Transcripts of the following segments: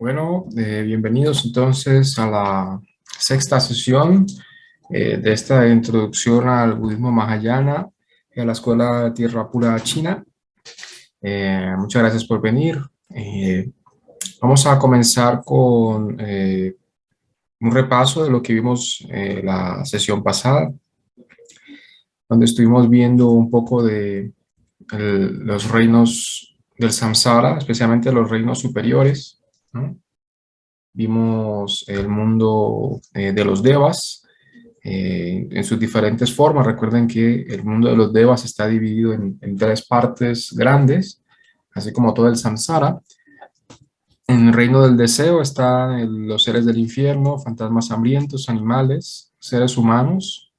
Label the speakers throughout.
Speaker 1: Bienvenidos entonces a la sexta sesión de esta introducción al budismo Mahayana y a la Escuela de Tierra Pura China. Muchas gracias por venir. Vamos a comenzar con un repaso de lo que vimos la sesión pasada, donde estuvimos viendo un poco de los reinos del samsara, especialmente los reinos superiores, ¿no? Vimos el mundo de los devas en sus diferentes formas. Recuerden que el mundo de los devas está dividido en tres partes grandes, así como todo el samsara. En el reino del deseo están los seres del infierno, fantasmas hambrientos, animales, seres humanos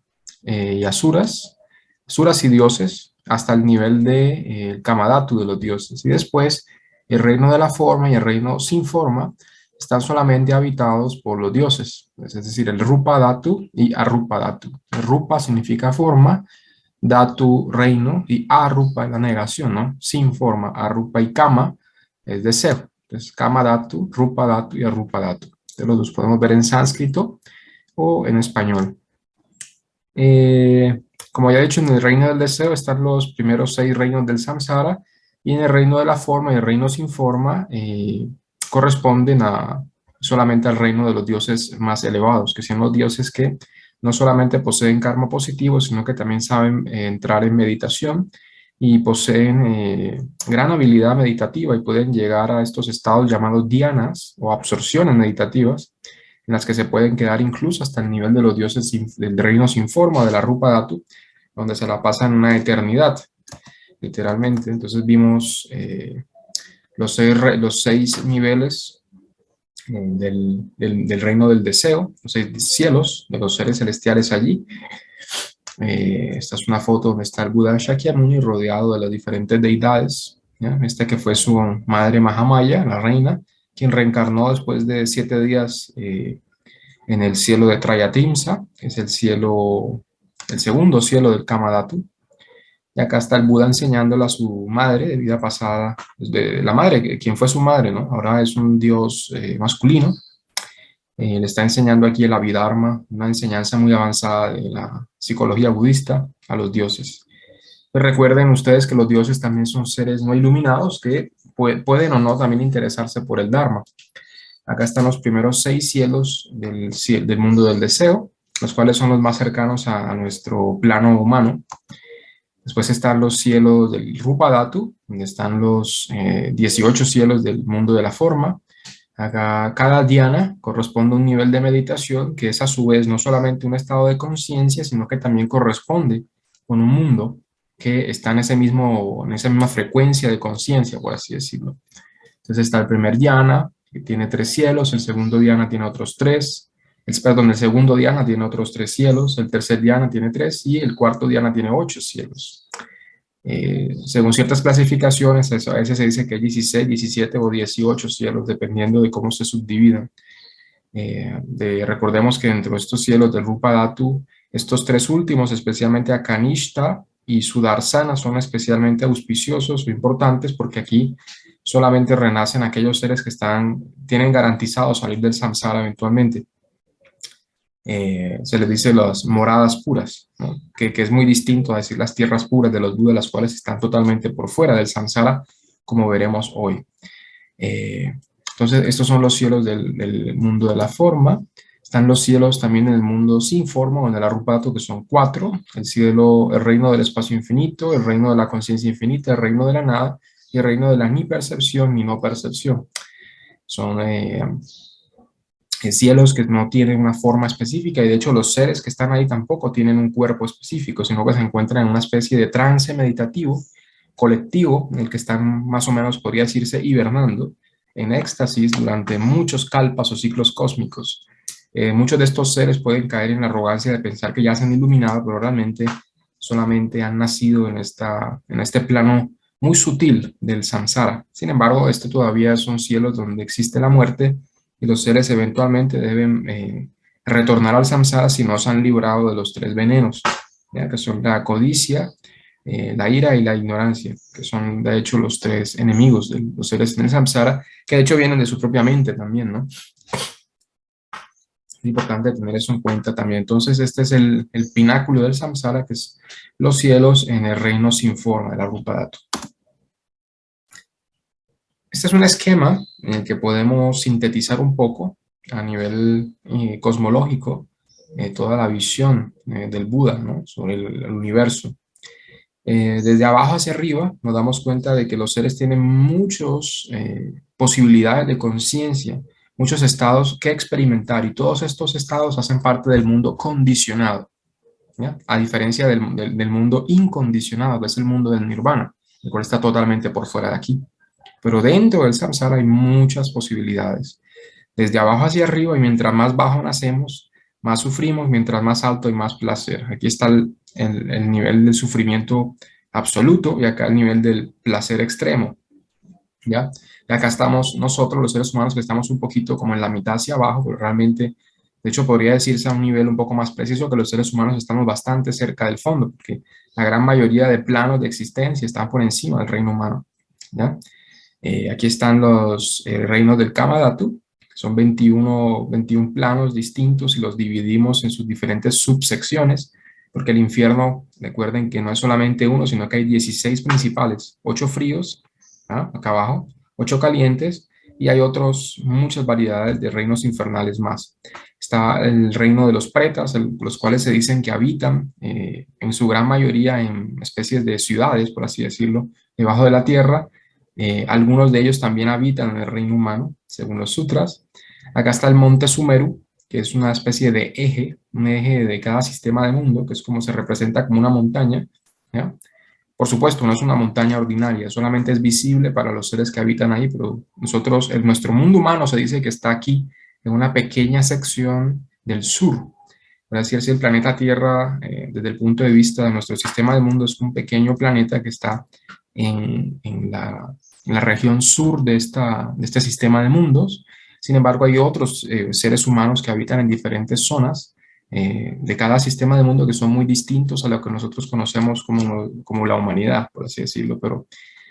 Speaker 1: y asuras, asuras y dioses, hasta el nivel de Kamadhatu de los dioses. Y después el reino de la forma y el reino sin forma están solamente habitados por los dioses, es decir, el Rupa Dhatu y Arupa Dhatu. El Rupa significa forma, Dhatu reino y Arupa es la negación, ¿no? Sin forma, Arupa y Kama es deseo. Entonces, Kama Dhatu, Rupa Dhatu y Arupa Dhatu. Los podemos ver en sánscrito o en español. Como ya he dicho, en el reino del deseo están los primeros 6 reinos del samsara, y en el reino de la forma y el reino sin forma corresponden solamente al reino de los dioses más elevados, que son los dioses que no solamente poseen karma positivo, sino que también saben entrar en meditación y poseen gran habilidad meditativa y pueden llegar a estos estados llamados dhyanas o absorciones meditativas, en las que se pueden quedar incluso hasta el nivel de los dioses del reino sin forma, de la Rupa Dhatu, donde se la pasan una eternidad, literalmente. Entonces vimos los 6 niveles del reino del deseo, los 6 cielos de los seres celestiales allí. Esta es una foto donde está el Buda Shakyamuni rodeado de las diferentes deidades, ¿ya? Esta que fue su madre Mahamaya, la reina, quien reencarnó después de 7 días en el cielo de Trayatimsa, que es el segundo cielo del Kamadhatu. Y acá está el Buda enseñándole a su madre de vida pasada, de la madre, quien fue su madre, ¿no? Ahora es un dios masculino. Le está enseñando aquí el Abhidharma, una enseñanza muy avanzada de la psicología budista a los dioses. Pues recuerden ustedes que los dioses también son seres no iluminados que pueden o no también interesarse por el Dharma. Acá están los primeros 6 cielos del mundo del deseo, los cuales son los más cercanos a nuestro plano humano. Después están los cielos del Rupa Dhatu, donde están los 18 cielos del mundo de la forma. Acá, cada dhyana corresponde a un nivel de meditación que es a su vez no solamente un estado de conciencia, sino que también corresponde con un mundo que está en esa misma frecuencia de conciencia, por así decirlo. Entonces está el primer dhyana, que tiene 3 cielos, el segundo dhyana tiene otros 3, el segundo dhyana tiene otros 3 cielos, el tercer dhyana tiene 3 y el cuarto dhyana tiene 8 cielos. Según ciertas clasificaciones, a veces se dice que hay 16, 17 o 18 cielos, dependiendo de cómo se subdividan. Recordemos que entre estos cielos del Rupa Dhatu, estos 3 últimos, especialmente Akanishta y Sudarsana, son especialmente auspiciosos o importantes porque aquí solamente renacen aquellos seres que tienen garantizado salir del samsara eventualmente. Se les dice las moradas puras, ¿no? que es muy distinto a decir las tierras puras de los Budas, las cuales están totalmente por fuera del samsara, como veremos hoy. Entonces, estos son los cielos del mundo de la forma. Están los cielos también en el mundo sin forma, o en el Arupa Dhatu, que son 4. El reino del espacio infinito, el reino de la conciencia infinita, el reino de la nada y el reino de la ni percepción ni no percepción. Son cielos que no tienen una forma específica, y de hecho los seres que están ahí tampoco tienen un cuerpo específico, sino que se encuentran en una especie de trance meditativo colectivo en el que están más o menos, podría decirse, hibernando en éxtasis durante muchos kalpas o ciclos cósmicos. Muchos de estos seres pueden caer en la arrogancia de pensar que ya se han iluminado, pero realmente solamente han nacido en este plano muy sutil del samsara. Sin embargo, todavía son cielos donde existe la muerte, y los seres eventualmente deben retornar al samsara si no se han librado de los 3 venenos, ¿ya? Que son la codicia, la ira y la ignorancia, que son de hecho los tres enemigos de los seres en el samsara, que de hecho vienen de su propia mente también, ¿no? Es importante tener eso en cuenta también. Entonces, este es el pináculo del samsara, que es los cielos en el reino sin forma, de la Rupa Dhatu. Este es un esquema en el que podemos sintetizar un poco a nivel cosmológico toda la visión del Buda, ¿no? Sobre el universo. Desde abajo hacia arriba nos damos cuenta de que los seres tienen muchas posibilidades de conciencia, muchos estados que experimentar, y todos estos estados hacen parte del mundo condicionado, ¿ya? A diferencia del mundo incondicionado, que es el mundo del nirvana, el cual está totalmente por fuera de aquí. Pero dentro del samsara hay muchas posibilidades, desde abajo hacia arriba, y mientras más bajo nacemos, más sufrimos, mientras más alto hay más placer. Aquí está el nivel del sufrimiento absoluto y acá el nivel del placer extremo, ¿ya? Y acá estamos nosotros, los seres humanos, que estamos un poquito como en la mitad hacia abajo, pero realmente, de hecho, podría decirse a un nivel un poco más preciso que los seres humanos estamos bastante cerca del fondo, porque la gran mayoría de planos de existencia están por encima del reino humano, ¿ya? Aquí están los reinos del Kama Dhatu, que son 21 planos distintos, y los dividimos en sus diferentes subsecciones, porque el infierno, recuerden que no es solamente uno, sino que hay 16 principales, 8 fríos, ¿ah? Acá abajo, 8 calientes, y hay muchas variedades de reinos infernales más. Está el reino de los pretas, los cuales se dicen que habitan en su gran mayoría en especies de ciudades, por así decirlo, debajo de la tierra. Algunos de ellos también habitan en el reino humano, según los sutras. Acá está el monte Sumeru, que es una especie de eje, un eje de cada sistema de mundo, que es como se representa como una montaña, ¿ya? Por supuesto, no es una montaña ordinaria, solamente es visible para los seres que habitan ahí, pero nosotros, en nuestro mundo humano se dice que está aquí, en una pequeña sección del sur. Por así decir, el planeta Tierra, desde el punto de vista de nuestro sistema de mundo, es un pequeño planeta que está en la región sur de este sistema de mundos. Sin embargo, hay otros seres humanos que habitan en diferentes zonas de cada sistema de mundo, que son muy distintos a lo que nosotros conocemos como la humanidad, por así decirlo. Pero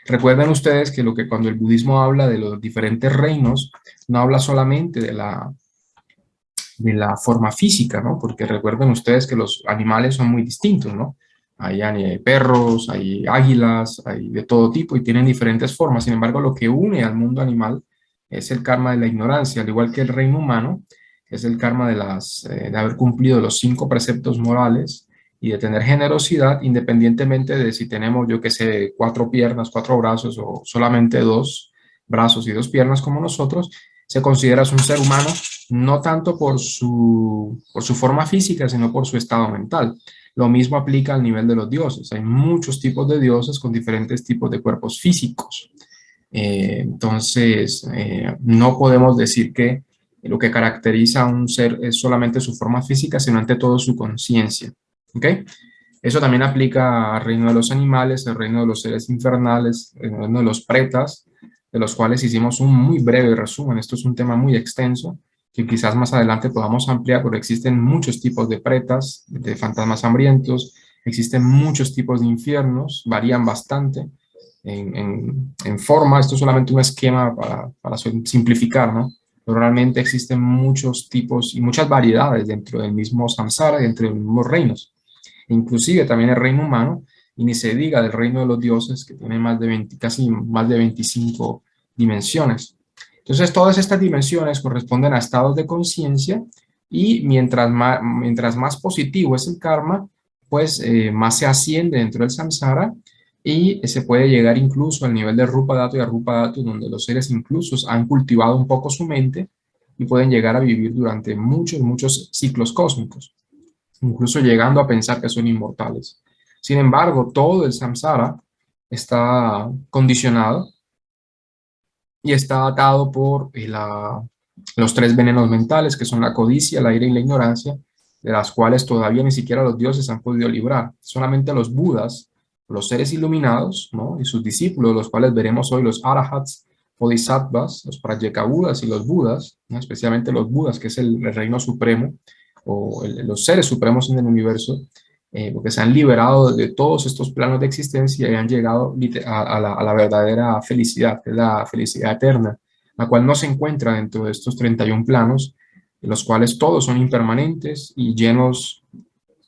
Speaker 1: recuerden ustedes que cuando el budismo habla de los diferentes reinos, no habla solamente de la forma física, ¿no? Porque recuerden ustedes que los animales son muy distintos, ¿no? Hay perros, hay águilas, hay de todo tipo y tienen diferentes formas. Sin embargo, lo que une al mundo animal es el karma de la ignorancia, al igual que el reino humano, que es el karma de haber cumplido los 5 preceptos morales y de tener generosidad, independientemente de si tenemos, yo qué sé, 4 piernas, 4 brazos, o solamente 2 brazos y 2 piernas como nosotros. Se considera un ser humano no tanto por su forma física, sino por su estado mental. Lo mismo aplica al nivel de los dioses. Hay muchos tipos de dioses con diferentes tipos de cuerpos físicos. Entonces, no podemos decir que lo que caracteriza a un ser es solamente su forma física, sino ante todo su conciencia. ¿Ok? Eso también aplica al reino de los animales, al reino de los seres infernales, al reino de los pretas, de los cuales hicimos un muy breve resumen. Esto es un tema muy extenso que quizás más adelante podamos ampliar, porque existen muchos tipos de pretas, de fantasmas hambrientos, existen muchos tipos de infiernos, varían bastante en forma. Esto es solamente un esquema para simplificar, ¿no? Pero realmente existen muchos tipos y muchas variedades dentro del mismo samsara, dentro de los mismos reinos. Inclusive también el reino humano, y ni se diga del reino de los dioses, que tiene casi más de 25 dimensiones. Entonces, todas estas dimensiones corresponden a estados de conciencia, y mientras más positivo es el karma, pues más se asciende dentro del samsara, y se puede llegar incluso al nivel de Rupa Dhatu y Arupa Dhatu, donde los seres incluso han cultivado un poco su mente y pueden llegar a vivir durante muchos, muchos ciclos cósmicos, incluso llegando a pensar que son inmortales. Sin embargo, todo el samsara está condicionado y está atado por los 3 venenos mentales, que son la codicia, la ira y la ignorancia, de las cuales todavía ni siquiera los dioses han podido librar. Solamente los budas, los seres iluminados, ¿no? Y sus discípulos, los cuales veremos hoy, los arahats, bodhisattvas, los pratyekabudas y los budas, ¿no? Especialmente los budas, que es el reino supremo, o los seres supremos en el universo. porque se han liberado de todos estos planos de existencia y han llegado a la verdadera felicidad, que es la felicidad eterna, la cual no se encuentra dentro de estos 31 planos, en los cuales todos son impermanentes y llenos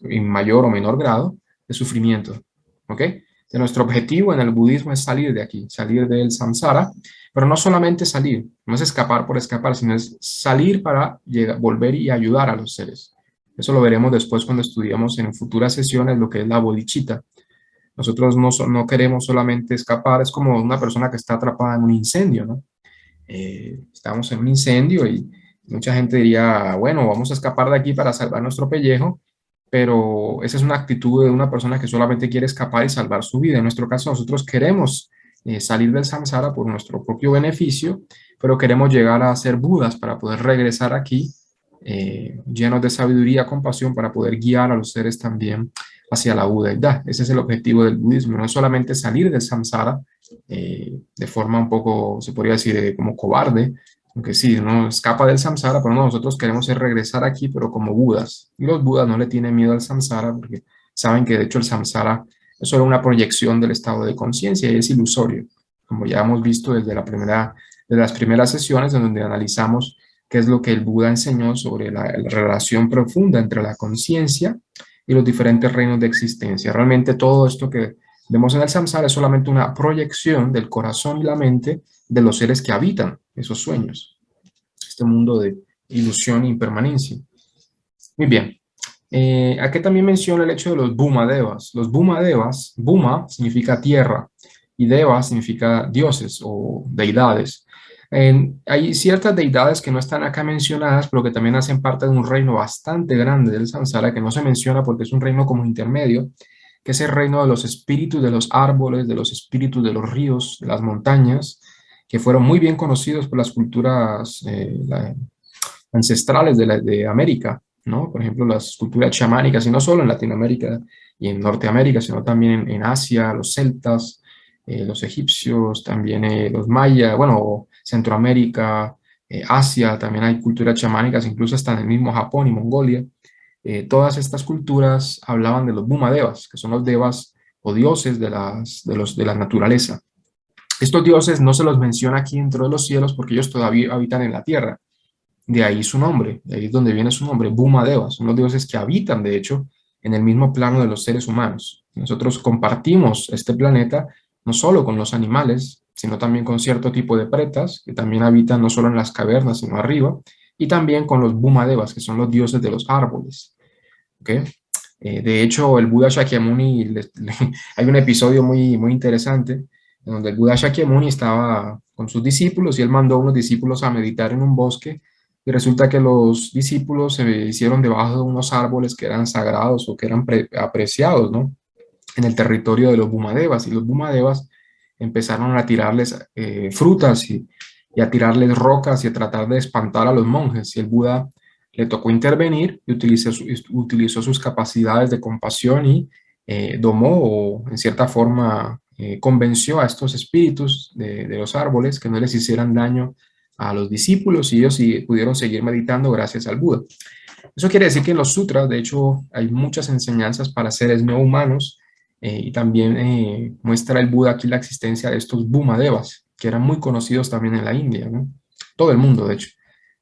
Speaker 1: en mayor o menor grado de sufrimiento. ¿Ok? De nuestro objetivo en el budismo es salir de aquí, salir del samsara, pero no solamente salir, no es escapar por escapar, sino es salir para volver y ayudar a los seres. Eso lo veremos después cuando estudiamos en futuras sesiones lo que es la bodhicitta. Nosotros no queremos solamente escapar, es como una persona que está atrapada en un incendio, ¿no? Estamos en un incendio y mucha gente diría, bueno, vamos a escapar de aquí para salvar nuestro pellejo, pero esa es una actitud de una persona que solamente quiere escapar y salvar su vida. En nuestro caso, nosotros queremos salir del samsara por nuestro propio beneficio, pero queremos llegar a ser Budas para poder regresar aquí llenos de sabiduría, compasión, para poder guiar a los seres también hacia la budeidad. Ese es el objetivo del budismo, no es solamente salir del samsara de forma un poco, se podría decir, como cobarde, aunque sí, no escapa del samsara, pero no, nosotros queremos es regresar aquí, pero como Budas. Y los Budas no le tienen miedo al samsara porque saben que de hecho el samsara es solo una proyección del estado de conciencia y es ilusorio, como ya hemos visto desde de las primeras sesiones en donde analizamos qué es lo que el Buda enseñó sobre la relación profunda entre la conciencia y los diferentes reinos de existencia. Realmente todo esto que vemos en el samsara es solamente una proyección del corazón y la mente de los seres que habitan esos sueños, este mundo de ilusión e impermanencia. Muy bien. Aquí también menciona el hecho de los Bhumadevas. Los Bhumadevas, Bhuma significa tierra y Deva significa dioses o deidades. Hay ciertas deidades que no están acá mencionadas, pero que también hacen parte de un reino bastante grande del samsara, que no se menciona porque es un reino como intermedio, que es el reino de los espíritus de los árboles, de los espíritus de los ríos, de las montañas, que fueron muy bien conocidos por las culturas ancestrales de América, ¿no? Por ejemplo, las culturas chamánicas, y no solo en Latinoamérica y en Norteamérica, sino también en Asia, los celtas, los egipcios, también los mayas, bueno, Centroamérica, Asia, también hay culturas chamánicas, incluso hasta en el mismo Japón y Mongolia. Todas estas culturas hablaban de los Bhumadevas, que son los devas o dioses de la naturaleza. Estos dioses no se los menciona aquí dentro de los cielos porque ellos todavía habitan en la tierra. De ahí su nombre, de ahí es donde viene su nombre, Bhumadevas. Son los dioses que habitan, de hecho, en el mismo plano de los seres humanos. Nosotros compartimos este planeta no solo con los animales, sino también con cierto tipo de pretas, que también habitan no solo en las cavernas, sino arriba, y también con los Bhumadevas, que son los dioses de los árboles. ¿Okay? De hecho, el Buda Shakyamuni, hay un episodio muy interesante, en donde el Buda Shakyamuni estaba con sus discípulos y él mandó a unos discípulos a meditar en un bosque y resulta que los discípulos se hicieron debajo de unos árboles que eran sagrados o que eran apreciados, ¿no? En el territorio de los Bhumadevas, y los Bhumadevas empezaron a tirarles frutas y a tirarles rocas y a tratar de espantar a los monjes, y el Buda le tocó intervenir y utilizó sus capacidades de compasión y domó o en cierta forma convenció a estos espíritus de los árboles que no les hicieran daño a los discípulos y ellos sí pudieron seguir meditando gracias al Buda. Eso quiere decir que en los sutras, de hecho, hay muchas enseñanzas para seres no humanos y también muestra el Buda aquí la existencia de estos Bhumadevas, que eran muy conocidos también en la India, ¿no? Todo el mundo, de hecho.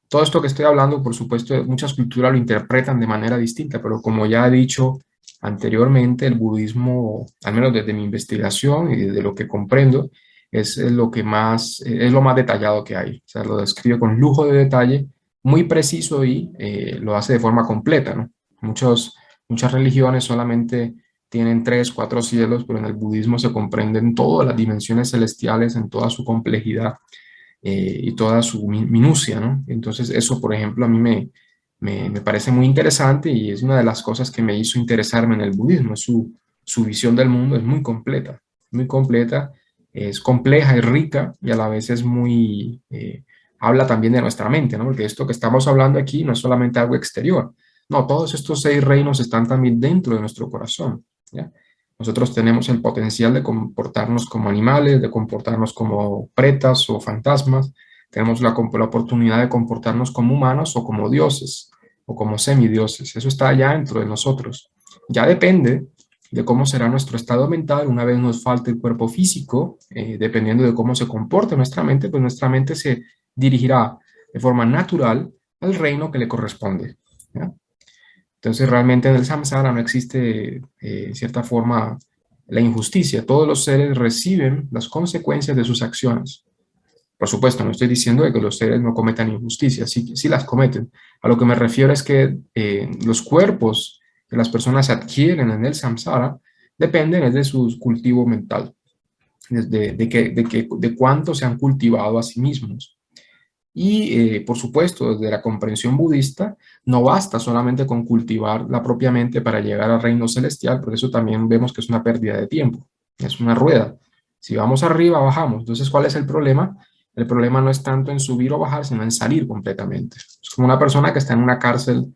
Speaker 1: Todo esto que estoy hablando, por supuesto, muchas culturas lo interpretan de manera distinta, pero como ya he dicho anteriormente, el budismo, al menos desde mi investigación y desde lo que comprendo, es lo que más, es lo más detallado que hay. O sea, lo describe con lujo de detalle, muy preciso y lo hace de forma completa, ¿no? Muchas religiones solamente tienen 3, 4 cielos, pero en el budismo se comprenden todas las dimensiones celestiales en toda su complejidad y toda su minucia, ¿no? Entonces eso, por ejemplo, a mí me parece muy interesante y es una de las cosas que me hizo interesarme en el budismo. Su visión del mundo es muy completa, es compleja y rica y a la vez es muy... habla también de nuestra mente, ¿no? Porque esto que estamos hablando aquí no es solamente algo exterior. No, todos estos 6 reinos están también dentro de nuestro corazón, ¿ya? Nosotros tenemos el potencial de comportarnos como animales, de comportarnos como pretas o fantasmas. Tenemos la oportunidad de comportarnos como humanos o como dioses o como semidioses. Eso está allá dentro de nosotros. Ya depende de cómo será nuestro estado mental una vez nos falte el cuerpo físico, dependiendo de cómo se comporte nuestra mente, pues nuestra mente se dirigirá de forma natural al reino que le corresponde, ¿ya? Entonces realmente en el samsara no existe, en cierta forma, la injusticia. Todos los seres reciben las consecuencias de sus acciones. Por supuesto, no estoy diciendo de que los seres no cometan injusticias, sí, sí las cometen. A lo que me refiero es que los cuerpos que las personas adquieren en el samsara dependen es de su cultivo mental, de cuánto se han cultivado a sí mismos. Y por supuesto, desde la comprensión budista, no basta solamente con cultivar la propia mente para llegar al reino celestial, porque eso también vemos que es una pérdida de tiempo, es una rueda. Si vamos arriba, bajamos. Entonces, ¿cuál es el problema? El problema no es tanto en subir o bajar, sino en salir completamente. Es como una persona que está en una cárcel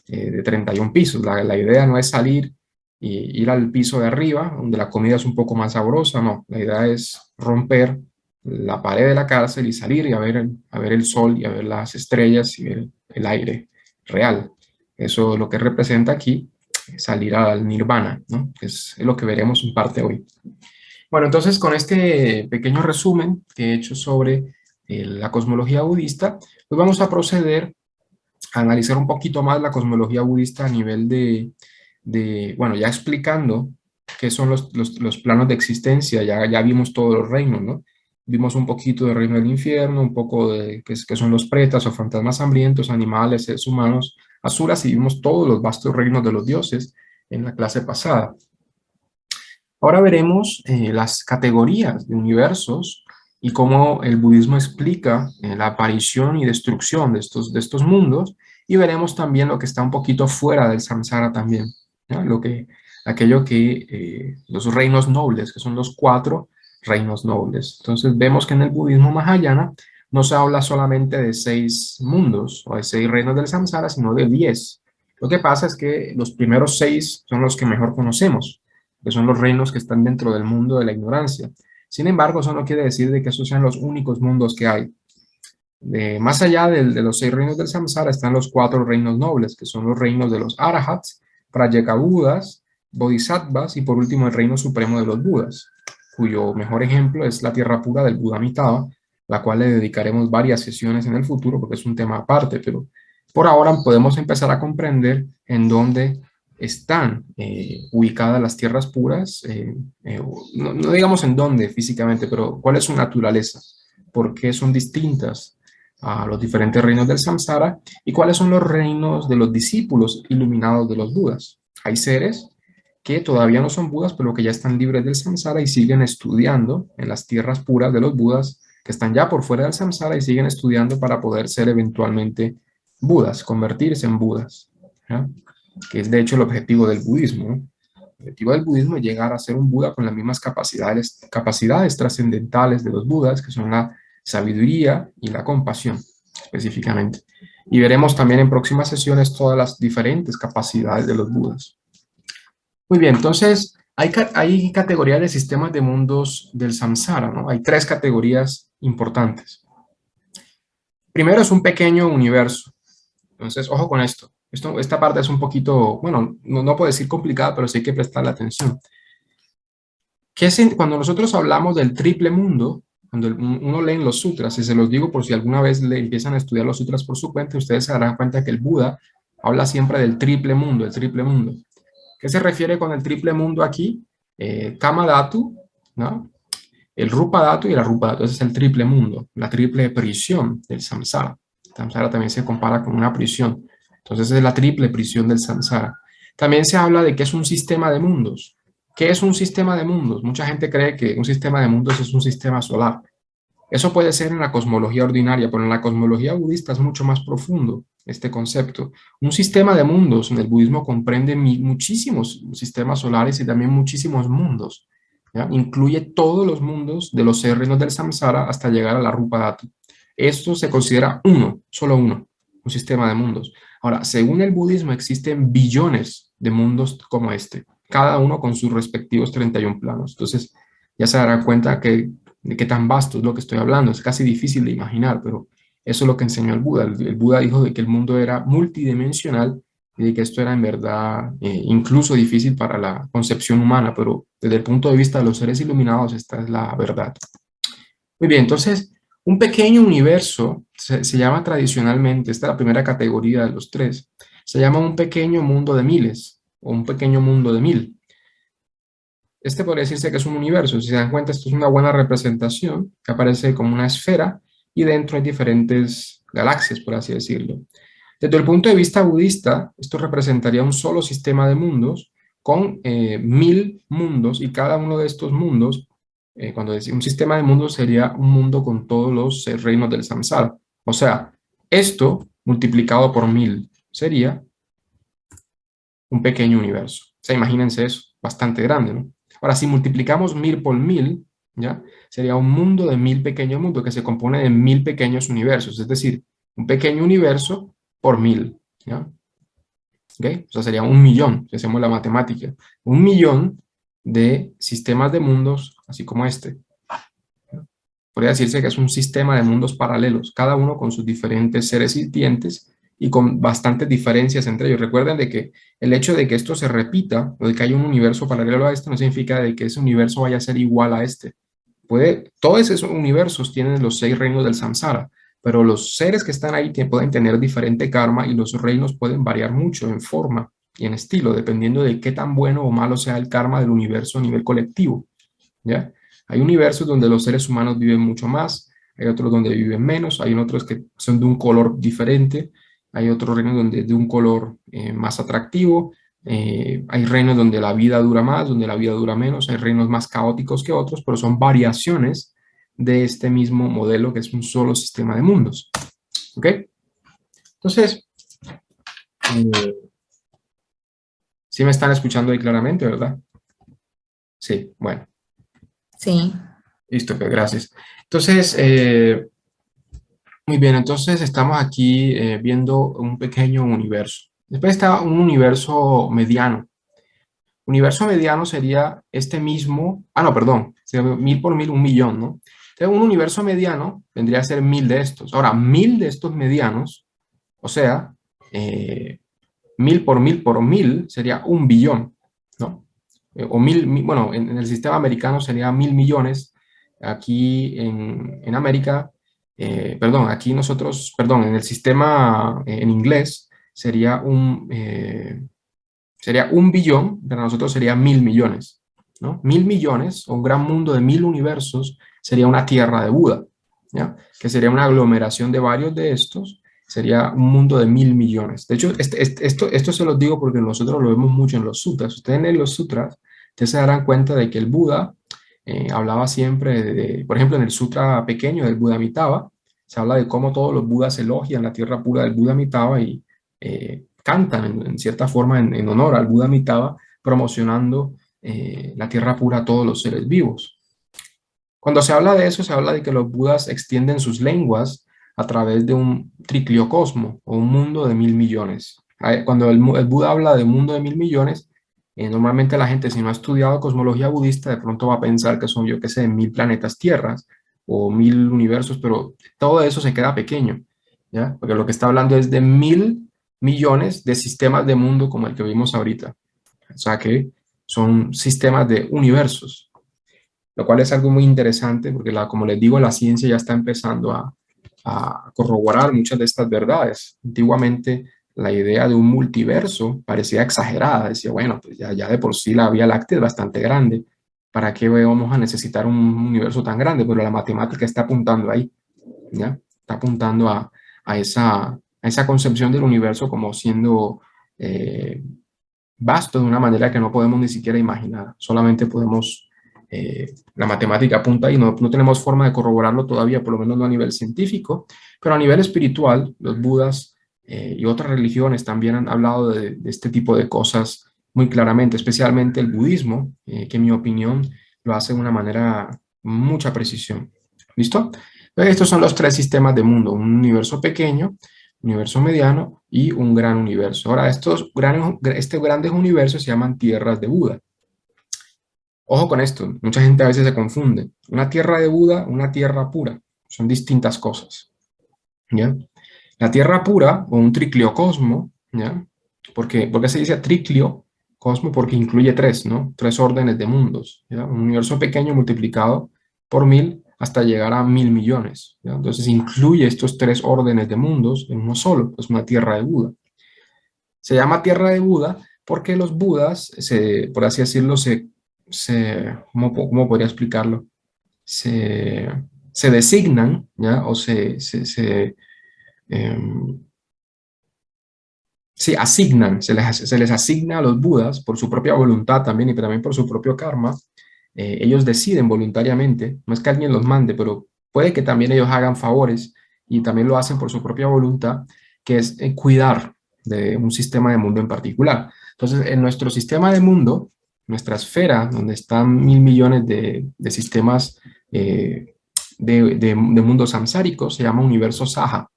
Speaker 1: de 31 pisos. La idea no es salir y ir al piso de arriba, donde la comida es un poco más sabrosa, no. La idea es romper la pared de la cárcel y salir y a ver el sol y a ver las estrellas y ver el aire real. Eso es lo que representa aquí salir al nirvana, ¿no? Es lo que veremos en parte hoy. Bueno, entonces con este pequeño resumen que he hecho sobre la cosmología budista, pues vamos a proceder a analizar un poquito más la cosmología budista a nivel bueno, ya explicando qué son los planos de existencia, ya vimos todos los reinos, ¿no? Vimos un poquito del reino del infierno, un poco de qué son los pretas o fantasmas hambrientos, animales, seres humanos, asuras, y vimos todos los vastos reinos de los dioses en la clase pasada. Ahora veremos las categorías de universos y cómo el budismo explica la aparición y destrucción de estos mundos, y veremos también lo que está un poquito fuera del samsara también, ¿ya? Aquello que los reinos nobles, que son los 4 reinos nobles. Entonces vemos que en el budismo mahayana no se habla solamente de 6 mundos o de 6 reinos del samsara, sino de 10. Lo que pasa es que los primeros 6 son los que mejor conocemos, que son los reinos que están dentro del mundo de la ignorancia. Sin embargo, eso no quiere decir de que esos sean los únicos mundos que hay. Más allá de los 6 reinos del samsara están los 4 reinos nobles, que son los reinos de los arahats, pratyekabudas, bodhisattvas y por último el reino supremo de los budas, cuyo mejor ejemplo es la tierra pura del Buda Amitabha, la cual le dedicaremos varias sesiones en el futuro porque es un tema aparte, pero por ahora podemos empezar a comprender en dónde están ubicadas las tierras puras, no digamos en dónde físicamente, pero cuál es su naturaleza, por qué son distintas a los diferentes reinos del samsara y cuáles son los reinos de los discípulos iluminados de los budas. Hay seres que todavía no son budas, pero que ya están libres del samsara y siguen estudiando en las tierras puras de los budas, que están ya por fuera del samsara y siguen estudiando para poder ser eventualmente budas, convertirse en budas, ¿ya? Que es de hecho el objetivo del budismo, ¿no? El objetivo del budismo es llegar a ser un Buda con las mismas capacidades trascendentales de los Budas, que son la sabiduría y la compasión, específicamente. Y veremos también en próximas sesiones todas las diferentes capacidades de los Budas. Muy bien, entonces hay categorías de sistemas de mundos del samsara, ¿no? Hay 3 categorías importantes. Primero es un pequeño universo. Entonces, ojo con esto. Esta parte es un poquito, bueno, no puedo decir complicada, pero sí hay que prestarle atención. Cuando nosotros hablamos del triple mundo, cuando uno lee en los sutras, y se los digo por si alguna vez le empiezan a estudiar los sutras por su cuenta, ustedes se darán cuenta que el Buda habla siempre del triple mundo, el triple mundo. ¿Qué se refiere con el triple mundo aquí? Kama Dhatu, ¿no? El Rupa Dhatu y el Arupa Dhatu. Ese es el triple mundo, la triple prisión del samsara. El samsara también se compara con una prisión. Entonces es la triple prisión del samsara. También se habla de que es un sistema de mundos. ¿Qué es un sistema de mundos? Mucha gente cree que un sistema de mundos es un sistema solar. Eso puede ser en la cosmología ordinaria, pero en la cosmología budista es mucho más profundo este concepto. Un sistema de mundos en el budismo comprende muchísimos sistemas solares y también muchísimos mundos, ¿ya? Incluye todos los mundos de los 6 reinos del samsara hasta llegar a la Rupa Dhatu. Esto se considera uno, solo uno, un sistema de mundos. Ahora, según el budismo existen billones de mundos como este, cada uno con sus respectivos 31 planos. Entonces, ya se darán cuenta de qué tan vasto es lo que estoy hablando. Es casi difícil de imaginar, pero eso es lo que enseñó el Buda. El Buda dijo de que el mundo era multidimensional y de que esto era en verdad incluso difícil para la concepción humana, pero desde el punto de vista de los seres iluminados, esta es la verdad. Muy bien, entonces, un pequeño universo se llama tradicionalmente, esta es la primera categoría de los tres, se llama un pequeño mundo de miles o un pequeño mundo de mil. Este podría decirse que es un universo. Si se dan cuenta, esto es una buena representación que aparece como una esfera y dentro hay diferentes galaxias, por así decirlo. Desde el punto de vista budista, esto representaría un solo sistema de mundos con 1000 mundos y cada uno de estos mundos, cuando decimos un sistema de mundos, sería un mundo con todos los reinos del samsara. O sea, esto multiplicado por 1000 sería un pequeño universo. O sea, imagínense eso, bastante grande, ¿no? Ahora, si multiplicamos 1000 por 1000, ¿ya? Sería un mundo de 1000 pequeños mundos que se compone de 1000 pequeños universos, es decir, un pequeño universo por 1000, ¿ya? ¿Okay? O sea, sería 1.000.000, si hacemos la matemática. 1.000.000 de sistemas de mundos, así como este. Podría decirse que es un sistema de mundos paralelos, cada uno con sus diferentes seres sintientes y con bastantes diferencias entre ellos. Recuerden de que el hecho de que esto se repita, o de que haya un universo paralelo a este, no significa de que ese universo vaya a ser igual a este. Todos esos universos tienen los 6 reinos del samsara, pero los seres que están ahí pueden tener diferente karma y los reinos pueden variar mucho en forma y en estilo, dependiendo de qué tan bueno o malo sea el karma del universo a nivel colectivo, ¿ya? Hay universos donde los seres humanos viven mucho más, hay otros donde viven menos, hay otros que son de un color diferente, hay otros reinos donde es de un color más atractivo, hay reinos donde la vida dura más, donde la vida dura menos, hay reinos más caóticos que otros, pero son variaciones de este mismo modelo que es un solo sistema de mundos. ¿Ok? Entonces, sí me están escuchando ahí claramente, ¿verdad? Sí, bueno.
Speaker 2: Sí.
Speaker 1: Listo, pues gracias. Entonces, muy bien, entonces estamos aquí viendo un pequeño universo. Después está un universo mediano. Universo mediano sería este mismo, no, perdón, sería 1000 por 1000, 1.000.000, ¿no? Entonces, un universo mediano vendría a ser 1000 de estos. Ahora, 1000 de estos medianos, o sea, 1000 por 1000 por 1000 sería 1.000.000.000, ¿no? O bueno, en el sistema americano sería 1.000.000.000. Aquí en América, perdón, aquí nosotros, perdón, en el sistema en inglés sería 1.000.000.000, para nosotros sería 1.000.000.000, ¿no? 1.000.000.000 o un gran mundo de 1000 universos sería una tierra de Buda, ¿ya? Que sería una aglomeración de varios de estos, sería un mundo de 1.000.000.000. De hecho, esto se los digo porque nosotros lo vemos mucho en los sutras. Ustedes en los sutras, ustedes se darán cuenta de que el Buda hablaba siempre por ejemplo, en el sutra pequeño del Buda Amitabha, se habla de cómo todos los Budas elogian la tierra pura del Buda Amitabha y cantan en cierta forma en honor al Buda Amitabha, promocionando la tierra pura a todos los seres vivos. Cuando se habla de eso, se habla de que los Budas extienden sus lenguas a través de un tricliocosmo o un mundo de 1.000.000.000. Cuando el Buda habla de mundo de 1.000.000.000, normalmente la gente, si no ha estudiado cosmología budista, de pronto va a pensar que son, yo qué sé, 1000 planetas tierras o 1000 universos, pero todo eso se queda pequeño, ¿ya? Porque lo que está hablando es de 1.000.000.000 de sistemas de mundo como el que vimos ahorita. O sea que son sistemas de universos, lo cual es algo muy interesante porque, como les digo, la ciencia ya está empezando a corroborar muchas de estas verdades. Antiguamente, la idea de un multiverso parecía exagerada. Decía, bueno, pues ya de por sí la Vía Láctea es bastante grande. ¿Para qué vamos a necesitar un universo tan grande? Pero la matemática está apuntando ahí, ¿ya? Está apuntando a esa concepción del universo como siendo vasto de una manera que no podemos ni siquiera imaginar. Solamente podemos, la matemática apunta y no tenemos forma de corroborarlo todavía, por lo menos no a nivel científico, pero a nivel espiritual, los budas y otras religiones también han hablado de este tipo de cosas muy claramente, especialmente el budismo, que en mi opinión lo hace de una manera mucha precisión. ¿Listo? Estos son los tres sistemas de mundo, un universo pequeño, universo mediano y un gran universo. Ahora, estos grandes universos se llaman tierras de Buda. Ojo con esto, mucha gente a veces se confunde. Una tierra de Buda, una tierra pura, son distintas cosas, ¿ya? La tierra pura, o un tricliocosmo, ¿ya? ¿Por qué se dice triclio cosmo? Porque incluye tres, ¿no? Tres órdenes de mundos, ¿ya? Un universo pequeño multiplicado por 1000 hasta llegar a 1000 millones, ¿ya? Entonces incluye estos tres órdenes de mundos en uno solo, es una tierra de Buda. Se llama tierra de Buda porque los budas, por así decirlo, ¿cómo podría explicarlo? Se, se designan, ¿ya? O em, sí, asignan, se les asigna a los budas por su propia voluntad también y también por su propio karma. Ellos deciden voluntariamente, no es que alguien los mande, pero puede que también ellos hagan favores y también lo hacen por su propia voluntad, que es cuidar de un sistema de mundo en particular. Entonces, en nuestro sistema de mundo, nuestra esfera, donde están 1000 millones de sistemas de mundos samsáricos, se llama universo Saha.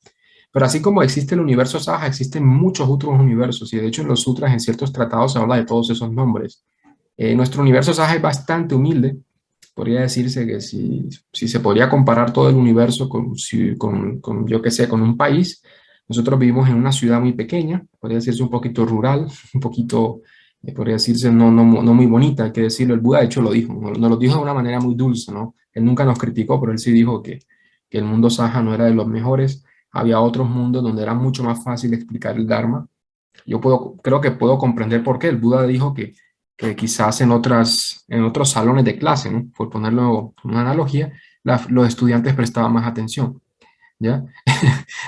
Speaker 1: Pero así como existe el universo Saha, existen muchos otros universos, y de hecho en los sutras, en ciertos tratados, se habla de todos esos nombres. Nuestro universo Saha es bastante humilde. Podría decirse que si se podría comparar todo el universo yo qué sé, con un país, nosotros vivimos en una ciudad muy pequeña, podría decirse un poquito rural, un poquito, podría decirse no muy bonita, hay que decirlo. El Buda de hecho lo dijo, nos lo dijo de una manera muy dulce, ¿no? Él nunca nos criticó, pero él sí dijo que el mundo Saha no era de los mejores. Había otros mundos donde era mucho más fácil explicar el Dharma. Creo que puedo comprender por qué. El Buda dijo que quizás en otros salones de clase, ¿no? Por ponerlo una analogía, los estudiantes prestaban más atención, ¿ya?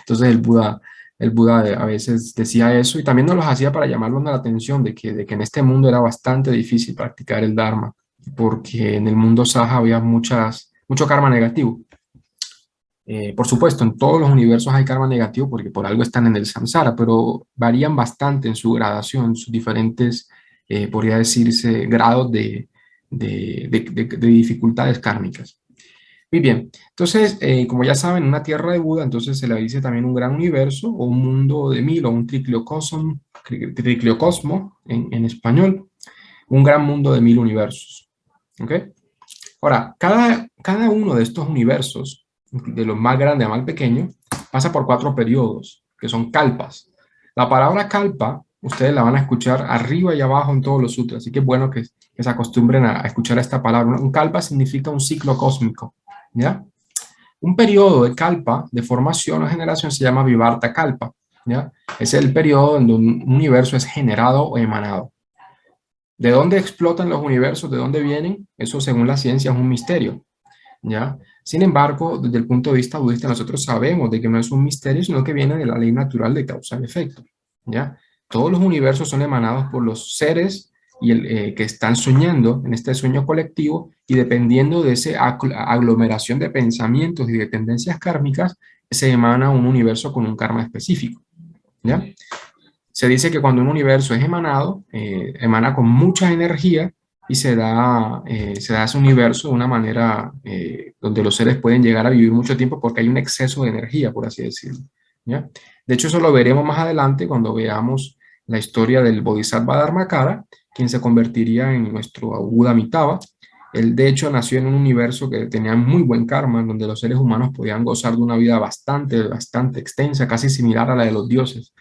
Speaker 1: Entonces el Buda a veces decía eso y también nos los hacía para llamarnos la atención de que en este mundo era bastante difícil practicar el Dharma, porque en el mundo Saha había mucho karma negativo. Por supuesto, en todos los universos hay karma negativo porque por algo están en el samsara, pero varían bastante en su gradación, sus diferentes, podría decirse, grados de dificultades kármicas. Muy bien, entonces, como ya saben, una tierra de Buda, entonces se le dice también un gran universo o un mundo de 1000 o un tricliocosmo en español, un gran mundo de 1000 universos. ¿Ok? Ahora, cada uno de estos universos, de los más grandes a más pequeño, pasa por 4 periodos, que son kalpas. La palabra kalpa, ustedes la van a escuchar arriba y abajo en todos los sutras, así que es bueno que se acostumbren a escuchar esta palabra. Un kalpa significa un ciclo cósmico, ¿ya? Un periodo de kalpa, de formación o generación, se llama vivarta kalpa, ¿ya? Es el periodo en donde un universo es generado o emanado. ¿De dónde explotan los universos? ¿De dónde vienen? Eso, según la ciencia, es un misterio, ¿ya? Sin embargo, desde el punto de vista budista, nosotros sabemos de que no es un misterio, sino que viene de la ley natural de causa y efecto, ¿ya? Todos los universos son emanados por los seres que están soñando en este sueño colectivo, y dependiendo de esa aglomeración de pensamientos y de tendencias kármicas, se emana un universo con un karma específico, ¿ya? Se dice que cuando un universo es emanado, emana con mucha energía y se da ese universo de una manera donde los seres pueden llegar a vivir mucho tiempo porque hay un exceso de energía, por así decirlo, ¿ya? De hecho, eso lo veremos más adelante cuando veamos la historia del Bodhisattva Dharmakara, quien se convertiría en nuestro Buda Amitabha. Él, de hecho, nació en un universo que tenía muy buen karma, en donde los seres humanos podían gozar de una vida bastante extensa, casi similar a la de los dioses.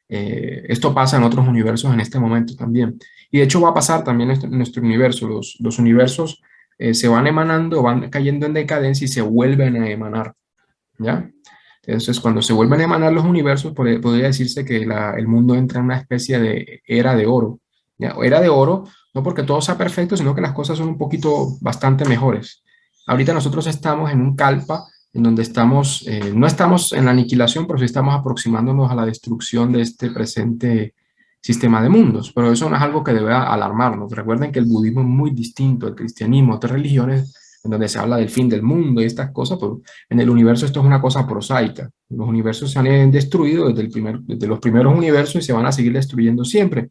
Speaker 1: Esto pasa en otros universos en este momento también. Y de hecho va a pasar también en nuestro universo. Los universos se van emanando, van cayendo en decadencia y se vuelven a emanar, ¿ya? Entonces, cuando se vuelven a emanar los universos, podría decirse que el mundo entra en una especie de era de oro, ¿ya? O era de oro, no porque todo sea perfecto, sino que las cosas son un poquito bastante mejores. Ahorita nosotros estamos en un kalpa en donde no estamos en la aniquilación, pero sí estamos aproximándonos a la destrucción de este presente sistema de mundos. Pero eso no es algo que debe alarmarnos. Recuerden que el budismo es muy distinto al cristianismo, otras religiones en donde se habla del fin del mundo y estas cosas, pues en el universo esto es una cosa prosaica. Los universos se han destruido desde los primeros universos y se van a seguir destruyendo siempre.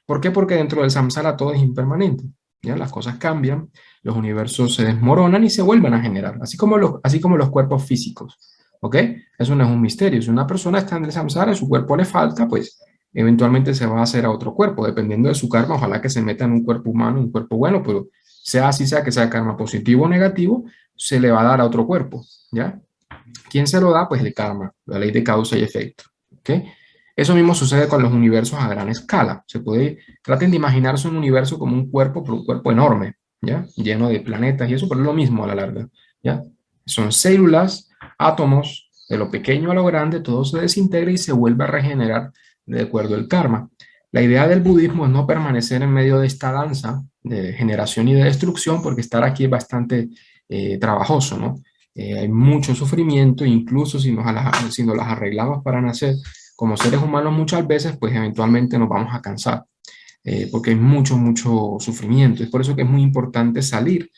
Speaker 1: ¿Por qué? Porque dentro del samsara todo es impermanente, ¿ya? Las cosas cambian, los universos se desmoronan y se vuelven a generar, así como los cuerpos físicos, ¿ok? Eso no es un misterio. Si una persona está en el samsara, su cuerpo le falta, pues eventualmente se va a hacer a otro cuerpo, dependiendo de su karma. Ojalá que se meta en un cuerpo humano, un cuerpo bueno, pero sea así, sea que sea karma positivo o negativo, se le va a dar a otro cuerpo, ¿ya? ¿Quién se lo da? Pues el karma, la ley de causa y efecto, ¿ok? Eso mismo sucede con los universos a gran escala. Traten de imaginarse un universo como un cuerpo, pero un cuerpo enorme, ¿ya? Lleno de planetas y eso, pero es lo mismo a la larga, ¿ya? Son células, átomos, de lo pequeño a lo grande, todo se desintegra y se vuelve a regenerar de acuerdo al karma. La idea del budismo es no permanecer en medio de esta danza de generación y de destrucción, porque estar aquí es bastante trabajoso, ¿no? Hay mucho sufrimiento, incluso si nos las arreglamos para nacer como seres humanos muchas veces, pues eventualmente nos vamos a cansar, porque hay mucho, mucho sufrimiento. Es por eso que es muy importante salir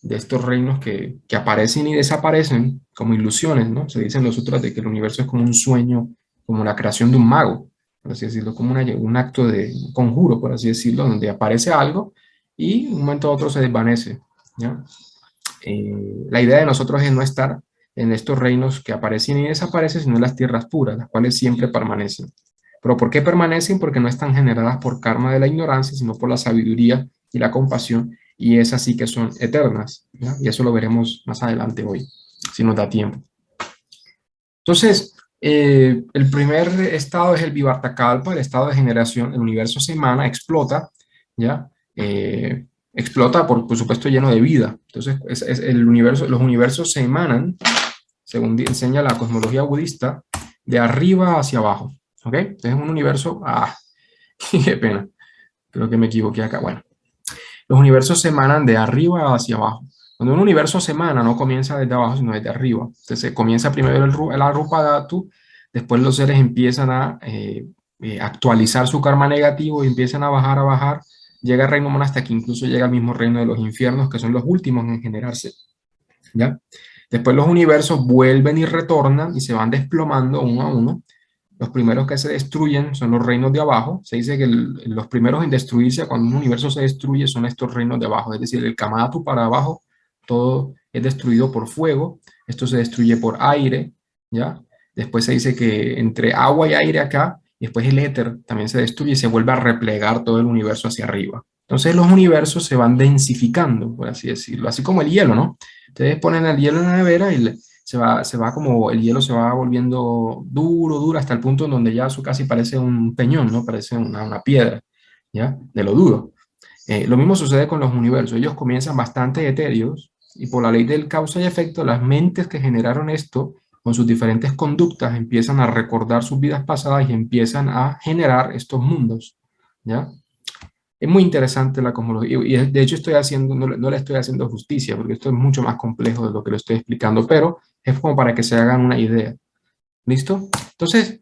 Speaker 1: de estos reinos que aparecen y desaparecen como ilusiones, ¿no? Se dicen los sutras de que el universo es como un sueño, como la creación de un mago, por así decirlo, como un acto de un conjuro, por así decirlo, donde aparece algo y de un momento a otro se desvanece, ¿ya? La idea de nosotros es no estar en estos reinos que aparecen y desaparecen, sino en las tierras puras, las cuales siempre permanecen. ¿Pero por qué permanecen? Porque no están generadas por karma de la ignorancia, sino por la sabiduría y la compasión, y esas sí que son eternas, ¿ya? Y eso lo veremos más adelante hoy, si nos da tiempo. Entonces, el primer estado es el Vivartakalpa, el estado de generación. El universo se emana, explota, ¿ya? Explota, por supuesto, lleno de vida. Entonces, el universo, los universos se emanan, según enseña la cosmología budista, de arriba hacia abajo. ¿Ok? Entonces, es un universo... qué pena. Creo que me equivoqué acá. Bueno, los universos se emanan de arriba hacia abajo. Cuando un universo se emana, no comienza desde abajo, sino desde arriba. Entonces, comienza primero el Arupa Dhatu, después los seres empiezan a actualizar su karma negativo y empiezan a bajar. Llega el reino humano hasta que incluso llega al mismo reino de los infiernos, que son los últimos en generarse, ¿ya? Después los universos vuelven y retornan y se van desplomando uno a uno. Los primeros que se destruyen son los reinos de abajo. Se dice que los primeros en destruirse cuando un universo se destruye son estos reinos de abajo. Es decir, el Kamatu para abajo, todo es destruido por fuego. Esto se destruye por aire, ¿ya? Después se dice que entre agua y aire acá, y después el éter también se destruye y se vuelve a replegar todo el universo hacia arriba. Entonces los universos se van densificando, por así decirlo, así como el hielo, ¿no? Ustedes ponen el hielo en la nevera y se va como el hielo se va volviendo duro, duro, hasta el punto en donde ya eso casi parece un peñón, ¿no? Parece una piedra, ¿ya? De lo duro. Lo mismo sucede con los universos. Ellos comienzan bastante etéreos y por la ley del causa y efecto, las mentes que generaron esto, con sus diferentes conductas, empiezan a recordar sus vidas pasadas y empiezan a generar estos mundos, ¿ya? Es muy interesante la cosmología y de hecho no le estoy haciendo justicia porque esto es mucho más complejo de lo que lo estoy explicando, pero es como para que se hagan una idea. ¿Listo? Entonces,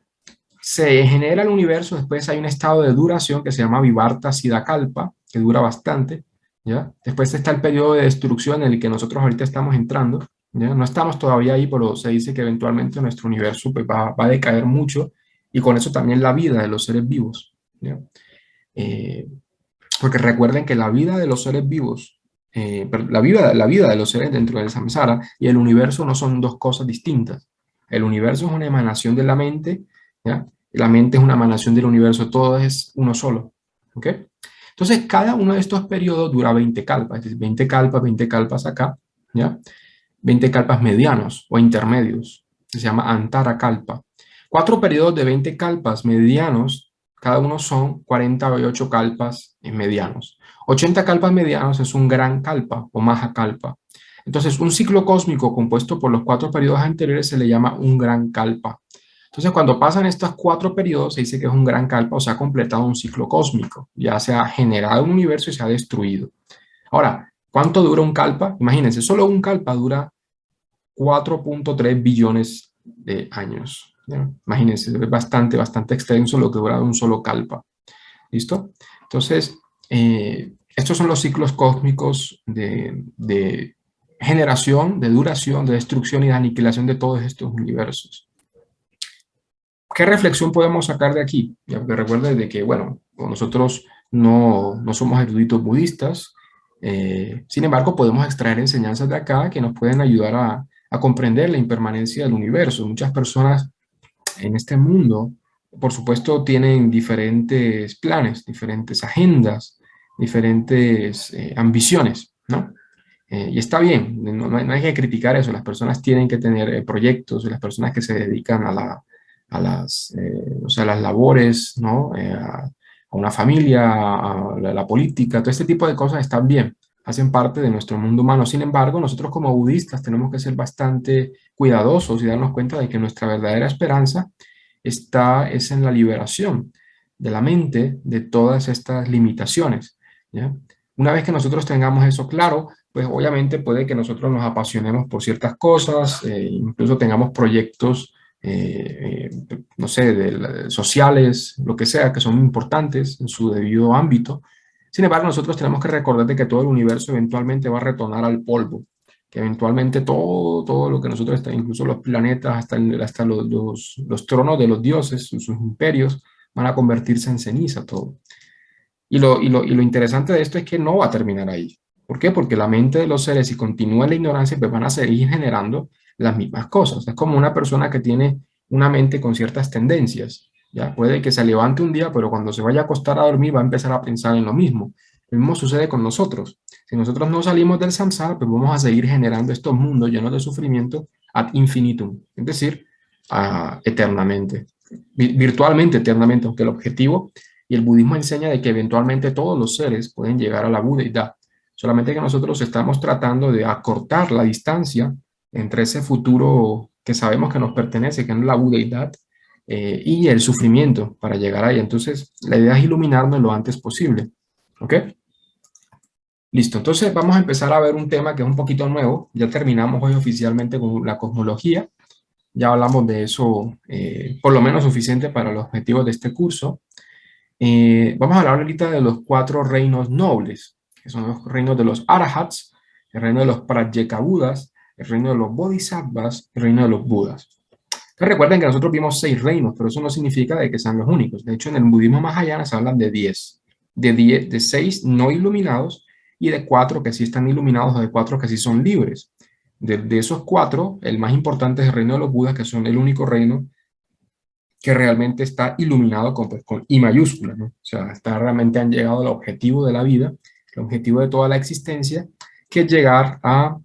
Speaker 1: se genera el universo, después hay un estado de duración que se llama Vivarta Siddhakalpa, que dura bastante, ¿ya? Después está el periodo de destrucción en el que nosotros ahorita estamos entrando, ¿ya? No estamos todavía ahí, pero se dice que eventualmente nuestro universo pues, va a decaer mucho y con eso también la vida de los seres vivos, ¿ya? Porque recuerden que la vida de los seres vivos, la vida de los seres dentro del samsara y el universo no son dos cosas distintas. El universo es una emanación de la mente, ¿ya? La mente es una emanación del universo, todo es uno solo. ¿Ok? Entonces, cada uno de estos periodos dura 20 kalpas, es decir, 20 kalpas acá, ¿ya? 20 kalpas medianos o intermedios, se llama Antara Kalpa. 4 periodos de 20 kalpas medianos, cada uno son 48 kalpas medianos. 80 kalpas medianos es un gran kalpa o maha kalpa. Entonces, un ciclo cósmico compuesto por los 4 periodos anteriores se le llama un gran kalpa. Entonces, cuando pasan estos 4 periodos, se dice que es un gran kalpa o se ha completado un ciclo cósmico. Ya se ha generado un universo y se ha destruido. Ahora, ¿cuánto dura un kalpa? Imagínense, solo un kalpa dura 4.3 billones de años. ¿Ya? Imagínense, es bastante, bastante extenso lo que dura un solo kalpa. ¿Listo? Entonces, estos son los ciclos cósmicos de generación, de duración, de destrucción y de aniquilación de todos estos universos. ¿Qué reflexión podemos sacar de aquí? Ya, porque recuerden de que, bueno, nosotros no somos eruditos budistas, sin embargo, podemos extraer enseñanzas de acá que nos pueden ayudar a comprender la impermanencia del universo. Muchas personas en este mundo, por supuesto, tienen diferentes planes, diferentes agendas, diferentes ambiciones, ¿no? Y está bien, no hay que criticar eso. Las personas tienen que tener proyectos, las personas que se dedican o sea, las labores, ¿no? A una familia, a la política, todo este tipo de cosas están bien, hacen parte de nuestro mundo humano. Sin embargo, nosotros como budistas tenemos que ser bastante cuidadosos y darnos cuenta de que nuestra verdadera esperanza es en la liberación de la mente de todas estas limitaciones, ¿ya? Una vez que nosotros tengamos eso claro, pues obviamente puede que nosotros nos apasionemos por ciertas cosas, incluso tengamos proyectos, no sé, sociales, lo que sea, que son importantes en su debido ámbito. Sin embargo, nosotros tenemos que recordar de que todo el universo eventualmente va a retornar al polvo, que eventualmente todo lo que nosotros, incluso los planetas, hasta los tronos de los dioses, sus imperios, van a convertirse en ceniza todo. Y lo interesante de esto es que no va a terminar ahí. ¿Por qué? Porque la mente de los seres, si continúa en la ignorancia, pues van a seguir generando las mismas cosas. Es como una persona que tiene una mente con ciertas tendencias. Ya puede que se levante un día, pero cuando se vaya a acostar a dormir va a empezar a pensar en lo mismo. Lo mismo sucede con nosotros. Si nosotros no salimos del samsara, pues vamos a seguir generando estos mundos llenos de sufrimiento ad infinitum, es decir, eternamente, virtualmente eternamente, aunque el objetivo y el budismo enseña de que eventualmente todos los seres pueden llegar a la budeidad. Solamente que nosotros estamos tratando de acortar la distancia entre ese futuro que sabemos que nos pertenece, que es la budeidad, y el sufrimiento para llegar ahí. Entonces, la idea es iluminarnos lo antes posible. ¿Ok? Listo. Entonces, vamos a empezar a ver un tema que es un poquito nuevo. Ya terminamos hoy oficialmente con la cosmología. Ya hablamos de eso, por lo menos suficiente para los objetivos de este curso. Vamos a hablar ahorita de los 4 reinos nobles, que son los reinos de los arahats, el reino de los pratyekabudas, el reino de los bodhisattvas, el reino de los budas. Entonces recuerden que nosotros vimos 6 reinos, pero eso no significa de que sean los únicos. De hecho, en el budismo mahayana se hablan de 10, de 6 no iluminados y de 4 que sí están iluminados o de 4 que sí son libres. De esos 4, el más importante es el reino de los budas, que son el único reino que realmente está iluminado con I mayúscula, ¿no? O sea, realmente han llegado al objetivo de la vida, el objetivo de toda la existencia, que es llegar a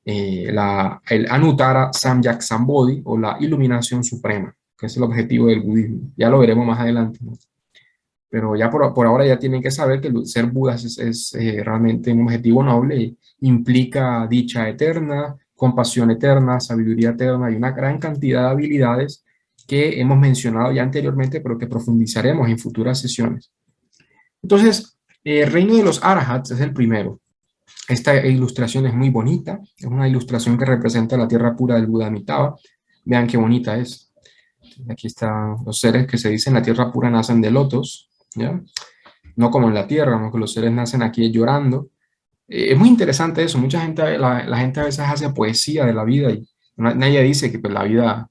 Speaker 1: el Anuttara Samyak Sambodhi, o la iluminación suprema, que es el objetivo del budismo. Ya lo veremos más adelante, ¿no? Pero ya por ahora ya tienen que saber que el ser Buda es realmente un objetivo noble, y implica dicha eterna, compasión eterna, sabiduría eterna y una gran cantidad de habilidades que hemos mencionado ya anteriormente, pero que profundizaremos en futuras sesiones. Entonces, el reino de los arahats es el primero. Esta ilustración es muy bonita, es una ilustración que representa la tierra pura del Buda Amitabha. Vean qué bonita es. Aquí están los seres que se dicen la tierra pura nacen de lotos, ¿ya? No como en la tierra, ¿no? Que los seres nacen aquí llorando. Es muy interesante eso. Mucha gente, la gente a veces hace poesía de la vida y nadie dice que pues, la vida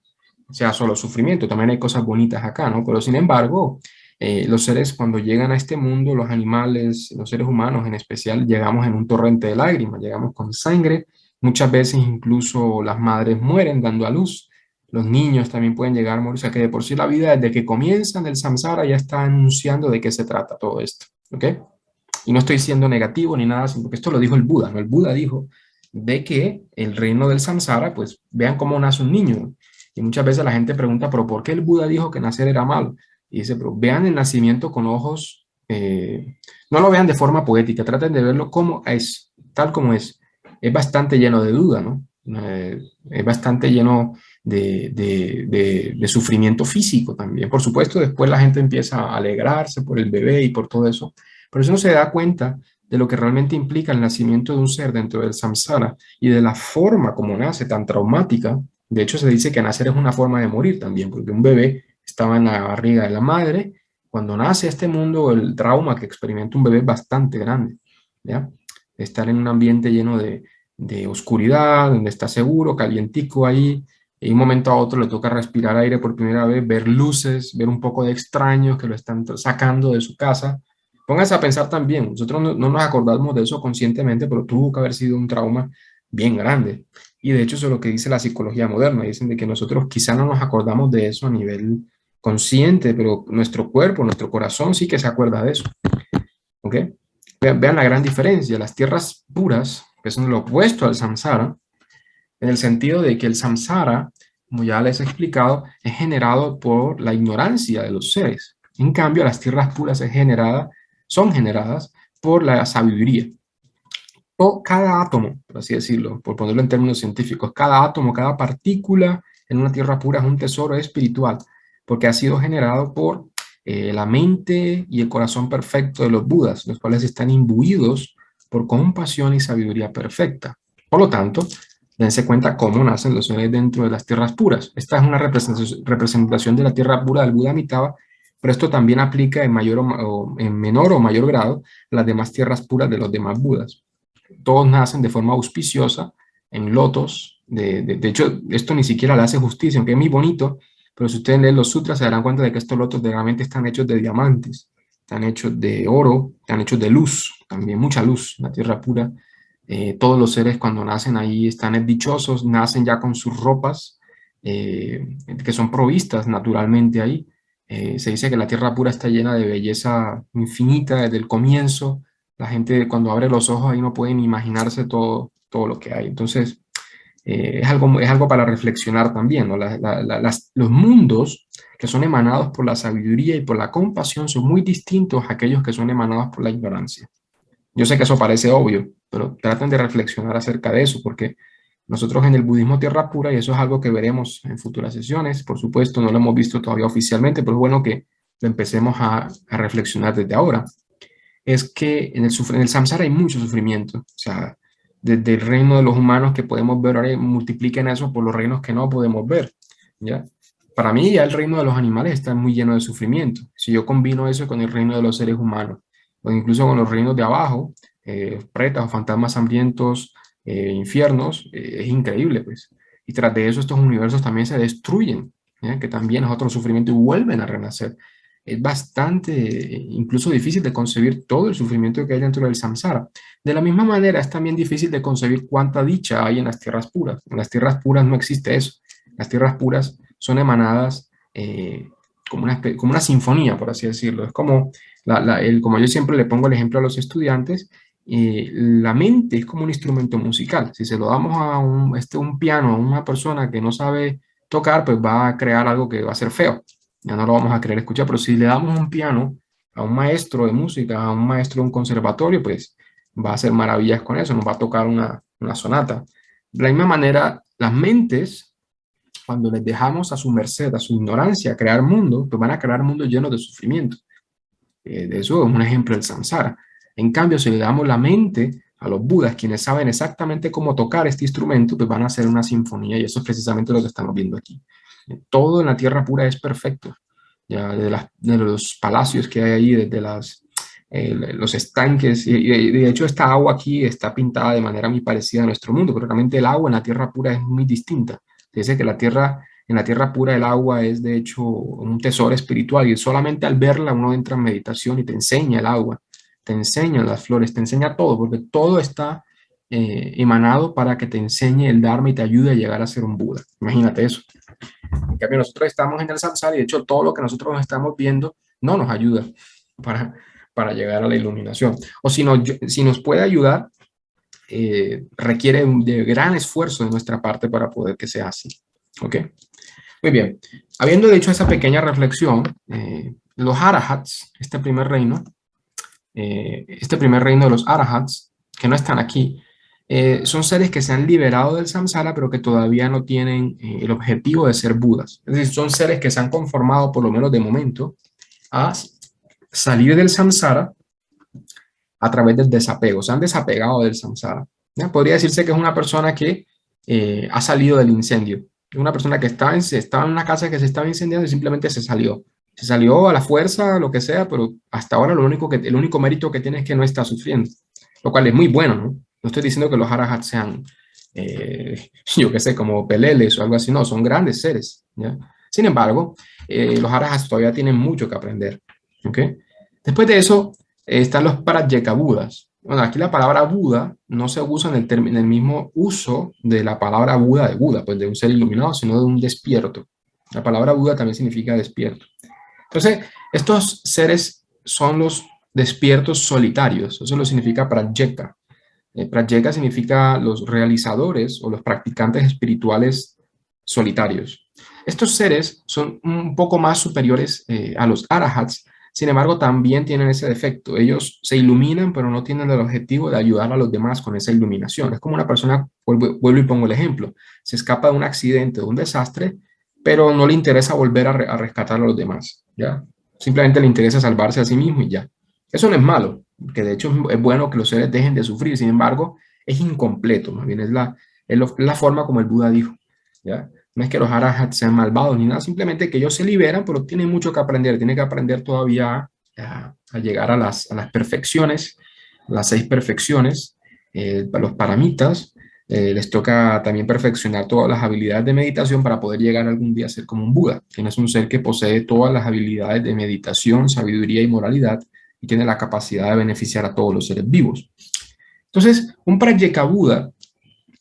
Speaker 1: sea solo sufrimiento, también hay cosas bonitas acá, ¿no? Pero sin embargo, los seres cuando llegan a este mundo, los animales, los seres humanos en especial, llegamos en un torrente de lágrimas, llegamos con sangre, muchas veces incluso las madres mueren dando a luz, los niños también pueden llegar a morir, o sea que de por sí la vida desde que comienzan el samsara ya está anunciando de qué se trata todo esto, ¿ok? Y no estoy siendo negativo ni nada, sino que esto lo dijo el Buda, ¿no? El Buda dijo de que el reino del samsara, pues vean cómo nace un niño. Y muchas veces la gente pregunta, pero ¿por qué el Buda dijo que nacer era malo? Y dice, pero vean el nacimiento con ojos, no lo vean de forma poética, traten de verlo como es, tal como es. Es bastante lleno de duda, ¿no? Es bastante lleno de sufrimiento físico también. Por supuesto, después la gente empieza a alegrarse por el bebé y por todo eso, pero eso no se da cuenta de lo que realmente implica el nacimiento de un ser dentro del samsara y de la forma como nace tan traumática. De hecho, se dice que nacer es una forma de morir también, porque un bebé estaba en la barriga de la madre. Cuando nace a este mundo, el trauma que experimenta un bebé es bastante grande, ¿ya? Estar en un ambiente lleno de oscuridad, donde está seguro, calientico ahí, y de un momento a otro le toca respirar aire por primera vez, ver luces, ver un poco de extraños que lo están sacando de su casa. Pónganse a pensar también, nosotros no nos acordamos de eso conscientemente, pero tuvo que haber sido un trauma bien grande. Y de hecho eso es lo que dice la psicología moderna, dicen de que nosotros quizá no nos acordamos de eso a nivel consciente, pero nuestro cuerpo, nuestro corazón sí que se acuerda de eso. ¿Ok? Vean la gran diferencia, las tierras puras, que son lo opuesto al samsara, en el sentido de que el samsara como ya les he explicado, es generado por la ignorancia de los seres. En cambio, las tierras puras son generadas por la sabiduría. Cada átomo, por así decirlo, por ponerlo en términos científicos, cada átomo, cada partícula en una tierra pura es un tesoro espiritual, porque ha sido generado por la mente y el corazón perfecto de los Budas, los cuales están imbuidos por compasión y sabiduría perfecta. Por lo tanto, dense cuenta cómo nacen los seres dentro de las tierras puras. Esta es una representación de la tierra pura del Buda Amitabha, pero esto también aplica en en menor o mayor grado a las demás tierras puras de los demás Budas. Todos nacen de forma auspiciosa en lotos. De hecho, esto ni siquiera le hace justicia, aunque es muy bonito, pero si ustedes leen los sutras se darán cuenta de que estos lotos realmente están hechos de diamantes, están hechos de oro, están hechos de luz, también mucha luz, la tierra pura. Todos los seres cuando nacen ahí están dichosos, nacen ya con sus ropas que son provistas naturalmente ahí. Se dice que la tierra pura está llena de belleza infinita desde el comienzo. La gente cuando abre los ojos ahí no pueden imaginarse todo lo que hay. Entonces, es algo para reflexionar también, ¿no? Los mundos que son emanados por la sabiduría y por la compasión son muy distintos a aquellos que son emanados por la ignorancia. Yo sé que eso parece obvio, pero traten de reflexionar acerca de eso, porque nosotros en el budismo tierra pura, y eso es algo que veremos en futuras sesiones, por supuesto, no lo hemos visto todavía oficialmente, pero es bueno que lo empecemos a reflexionar desde ahora, es que en el samsara hay mucho sufrimiento. O sea, desde el reino de los humanos que podemos ver ahora, multipliquen eso por los reinos que no podemos ver, ¿ya? Para mí ya el reino de los animales está muy lleno de sufrimiento. Si yo combino eso con el reino de los seres humanos, o incluso con los reinos de abajo, pretas o fantasmas hambrientos, infiernos, es increíble, pues. Y tras de eso estos universos también se destruyen, ¿ya? Que también es otro sufrimiento y vuelven a renacer. Es bastante, incluso difícil de concebir todo el sufrimiento que hay dentro del samsara. De la misma manera, es también difícil de concebir cuánta dicha hay en las tierras puras. En las tierras puras no existe eso. Las tierras puras son emanadas como una sinfonía, por así decirlo. Es como, como yo siempre le pongo el ejemplo a los estudiantes, la mente es como un instrumento musical. Si se lo damos a un piano a una persona que no sabe tocar, pues va a crear algo que va a ser feo. Ya no lo vamos a querer escuchar, pero si le damos un piano a un maestro de música, a un maestro de un conservatorio, pues va a hacer maravillas con eso, nos va a tocar una sonata. De la misma manera, las mentes, cuando les dejamos a su merced, a su ignorancia, crear mundos, pues van a crear mundos llenos de sufrimiento. De eso es un ejemplo del samsara. En cambio, si le damos la mente a los budas, quienes saben exactamente cómo tocar este instrumento, pues van a hacer una sinfonía, y eso es precisamente lo que estamos viendo aquí. Todo en la tierra pura es perfecto. Ya de los palacios que hay ahí, desde los estanques, y de hecho esta agua aquí está pintada de manera muy parecida a nuestro mundo, pero realmente el agua en la tierra pura es muy distinta. Se dice que en la tierra pura el agua es de hecho un tesoro espiritual, y solamente al verla uno entra en meditación y te enseña el agua, te enseñan las flores, te enseña todo, porque todo está emanado para que te enseñe el Dharma y te ayude a llegar a ser un Buda. Imagínate eso. En cambio, nosotros estamos en el samsara y de hecho todo lo que nosotros estamos viendo no nos ayuda para llegar a la iluminación. O si nos puede ayudar, requiere de gran esfuerzo de nuestra parte para poder que sea así. ¿Ok? Muy bien. Habiendo hecho esa pequeña reflexión, los arahats, este primer reino de los arahats, que no están aquí, son seres que se han liberado del samsara, pero que todavía no tienen el objetivo de ser budas. Es decir, son seres que se han conformado, por lo menos de momento, a salir del samsara a través del desapego. Se han desapegado del samsara. ¿Ya? Podría decirse que es una persona que ha salido del incendio. Una persona que estaba en una casa que se estaba incendiando y simplemente se salió. Se salió a la fuerza, lo que sea, pero hasta ahora el único mérito que tiene es que no está sufriendo, lo cual es muy bueno, ¿no? No estoy diciendo que los arahats sean, yo qué sé, como peleles o algo así, no, son grandes seres, ¿ya? Sin embargo, los arahats todavía tienen mucho que aprender, ¿ok? Después de eso, están los pratyekabudas. Bueno, aquí la palabra Buda no se usa en el mismo uso de la palabra Buda de Buda, pues de un ser iluminado, sino de un despierto. La palabra Buda también significa despierto. Entonces, estos seres son los despiertos solitarios. Eso lo significa pratyeka. Pratyeka significa los realizadores o los practicantes espirituales solitarios. Estos seres son un poco más superiores a los arahats, sin embargo también tienen ese defecto. Ellos se iluminan, pero no tienen el objetivo de ayudar a los demás con esa iluminación. Es como una persona, vuelvo y pongo el ejemplo, se escapa de un accidente, de un desastre, pero no le interesa volver a rescatar a los demás, ¿ya? Simplemente le interesa salvarse a sí mismo y ya. Eso no es malo, porque de hecho es bueno que los seres dejen de sufrir, sin embargo, es incompleto, más bien es la forma como el Buda dijo, ¿ya? No es que los arahats sean malvados ni nada, simplemente que ellos se liberan, pero tienen mucho que aprender, tienen que aprender todavía a llegar a las perfecciones, las 6 perfecciones, los paramitas, les toca también perfeccionar todas las habilidades de meditación para poder llegar algún día a ser como un Buda, quien es un ser que posee todas las habilidades de meditación, sabiduría y moralidad y tiene la capacidad de beneficiar a todos los seres vivos. Entonces, un Pratyeka-Buda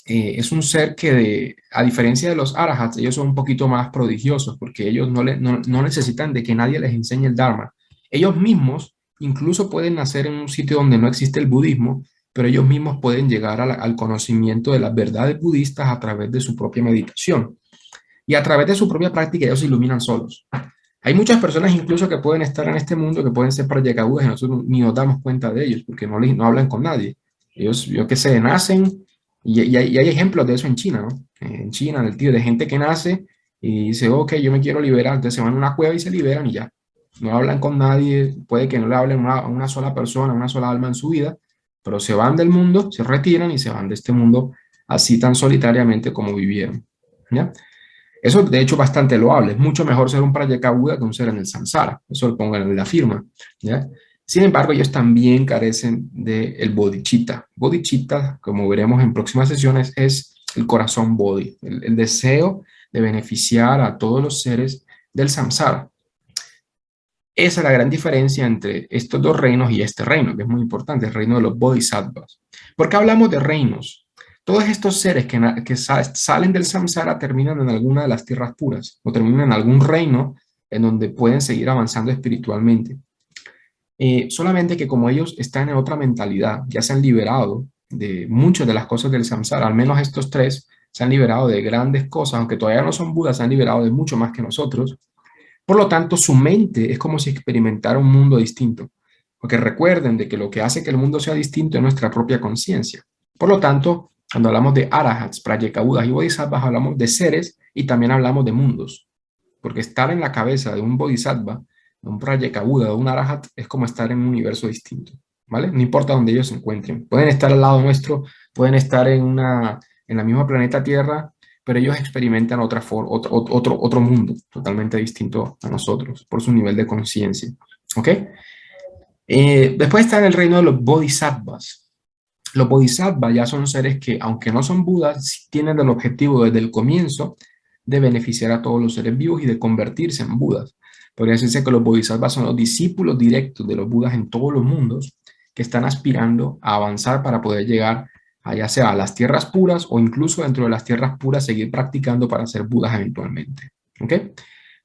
Speaker 1: es un ser que, a diferencia de los arahats, ellos son un poquito más prodigiosos porque ellos no necesitan de que nadie les enseñe el Dharma. Ellos mismos incluso pueden nacer en un sitio donde no existe el budismo, pero ellos mismos pueden llegar al conocimiento de las verdades budistas a través de su propia meditación. Y a través de su propia práctica ellos se iluminan solos. Hay muchas personas incluso que pueden estar en este mundo, que pueden ser Pratyeka-Budas y nosotros ni nos damos cuenta de ellos porque no hablan con nadie. Ellos, yo qué sé, nacen y hay ejemplos de eso en China, ¿no? En China, en el tío, de gente que nace y dice, ok, yo me quiero liberar, entonces se van a una cueva y se liberan y ya. No hablan con nadie, puede que no le hablen a una sola persona, a una sola alma en su vida, pero se van del mundo, se retiran y se van de este mundo así tan solitariamente como vivieron, ¿ya? Eso de hecho es bastante loable, es mucho mejor ser un Pratyeka-Buda que un ser en el samsara, eso lo pongo en la firma, ¿ya? Sin embargo, ellos también carecen del bodhicitta. Bodhicitta, como veremos en próximas sesiones, es el corazón bodhi, el deseo de beneficiar a todos los seres del samsara. Esa es la gran diferencia entre estos dos reinos y este reino, que es muy importante, el reino de los bodhisattvas. ¿Por qué hablamos de reinos? Todos estos seres que salen del samsara terminan en alguna de las tierras puras o terminan en algún reino en donde pueden seguir avanzando espiritualmente. Solamente que como ellos están en otra mentalidad, ya se han liberado de muchas de las cosas del samsara, al menos estos tres se han liberado de grandes cosas, aunque todavía no son Budas, se han liberado de mucho más que nosotros. Por lo tanto, su mente es como si experimentara un mundo distinto, porque recuerden de que lo que hace que el mundo sea distinto es nuestra propia conciencia. Por lo tanto, cuando hablamos de arahats, pratyeka-budas y bodhisattvas, hablamos de seres y también hablamos de mundos, porque estar en la cabeza de un bodhisattva, de un pratyeka-buda, de un arahat, es como estar en un universo distinto, ¿vale? No importa dónde ellos se encuentren. Pueden estar al lado nuestro, pueden estar en la misma planeta Tierra, pero ellos experimentan otro mundo totalmente distinto a nosotros por su nivel de conciencia. ¿Ok? Después está en el reino de los bodhisattvas. Los bodhisattvas ya son seres que, aunque no son budas, tienen el objetivo desde el comienzo de beneficiar a todos los seres vivos y de convertirse en budas. Podría decirse que los bodhisattvas son los discípulos directos de los budas en todos los mundos que están aspirando a avanzar para poder llegar ya sea a las tierras puras o incluso dentro de las tierras puras seguir practicando para ser budas eventualmente. ¿Ok?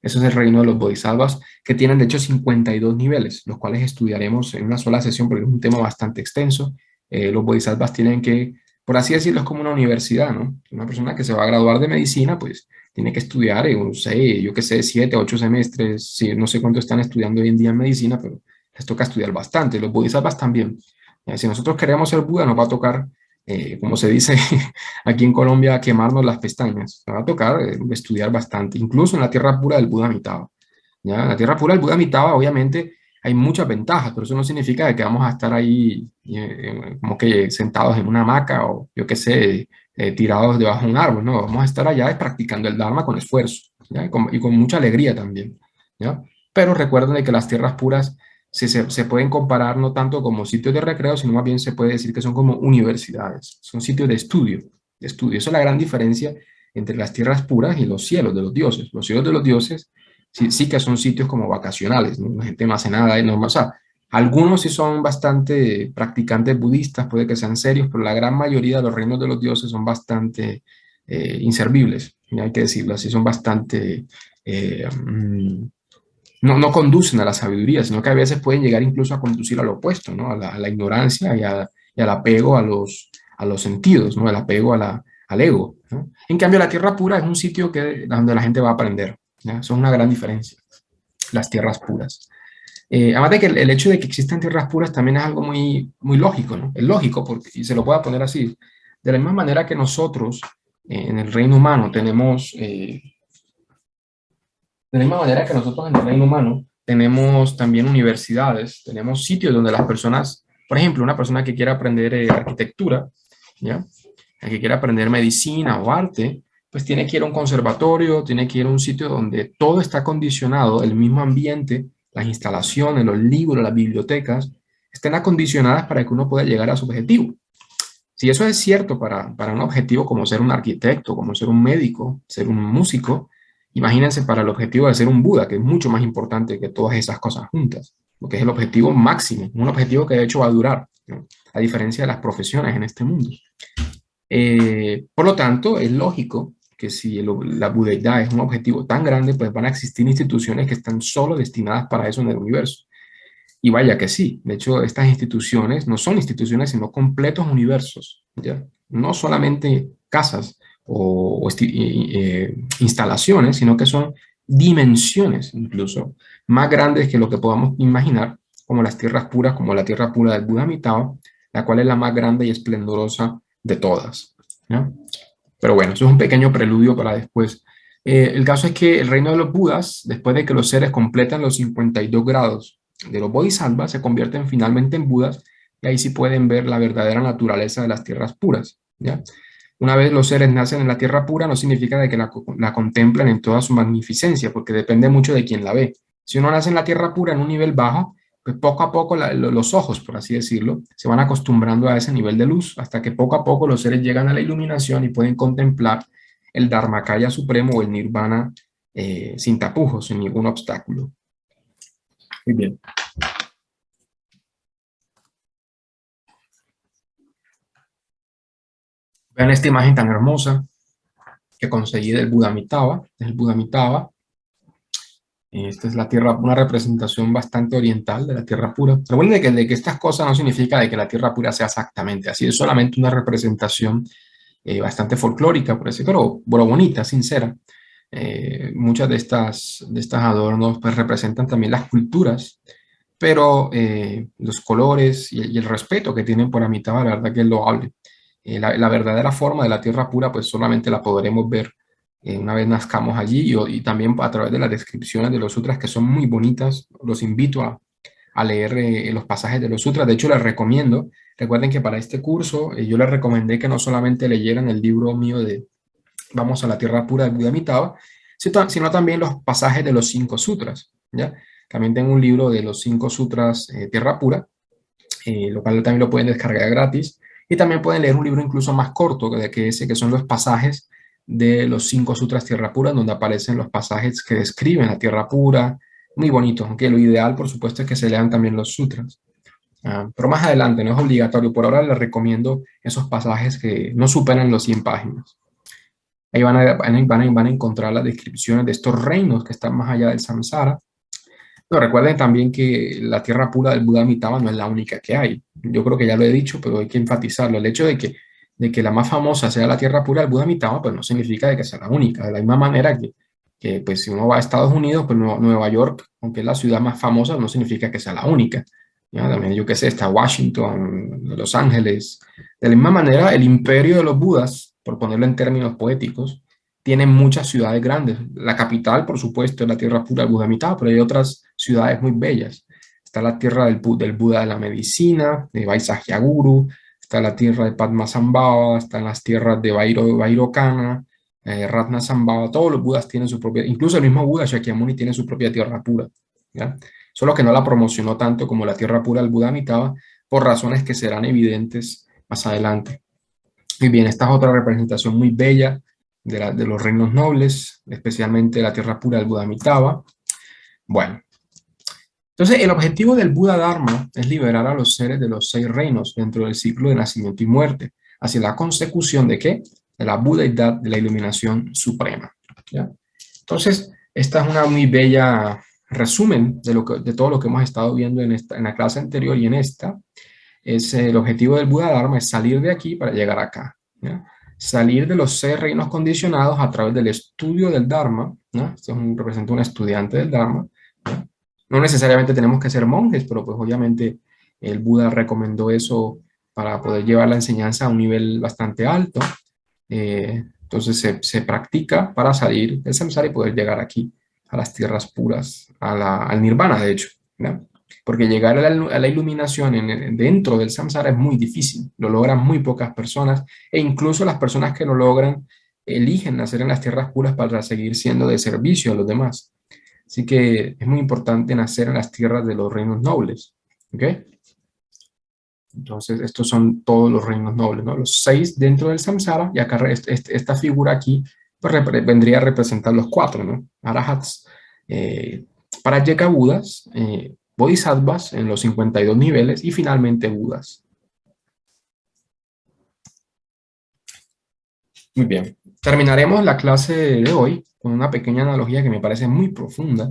Speaker 1: Eso es el reino de los bodhisattvas, que tienen de hecho 52 niveles, los cuales estudiaremos en una sola sesión porque es un tema bastante extenso. Los bodhisattvas tienen que, por así decirlo, es como una universidad, ¿no? Una persona que se va a graduar de medicina, pues tiene que estudiar, no sé, yo qué sé, 7, 8 semestres, sí, no sé cuánto están estudiando hoy en día en medicina, pero les toca estudiar bastante. Los bodhisattvas también. Si nosotros queremos ser Buda, nos va a tocar como se dice aquí en Colombia, quemarnos las pestañas. Nos va a tocar estudiar bastante, incluso en la tierra pura del Buda Amitabha. ¿Ya? En la tierra pura del Buda Amitabha, obviamente, hay muchas ventajas, pero eso no significa que vamos a estar ahí como que sentados en una hamaca o yo qué sé, tirados debajo de un árbol, ¿no? Vamos a estar allá practicando el Dharma con esfuerzo, ¿ya? Y con mucha alegría también, ¿ya? Pero recuerden de que las tierras puras se pueden comparar no tanto como sitios de recreo, sino más bien se puede decir que son como universidades, son sitios de estudio, de estudio. Esa es la gran diferencia entre las tierras puras y los cielos de los dioses. Los cielos de los dioses sí que son sitios como vacacionales, ¿no? La gente no hace nada, no, o sea, algunos sí son bastante practicantes budistas, puede que sean serios, pero la gran mayoría de los reinos de los dioses son bastante inservibles, hay que decirlo así, son bastante... no conducen a la sabiduría, sino que a veces pueden llegar incluso a conducir al opuesto, ¿no? A la ignorancia y al apego a los sentidos, ¿no? El apego al ego, ¿no? En cambio, la tierra pura es un sitio donde la gente va a aprender, ¿ya? Eso es una gran diferencia, las tierras puras. Además de que el hecho de que existan tierras puras también es algo muy, muy lógico, ¿no? Es lógico, porque, y se lo puedo poner así, de la misma manera que nosotros en el reino humano tenemos, de la misma manera que nosotros en el reino humano tenemos también universidades, tenemos sitios donde las personas, por ejemplo, una persona que quiera aprender arquitectura, ¿ya? Que quiera aprender medicina o arte, pues tiene que ir a un conservatorio, tiene que ir a un sitio donde todo está condicionado, el mismo ambiente, las instalaciones, los libros, las bibliotecas, estén acondicionadas para que uno pueda llegar a su objetivo. Si eso es cierto para un objetivo como ser un arquitecto, como ser un médico, ser un músico, imagínense para el objetivo de ser un Buda, que es mucho más importante que todas esas cosas juntas, porque es el objetivo máximo, un objetivo que de hecho va a durar, ¿no? A diferencia de las profesiones en este mundo. Por lo tanto, es lógico que si la budeidad es un objetivo tan grande, pues van a existir instituciones que están solo destinadas para eso en el universo. Y vaya que sí, de hecho, estas instituciones no son instituciones, sino completos universos, ¿ya? No solamente casas o instalaciones, sino que son dimensiones incluso más grandes que lo que podamos imaginar, como las tierras puras, como la tierra pura del Buda Amitabha, la cual es la más grande y esplendorosa de todas, ¿ya? Pero bueno, eso es un pequeño preludio para después. El caso es que el reino de los Budas, después de que los seres completan los 52 grados de los bodhisattvas, se convierten finalmente en Budas, y ahí sí pueden ver la verdadera naturaleza de las tierras puras, ¿ya? Una vez los seres nacen en la tierra pura, no significa de que la contemplen en toda su magnificencia, porque depende mucho de quién la ve. Si uno nace en la tierra pura en un nivel bajo, pues poco a poco los ojos, por así decirlo, se van acostumbrando a ese nivel de luz, hasta que poco a poco los seres llegan a la iluminación y pueden contemplar el Dharmakaya supremo o el Nirvana sin tapujos, sin ningún obstáculo. Muy bien. Vean esta imagen tan hermosa que conseguí del Buda Amitabha, del Buda Amitabha. Esta es la tierra, una representación bastante oriental de la tierra pura. Recuerden de que estas cosas no significa de que la tierra pura sea exactamente así, es solamente una representación bastante folclórica, por decirlo, pero bonita, sincera. Muchas de estas adornos pues representan también las culturas, pero los colores y el respeto que tienen por Amitabha, la verdad que es loable. La verdadera forma de la tierra pura pues solamente la podremos ver una vez nazcamos allí y también a través de las descripciones de los sutras que son muy bonitas. Los invito a leer los pasajes de los sutras. De hecho, les recomiendo. Recuerden que para este curso yo les recomendé que no solamente leyeran el libro mío de Vamos a la Tierra Pura de Buda Amitabha, sino también los pasajes de los 5 sutras, ¿ya? También tengo un libro de los 5 sutras Tierra Pura, lo cual también lo pueden descargar gratis. Y también pueden leer un libro incluso más corto, que son los pasajes de los 5 sutras Tierra Pura, donde aparecen los pasajes que describen la Tierra Pura. Muy bonito, aunque lo ideal, por supuesto, es que se lean también los sutras. Pero más adelante, no es obligatorio. Por ahora les recomiendo esos pasajes que no superan los 100 páginas. Ahí van a encontrar las descripciones de estos reinos que están más allá del samsara. Pero recuerden también que la tierra pura del Buda Amitabha no es la única que hay. Yo creo que ya lo he dicho, pero hay que enfatizarlo. El hecho de que la más famosa sea la tierra pura del Buda Amitabha, pues no significa de que sea la única. De la misma manera que pues si uno va a Estados Unidos, pues Nueva York, aunque es la ciudad más famosa, no significa que sea la única. ¿Ya? También yo qué sé, está Washington, Los Ángeles. De la misma manera, el imperio de los Budas, por ponerlo en términos poéticos, tiene muchas ciudades grandes. La capital, por supuesto, es la tierra pura del Buda Amitabha, pero hay otras ciudades muy bellas. Está la tierra del Buda de la medicina, de Vaisakhyaguru, está la tierra de Padmasambhava, están las tierras de Vairocana, Ratnasambhava. Todos los Budas tienen su propia, incluso el mismo Buda Shakyamuni tiene su propia tierra pura, ¿ya? Solo que no la promocionó tanto como la tierra pura del Buda Amitabha, por razones que serán evidentes más adelante. Y bien, esta es otra representación muy bella de los reinos nobles, especialmente la tierra pura del Buda Amitabha. Bueno, entonces el objetivo del Buda Dharma es liberar a los seres de los 6 reinos dentro del ciclo de nacimiento y muerte, hacia la consecución de ¿qué? De la budeidad, de la iluminación suprema, ¿ya? Entonces, esta es una muy bella resumen de todo lo que hemos estado viendo en la clase anterior y en esta. El objetivo del Buda Dharma es salir de aquí para llegar acá, ¿ya? salir de los 6 reinos condicionados a través del estudio del Dharma, ¿no? Esto representa un estudiante del Dharma, ¿no? No necesariamente tenemos que ser monjes, pero pues obviamente el Buda recomendó eso para poder llevar la enseñanza a un nivel bastante alto. Entonces se practica para salir del samsara y poder llegar aquí, a las tierras puras, al nirvana, de hecho, ¿no? Porque llegar a la iluminación dentro del samsara es muy difícil, lo logran muy pocas personas, e incluso las personas que lo logran eligen nacer en las tierras puras para seguir siendo de servicio a los demás. Así que es muy importante nacer en las tierras de los reinos nobles, ¿ok? Entonces, estos son todos los reinos nobles, ¿no? Los 6 dentro del samsara, y acá esta figura aquí pues, vendría a representar los 4, ¿no? Arahats, Pratyeka Budas, Bodhisattvas en los 52 niveles y finalmente Budas. Muy bien. Terminaremos la clase de hoy con una pequeña analogía que me parece muy profunda.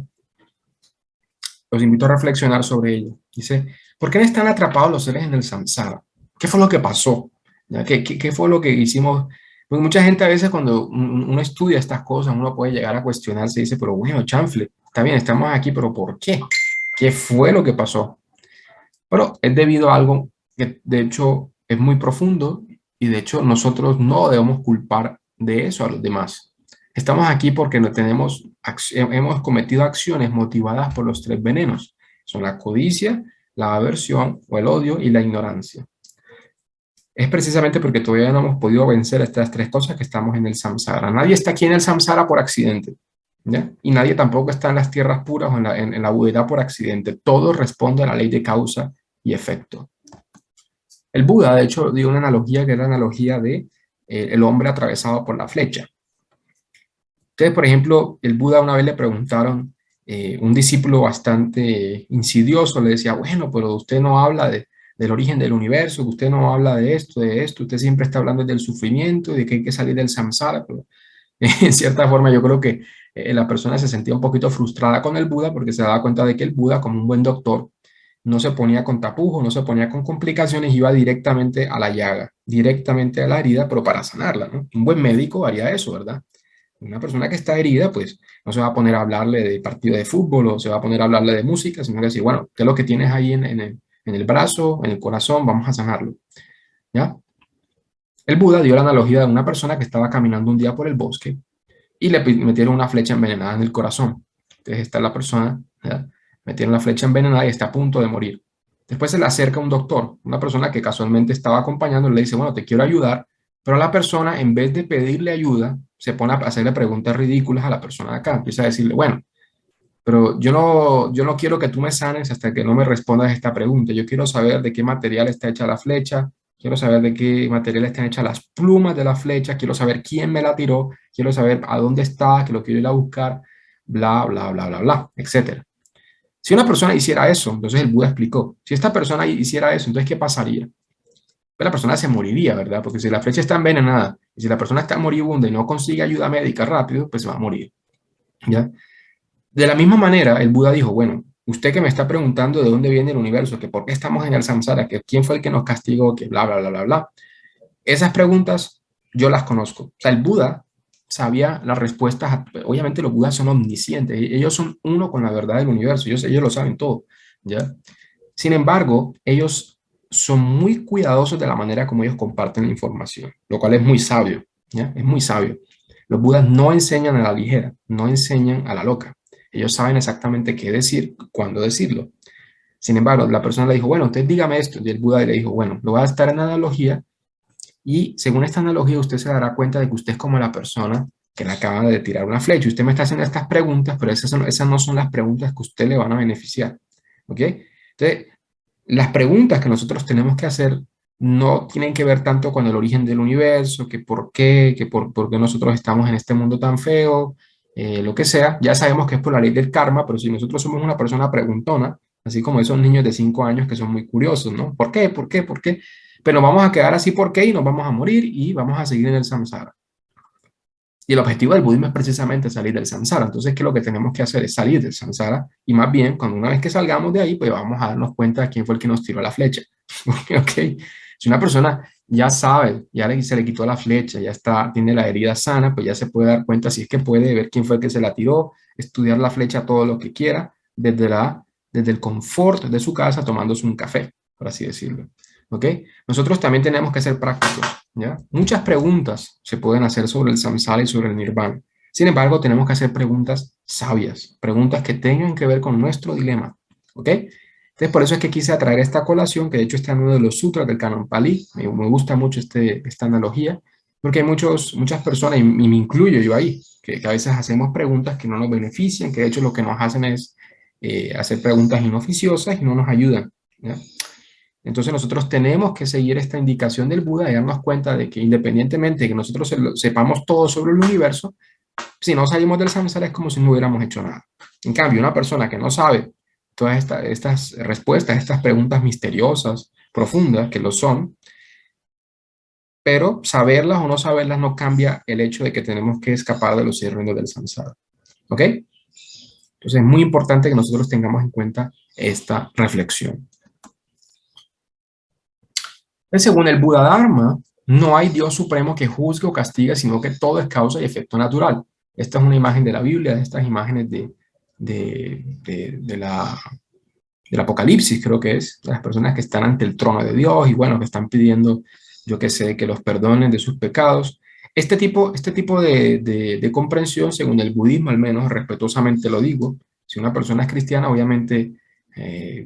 Speaker 1: Los invito a reflexionar sobre ello. Dice, ¿por qué están atrapados los seres en el samsara? ¿Qué fue lo que pasó? ¿Ya? ¿Qué fue lo que hicimos? Pues mucha gente a veces cuando uno estudia estas cosas, uno puede llegar a cuestionarse y dice, pero bueno, chanfle, está bien, estamos aquí, pero ¿por qué? ¿Qué fue lo que pasó? Bueno, es debido a algo que de hecho es muy profundo y de hecho nosotros no debemos culpar de eso a los demás. Estamos aquí porque no hemos cometido acciones motivadas por los 3 venenos. Son la codicia, la aversión o el odio y la ignorancia. Es precisamente porque todavía no hemos podido vencer estas 3 cosas que estamos en el samsara. Nadie está aquí en el samsara por accidente, ¿ya? Y nadie tampoco está en las tierras puras o en la Budeidad por accidente. Todo responde a la ley de causa y efecto. El Buda, de hecho, dio una analogía que es la analogía de el hombre atravesado por la flecha. Entonces, por ejemplo, el Buda una vez le preguntaron, un discípulo bastante insidioso le decía, bueno, pero usted no habla del origen del universo, usted no habla de esto, usted siempre está hablando del sufrimiento, de que hay que salir del samsara. Pero, en cierta forma, yo creo que la persona se sentía un poquito frustrada con el Buda porque se daba cuenta de que el Buda, como un buen doctor, no se ponía con tapujos, no se ponía con complicaciones, iba directamente a la llaga, directamente a la herida, pero para sanarla, ¿no? Un buen médico haría eso, ¿verdad? Una persona que está herida, pues no se va a poner a hablarle de partido de fútbol o se va a poner a hablarle de música, sino que decir, bueno, ¿qué es lo que tienes ahí en el brazo, en el corazón? Vamos a sanarlo, ¿ya? El Buda dio la analogía de una persona que estaba caminando un día por el bosque y le metieron una flecha envenenada en el corazón. Entonces está la persona, ¿ya? Metieron la flecha envenenada y está a punto de morir. Después se le acerca un doctor, una persona que casualmente estaba acompañando, le dice, bueno, te quiero ayudar, pero la persona, en vez de pedirle ayuda, se pone a hacerle preguntas ridículas a la persona de acá. Empieza a decirle, bueno, pero yo no quiero que tú me sanes hasta que no me respondas esta pregunta. Yo quiero saber de qué material está hecha la flecha, quiero saber de qué material están hechas las plumas de la flecha, quiero saber quién me la tiró, quiero saber a dónde está, que lo quiero ir a buscar, bla, bla, bla, bla, bla, etcétera. Si una persona hiciera eso, entonces el Buda explicó, si esta persona hiciera eso, entonces ¿qué pasaría? Pues la persona se moriría, ¿verdad? Porque si la flecha está envenenada y si la persona está moribunda y no consigue ayuda médica rápido, pues se va a morir, ¿ya? De la misma manera, el Buda dijo, bueno, usted que me está preguntando de dónde viene el universo, que por qué estamos en el samsara, que quién fue el que nos castigó, que bla, bla, bla, bla, bla. Esas preguntas yo las conozco. O sea, el Buda sabía las respuestas. Obviamente los Budas son omniscientes. Ellos son uno con la verdad del universo. Ellos lo saben todo, ¿ya? Sin embargo, ellos son muy cuidadosos de la manera como ellos comparten la información, lo cual es muy sabio, ¿ya? Es muy sabio. Los Budas no enseñan a la ligera, no enseñan a la loca. Ellos saben exactamente qué decir, cuándo decirlo. Sin embargo, la persona le dijo, bueno, usted dígame esto. Y el Buda le dijo, bueno, lo voy a estar en analogía y según esta analogía usted se dará cuenta de que usted es como la persona que le acaba de tirar una flecha. Usted me está haciendo estas preguntas, pero esas no son las preguntas que a usted le van a beneficiar. ¿Ok? Entonces, las preguntas que nosotros tenemos que hacer no tienen que ver tanto con el origen del universo, que por qué, por qué nosotros estamos en este mundo tan feo, lo que sea. Ya sabemos que es por la ley del karma, pero si nosotros somos una persona preguntona, así como esos niños de 5 años que son muy curiosos, ¿no? ¿Por qué? ¿Por qué? ¿Por qué? Pero nos vamos a quedar así, ¿por qué? Y nos vamos a morir y vamos a seguir en el samsara. Y el objetivo del budismo es precisamente salir del samsara. Entonces, ¿qué es lo que tenemos que hacer? Es salir del samsara y más bien, cuando una vez que salgamos de ahí, pues vamos a darnos cuenta de quién fue el que nos tiró la flecha. ¿Ok? Si una persona ya sabe, se le quitó la flecha, ya está, tiene la herida sana, pues ya se puede dar cuenta si es que puede ver quién fue el que se la tiró, estudiar la flecha todo lo que quiera, desde el confort de su casa, tomándose un café, por así decirlo. ¿Ok? Nosotros también tenemos que ser prácticos, ¿ya? Muchas preguntas se pueden hacer sobre el samsara y sobre el nirvana. Sin embargo, tenemos que hacer preguntas sabias, preguntas que tengan que ver con nuestro dilema, ¿ok? Entonces, por eso es que quise atraer esta colación, que de hecho está en uno de los sutras del Canon Pali. Me gusta mucho esta analogía, porque hay muchas personas, y me incluyo yo ahí, que a veces hacemos preguntas que no nos benefician, que de hecho lo que nos hacen es hacer preguntas inoficiosas y no nos ayudan, ¿ya? Entonces nosotros tenemos que seguir esta indicación del Buda y darnos cuenta de que independientemente de que nosotros sepamos todo sobre el universo, si no salimos del samsara es como si no hubiéramos hecho nada. En cambio, una persona que no sabe todas estas respuestas, estas preguntas misteriosas, profundas, que lo son, pero saberlas o no saberlas no cambia el hecho de que tenemos que escapar de los círculos del samsara. ¿Ok? Entonces es muy importante que nosotros tengamos en cuenta esta reflexión. Según el Buda Dharma, no hay Dios supremo que juzgue o castigue, sino que todo es causa y efecto natural. Esta es una imagen de la Biblia, de estas imágenes del Apocalipsis, creo que es, de las personas que están ante el trono de Dios y bueno, que están pidiendo, yo qué sé, que los perdonen de sus pecados. Este tipo de comprensión, según el budismo al menos, respetuosamente lo digo, si una persona es cristiana, obviamente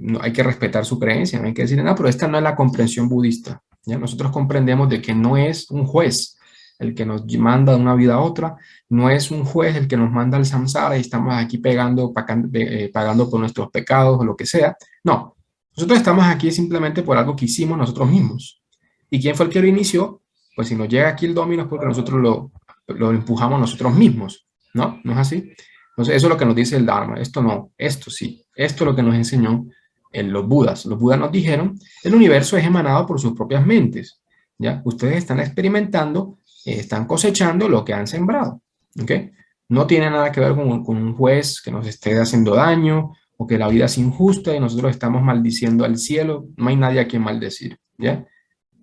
Speaker 1: no hay que respetar su creencia, no hay que decir nada, pero esta no es la comprensión budista. ¿Ya? Nosotros comprendemos de que no es un juez el que nos manda de una vida a otra, no es un juez el que nos manda al samsara y estamos aquí pagando por nuestros pecados o lo que sea. No, nosotros estamos aquí simplemente por algo que hicimos nosotros mismos. ¿Y quién fue el que lo inició? Pues si nos llega aquí el dominio es porque nosotros lo empujamos nosotros mismos, ¿no? ¿No es así? Entonces eso es lo que nos dice el Dharma. Esto no, esto sí. Esto es lo que nos enseñó los Budas. Los Budas nos dijeron, el universo es emanado por sus propias mentes. ¿Ya? Ustedes están experimentando, están cosechando lo que han sembrado. ¿Ok? No tiene nada que ver con un juez que nos esté haciendo daño o que la vida es injusta y nosotros estamos maldiciendo al cielo. No hay nadie a quien maldecir. ¿Ya?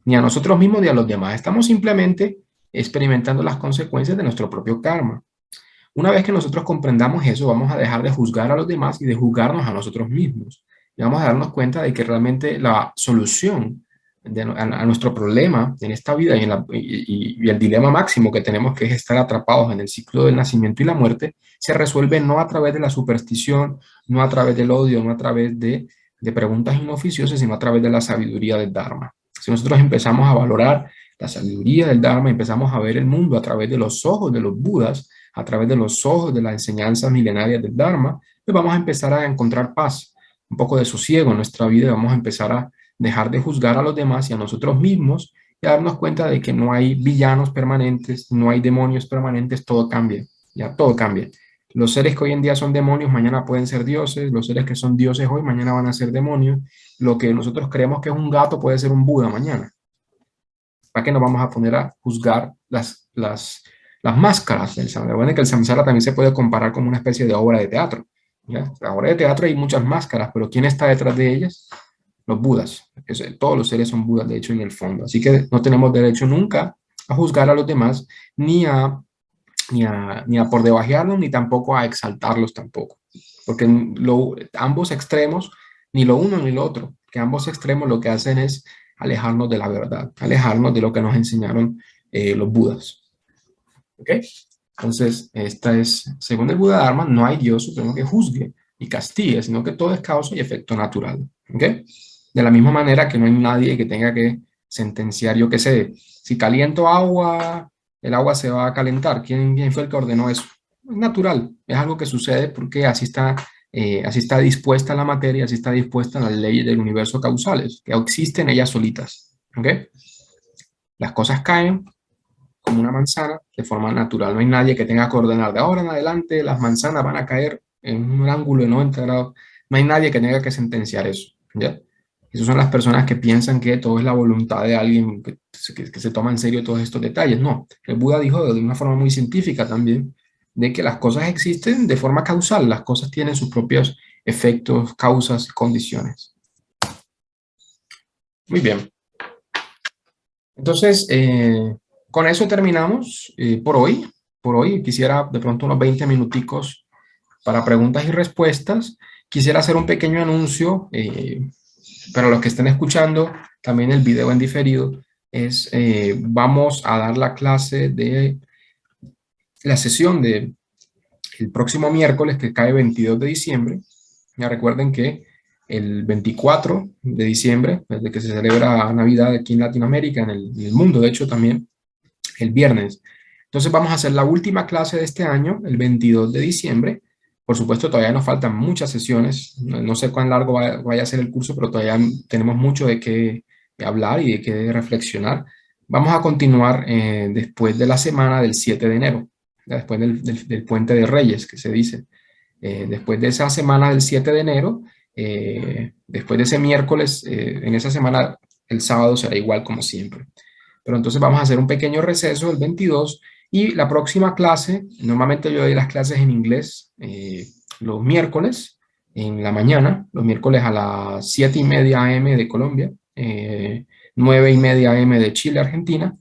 Speaker 1: Ni a nosotros mismos ni a los demás. Estamos simplemente experimentando las consecuencias de nuestro propio karma. Una vez que nosotros comprendamos eso, vamos a dejar de juzgar a los demás y de juzgarnos a nosotros mismos. Y vamos a darnos cuenta de que realmente la solución a nuestro problema en esta vida y el dilema máximo que tenemos, que es estar atrapados en el ciclo del nacimiento y la muerte, se resuelve no a través de la superstición, no a través del odio, no a través de preguntas inoficiosas, sino a través de la sabiduría del Dharma. Si nosotros empezamos a valorar la sabiduría del Dharma, empezamos a ver el mundo a través de los ojos de los Budas, a través de los ojos de las enseñanzas milenarias del Dharma, pues vamos a empezar a encontrar paz, un poco de sosiego en nuestra vida, y vamos a empezar a dejar de juzgar a los demás y a nosotros mismos y a darnos cuenta de que no hay villanos permanentes, no hay demonios permanentes, todo cambia, ya todo cambia. Los seres que hoy en día son demonios, mañana pueden ser dioses, los seres que son dioses hoy, mañana van a ser demonios, lo que nosotros creemos que es un gato puede ser un Buda mañana. ¿Para qué nos vamos a poner a juzgar las máscaras del samsara? Bueno, que el samsara también se puede comparar como una especie de obra de teatro. ¿Ya? La obra de teatro hay muchas máscaras, pero ¿quién está detrás de ellas? Los budas. Todos los seres son budas, de hecho, en el fondo. Así que no tenemos derecho nunca a juzgar a los demás, ni a por debajearlos, ni tampoco a exaltarlos tampoco. Porque ambos extremos, ni lo uno ni lo otro, que ambos extremos lo que hacen es alejarnos de la verdad, alejarnos de lo que nos enseñaron los budas. ¿Ok? Entonces, esta es, según el Buda Dharma, no hay Dios supremo que juzgue y castigue, sino que todo es causa y efecto natural. ¿Ok? De la misma manera que no hay nadie que tenga que sentenciar, yo qué sé, si caliento agua, el agua se va a calentar. ¿Quién fue el que ordenó eso? Es natural, es algo que sucede porque así está dispuesta la materia, así está dispuesta la ley del universo causales, que existen ellas solitas. ¿Ok? Las cosas caen como una manzana de forma natural. No hay nadie que tenga que ordenar de ahora en adelante las manzanas van a caer en un ángulo de 90 grados. No hay nadie que tenga que sentenciar eso. ¿Ya? Esas son las personas que piensan que todo es la voluntad de alguien que se toma en serio todos estos detalles. No, el Buda dijo de una forma muy científica también de que las cosas existen de forma causal, las cosas tienen sus propios efectos, causas, condiciones. Muy bien. Entonces, con eso terminamos por hoy. Por hoy quisiera de pronto unos 20 minuticos para preguntas y respuestas. Quisiera hacer un pequeño anuncio para los que estén escuchando también el video en diferido. Vamos a dar la clase de la sesión de el próximo miércoles que cae 22 de diciembre. Ya recuerden que el 24 de diciembre, desde que se celebra Navidad aquí en Latinoamérica, en el mundo, de hecho también, el viernes. Entonces vamos a hacer la última clase de este año, el 22 de diciembre. Por supuesto, todavía nos faltan muchas sesiones. No sé cuán largo vaya a ser el curso, pero todavía tenemos mucho de qué hablar y de qué reflexionar. Vamos a continuar después de la semana del 7 de enero, después del Puente de Reyes, que se dice. Después de esa semana del 7 de enero, después de ese miércoles, en esa semana el sábado será igual como siempre. Pero entonces vamos a hacer un pequeño receso el 22 y la próxima clase, normalmente yo doy las clases en inglés los miércoles en la mañana, los miércoles a las 7:30 AM de Colombia, 9:30 AM de Chile, Argentina,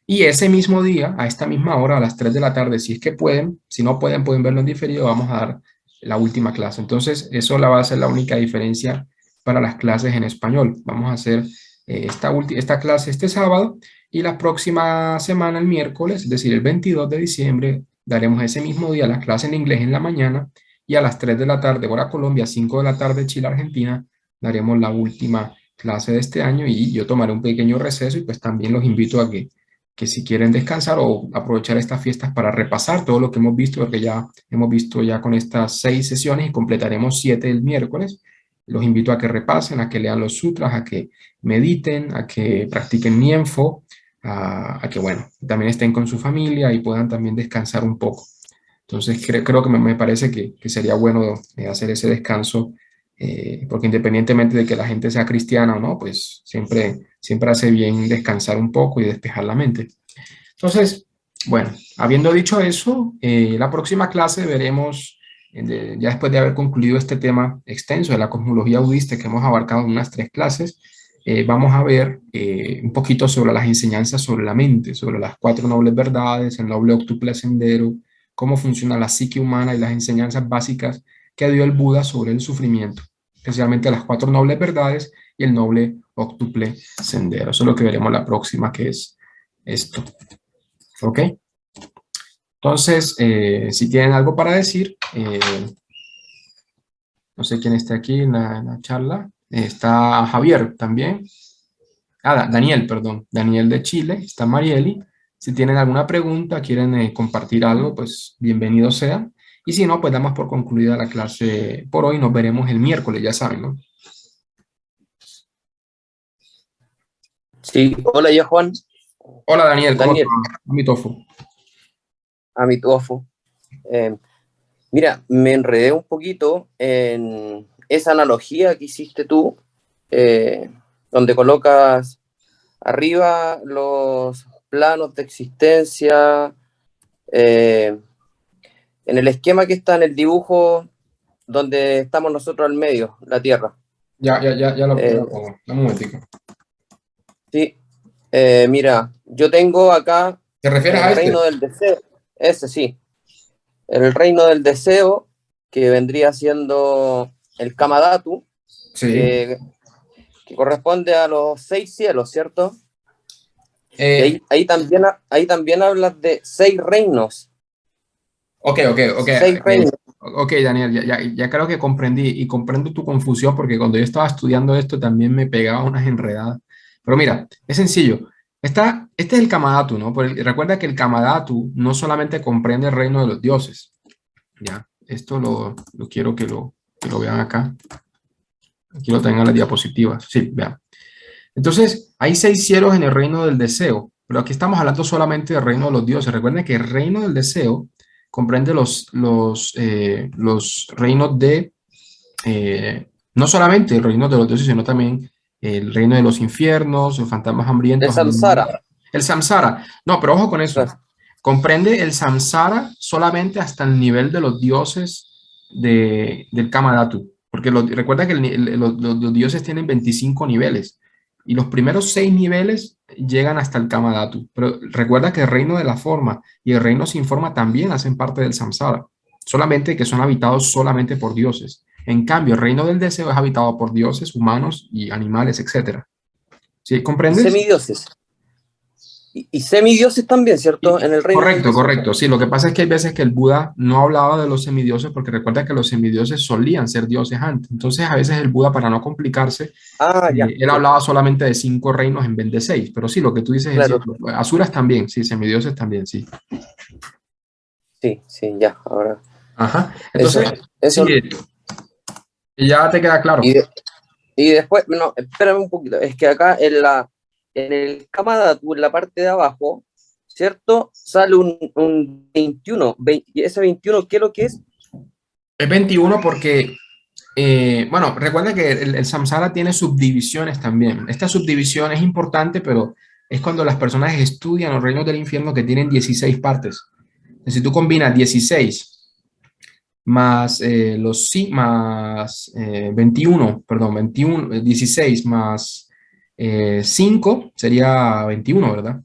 Speaker 1: y ese mismo día, a esta misma hora, a las 3 de la tarde, si es que pueden, si no pueden, pueden verlo en diferido, vamos a dar la última clase. Entonces, eso la va a ser la única diferencia para las clases en español. Vamos a hacer esta clase este sábado y la próxima semana, el miércoles, es decir, el 22 de diciembre, daremos ese mismo día la clase en inglés en la mañana y a las 3 de la tarde, hora Colombia, 5 de la tarde, Chile, Argentina, daremos la última clase de este año y yo tomaré un pequeño receso y pues también los invito a que si quieren descansar o aprovechar estas fiestas para repasar todo lo que hemos visto, porque ya hemos visto ya con estas 6 sesiones y completaremos 7 el miércoles. Los invito a que repasen, a que lean los sutras, a que mediten, a que practiquen Nienfo, a que, bueno, también estén con su familia y puedan también descansar un poco. Entonces, creo que me parece que sería bueno hacer ese descanso, porque independientemente de que la gente sea cristiana o no, pues siempre hace bien descansar un poco y despejar la mente. Entonces, bueno, habiendo dicho eso, la próxima clase veremos, ya después de haber concluido este tema extenso de la cosmología budista que hemos abarcado en unas 3 clases, vamos a ver un poquito sobre las enseñanzas sobre la mente, sobre las 4 nobles verdades, el noble octuple sendero, cómo funciona la psique humana y las enseñanzas básicas que dio el Buda sobre el sufrimiento, especialmente las 4 nobles verdades y el noble octuple sendero. Eso es lo que veremos la próxima, que es esto. ¿Ok? Entonces, si tienen algo para decir, no sé quién está aquí en la charla. Está Javier también. Daniel, perdón. Daniel de Chile. Está Marieli. Si tienen alguna pregunta, quieren compartir algo, pues bienvenido sea. Y si no, pues damos por concluida la clase por hoy. Nos veremos el miércoles, ya saben, ¿no?
Speaker 2: Sí, hola, ya Juan.
Speaker 1: Hola Daniel, ¿cómo
Speaker 2: Daniel,
Speaker 1: estás? Amitofo.
Speaker 2: a mi tofu. Mira, me enredé un poquito en esa analogía que hiciste tú, donde colocas arriba los planos de existencia, en el esquema que está en el dibujo donde estamos nosotros al medio, la Tierra.
Speaker 1: Ya lo pongo. Dame un momentico.
Speaker 2: Sí, mira, yo tengo acá
Speaker 1: ¿Te refieres
Speaker 2: el
Speaker 1: a este?
Speaker 2: reino del deseo, ese sí, el reino del deseo, que vendría siendo el Kamadhatu,
Speaker 1: Sí.
Speaker 2: que corresponde a los 6 cielos, ¿cierto? Y
Speaker 1: Eh,
Speaker 2: ahí también hablas de 6 reinos.
Speaker 1: ok.
Speaker 2: 6 reinos.
Speaker 1: Ok, Daniel, ya creo que comprendí y comprendo tu confusión porque cuando yo estaba estudiando esto también me pegaba unas enredadas. Pero mira, es sencillo. Este es el Kamadhatu, ¿no? Recuerda que el Kamadhatu no solamente comprende el reino de los dioses. Ya, esto lo quiero que lo vean acá. Aquí lo tengan las diapositivas. Sí, vean. Entonces, hay 6 cielos en el reino del deseo, pero aquí estamos hablando solamente del reino de los dioses. Recuerden que el reino del deseo comprende los reinos no solamente el reino de los dioses, sino también el reino de los infiernos, los fantasmas
Speaker 2: El
Speaker 1: hambrientos,
Speaker 2: samsara.
Speaker 1: el samsara. No, pero ojo con eso. Comprende el samsara solamente hasta el nivel de los dioses del Kamadhatu, porque recuerda que los dioses tienen 25 niveles. Y los primeros 6 niveles llegan hasta el Kama Dhatu. Pero recuerda que el reino de la forma y el reino sin forma también hacen parte del samsara, solamente que son habitados solamente por dioses. En cambio, el reino del deseo es habitado por dioses, humanos y animales, etcétera. ¿Sí?
Speaker 2: Y
Speaker 1: ¿Comprendes?
Speaker 2: semidioses. Y semidioses también, ¿cierto? En el reino del
Speaker 1: Correcto,
Speaker 2: deseo.
Speaker 1: correcto. Sí, lo que pasa es que hay veces que el Buda no hablaba de los semidioses porque recuerda que los semidioses solían ser dioses antes. Entonces, a veces el Buda, para no complicarse,
Speaker 2: Ah, ya,
Speaker 1: él
Speaker 2: sí,
Speaker 1: hablaba solamente de 5 reinos en vez de 6. Pero sí, lo que tú dices es
Speaker 2: claro.
Speaker 1: cierto. Asuras también, sí, semidioses también, sí.
Speaker 2: Sí, sí, ya, ahora.
Speaker 1: Ajá.
Speaker 2: Eso,
Speaker 1: Entonces, sí,
Speaker 2: eso.
Speaker 1: ya te queda claro.
Speaker 2: Y, y después, no, espérame un poquito, es que acá en el Kamadatu, en la parte de abajo, ¿cierto? Sale un 21, y ese 21, ¿qué es lo que es?
Speaker 1: Es 21 porque, bueno, recuerda que el samsara tiene subdivisiones también. Esta subdivisión es importante, pero es cuando las personas estudian los reinos del infierno que tienen 16 partes. Si tú combinas 16 más más 21, perdón, 21, 16 más 5 sería 21, ¿verdad?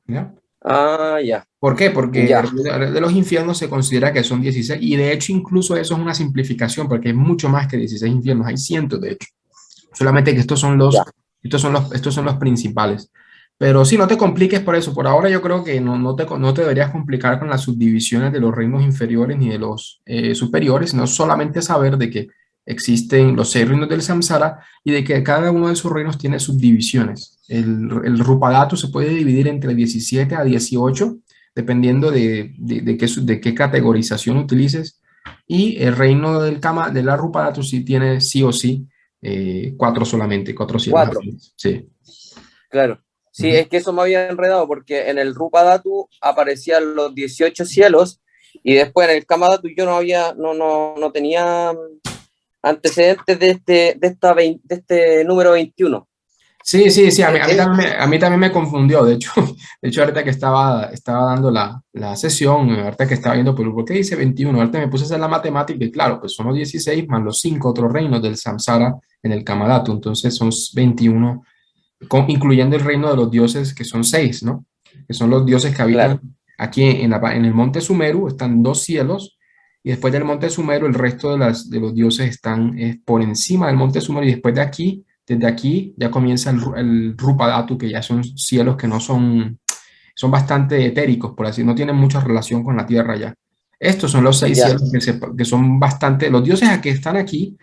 Speaker 1: ¿Ya?
Speaker 2: Ah, ya,
Speaker 1: ¿Por qué? Porque
Speaker 2: ya,
Speaker 1: el de los infiernos se considera que son 16 y de hecho incluso eso es una simplificación porque hay mucho más que 16 infiernos, hay cientos de hecho. Solamente que
Speaker 2: ya.
Speaker 1: estos son los principales. Pero sí, no te compliques por eso. Por ahora yo creo que no te deberías complicar con las subdivisiones de los reinos inferiores ni de los superiores, sino solamente saber de que existen los 6 reinos del samsara y de que cada uno de esos reinos tiene subdivisiones. El Rupadatu se puede dividir entre 17 a 18, dependiendo de qué categorización utilices. Y el reino del Kama, de la Rupadatu sí tiene sí o sí 4 solamente, 4 cielos.
Speaker 2: 4,
Speaker 1: Sí.
Speaker 2: claro. Sí,
Speaker 1: Ujú.
Speaker 2: es que eso me había enredado porque en el Rupadatu aparecían los 18 cielos y después en el Kamadatu yo no tenía antecedentes de este número 21.
Speaker 1: Sí, sí, sí,
Speaker 2: Es,
Speaker 1: a mí también me confundió, de hecho, de hecho ahorita que estaba dando la sesión, ahorita que estaba viendo, pero ¿por qué dice 21? Ahorita me puse a hacer la matemática y claro, pues son los 16 más los 5 otros reinos del samsara en el Kamadhatu, entonces son 21, incluyendo el reino de los dioses que son 6, ¿no? Que son los dioses que habitan
Speaker 2: claro,
Speaker 1: aquí en el monte Sumeru, están 2 cielos, y después del monte Sumeru el resto de los dioses están por encima del monte Sumeru, y después de aquí, desde aquí ya comienza el Rupadatu, que ya son cielos que no son bastante etéricos, por así, no tienen mucha relación con la tierra ya. Estos son los 6 cielos
Speaker 2: ya.
Speaker 1: que son bastante, los dioses que están aquí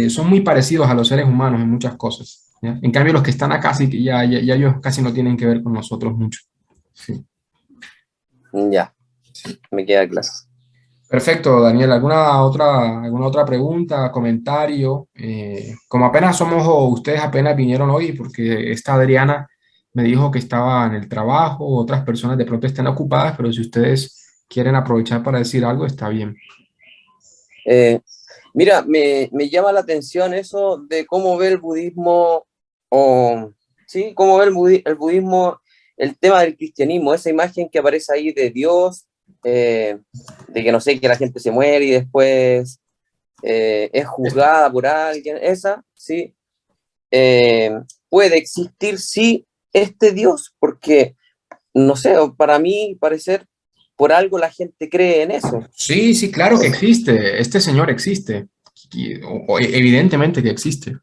Speaker 1: son muy parecidos a los seres humanos en muchas cosas, ¿ya? En cambio, los que están acá, sí que ya ellos casi no tienen que ver con nosotros mucho. Sí,
Speaker 2: Ya,
Speaker 1: sí.
Speaker 2: me queda claro.
Speaker 1: Perfecto, Daniel. Alguna otra pregunta, comentario? Como apenas somos, o ustedes apenas vinieron hoy, porque esta Adriana me dijo que estaba en el trabajo, otras personas de pronto están ocupadas, pero si ustedes quieren aprovechar para decir algo, está bien.
Speaker 2: Eh, Mira, me llama la atención eso de cómo ve el budismo, o sí, cómo ve el budismo, el tema del cristianismo, esa imagen que aparece ahí de Dios, de que no sé, que la gente se muere y después es juzgada por alguien, esa, sí, eh, puede existir, sí, este Dios, porque, no sé, para mí, parecer, por algo la gente cree en eso.
Speaker 1: Sí, sí, claro que existe. Este señor existe. Evidentemente que existe.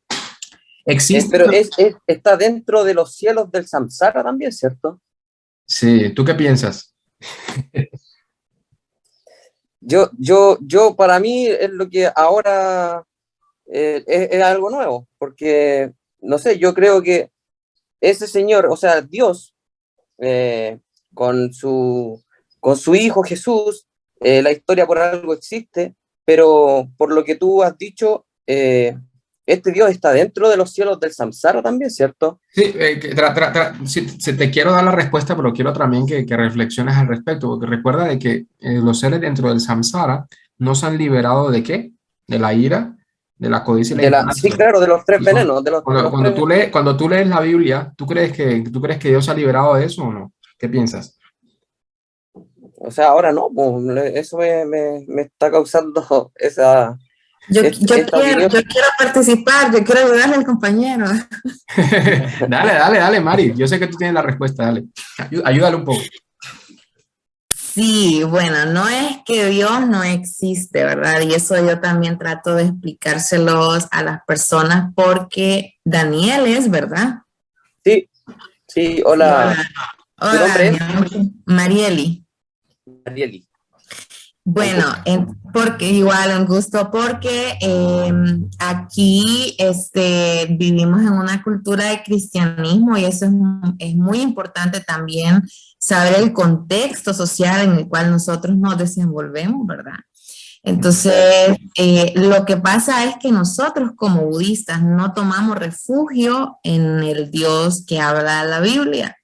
Speaker 1: Existe.
Speaker 2: Pero está dentro de los cielos del samsara también, ¿cierto?
Speaker 1: Sí, ¿tú qué piensas?
Speaker 2: Para mí es lo que ahora es algo nuevo, porque, no sé, yo creo que ese señor, o sea, Dios, eh, con su, con su hijo Jesús, la historia por algo existe, pero por lo que tú has dicho, este Dios está dentro de los cielos del samsara también, ¿cierto?
Speaker 1: Sí, sí, te quiero dar la respuesta, pero quiero también que reflexiones al respecto, porque recuerda de que los seres dentro del samsara no se han liberado de qué? De la ira, de la codicia y la
Speaker 2: Sí,
Speaker 1: inclinación.
Speaker 2: claro, de los tres
Speaker 1: Y
Speaker 2: venenos, de los tres.
Speaker 1: cuando tú lees la Biblia, tú crees que Dios se ha liberado de eso o no? ¿Qué piensas?
Speaker 2: O sea, ahora no, pues, eso me está causando esa. Esta opinión.
Speaker 3: Yo quiero participar, yo quiero ayudarle al compañero.
Speaker 1: Dale, Mari. Yo sé que tú tienes la respuesta, dale. Ayúdale un poco.
Speaker 3: Sí, bueno, no es que Dios no existe, ¿verdad? Y eso yo también trato de explicárselos a las personas porque Daniel es, ¿verdad?
Speaker 2: Sí,
Speaker 3: Sí,
Speaker 2: hola. ¿Tu
Speaker 3: hola,
Speaker 2: nombre es?
Speaker 3: Daniel. Marieli.
Speaker 2: Arieli. Un
Speaker 3: Bueno,
Speaker 2: gusto.
Speaker 3: porque igual un gusto, porque aquí vivimos en una cultura de cristianismo y eso es muy importante también saber el contexto social en el cual nosotros nos desenvolvemos, ¿verdad?
Speaker 2: Claro.
Speaker 3: Entonces, lo que pasa es que nosotros como budistas no tomamos refugio en el Dios que habla la Biblia.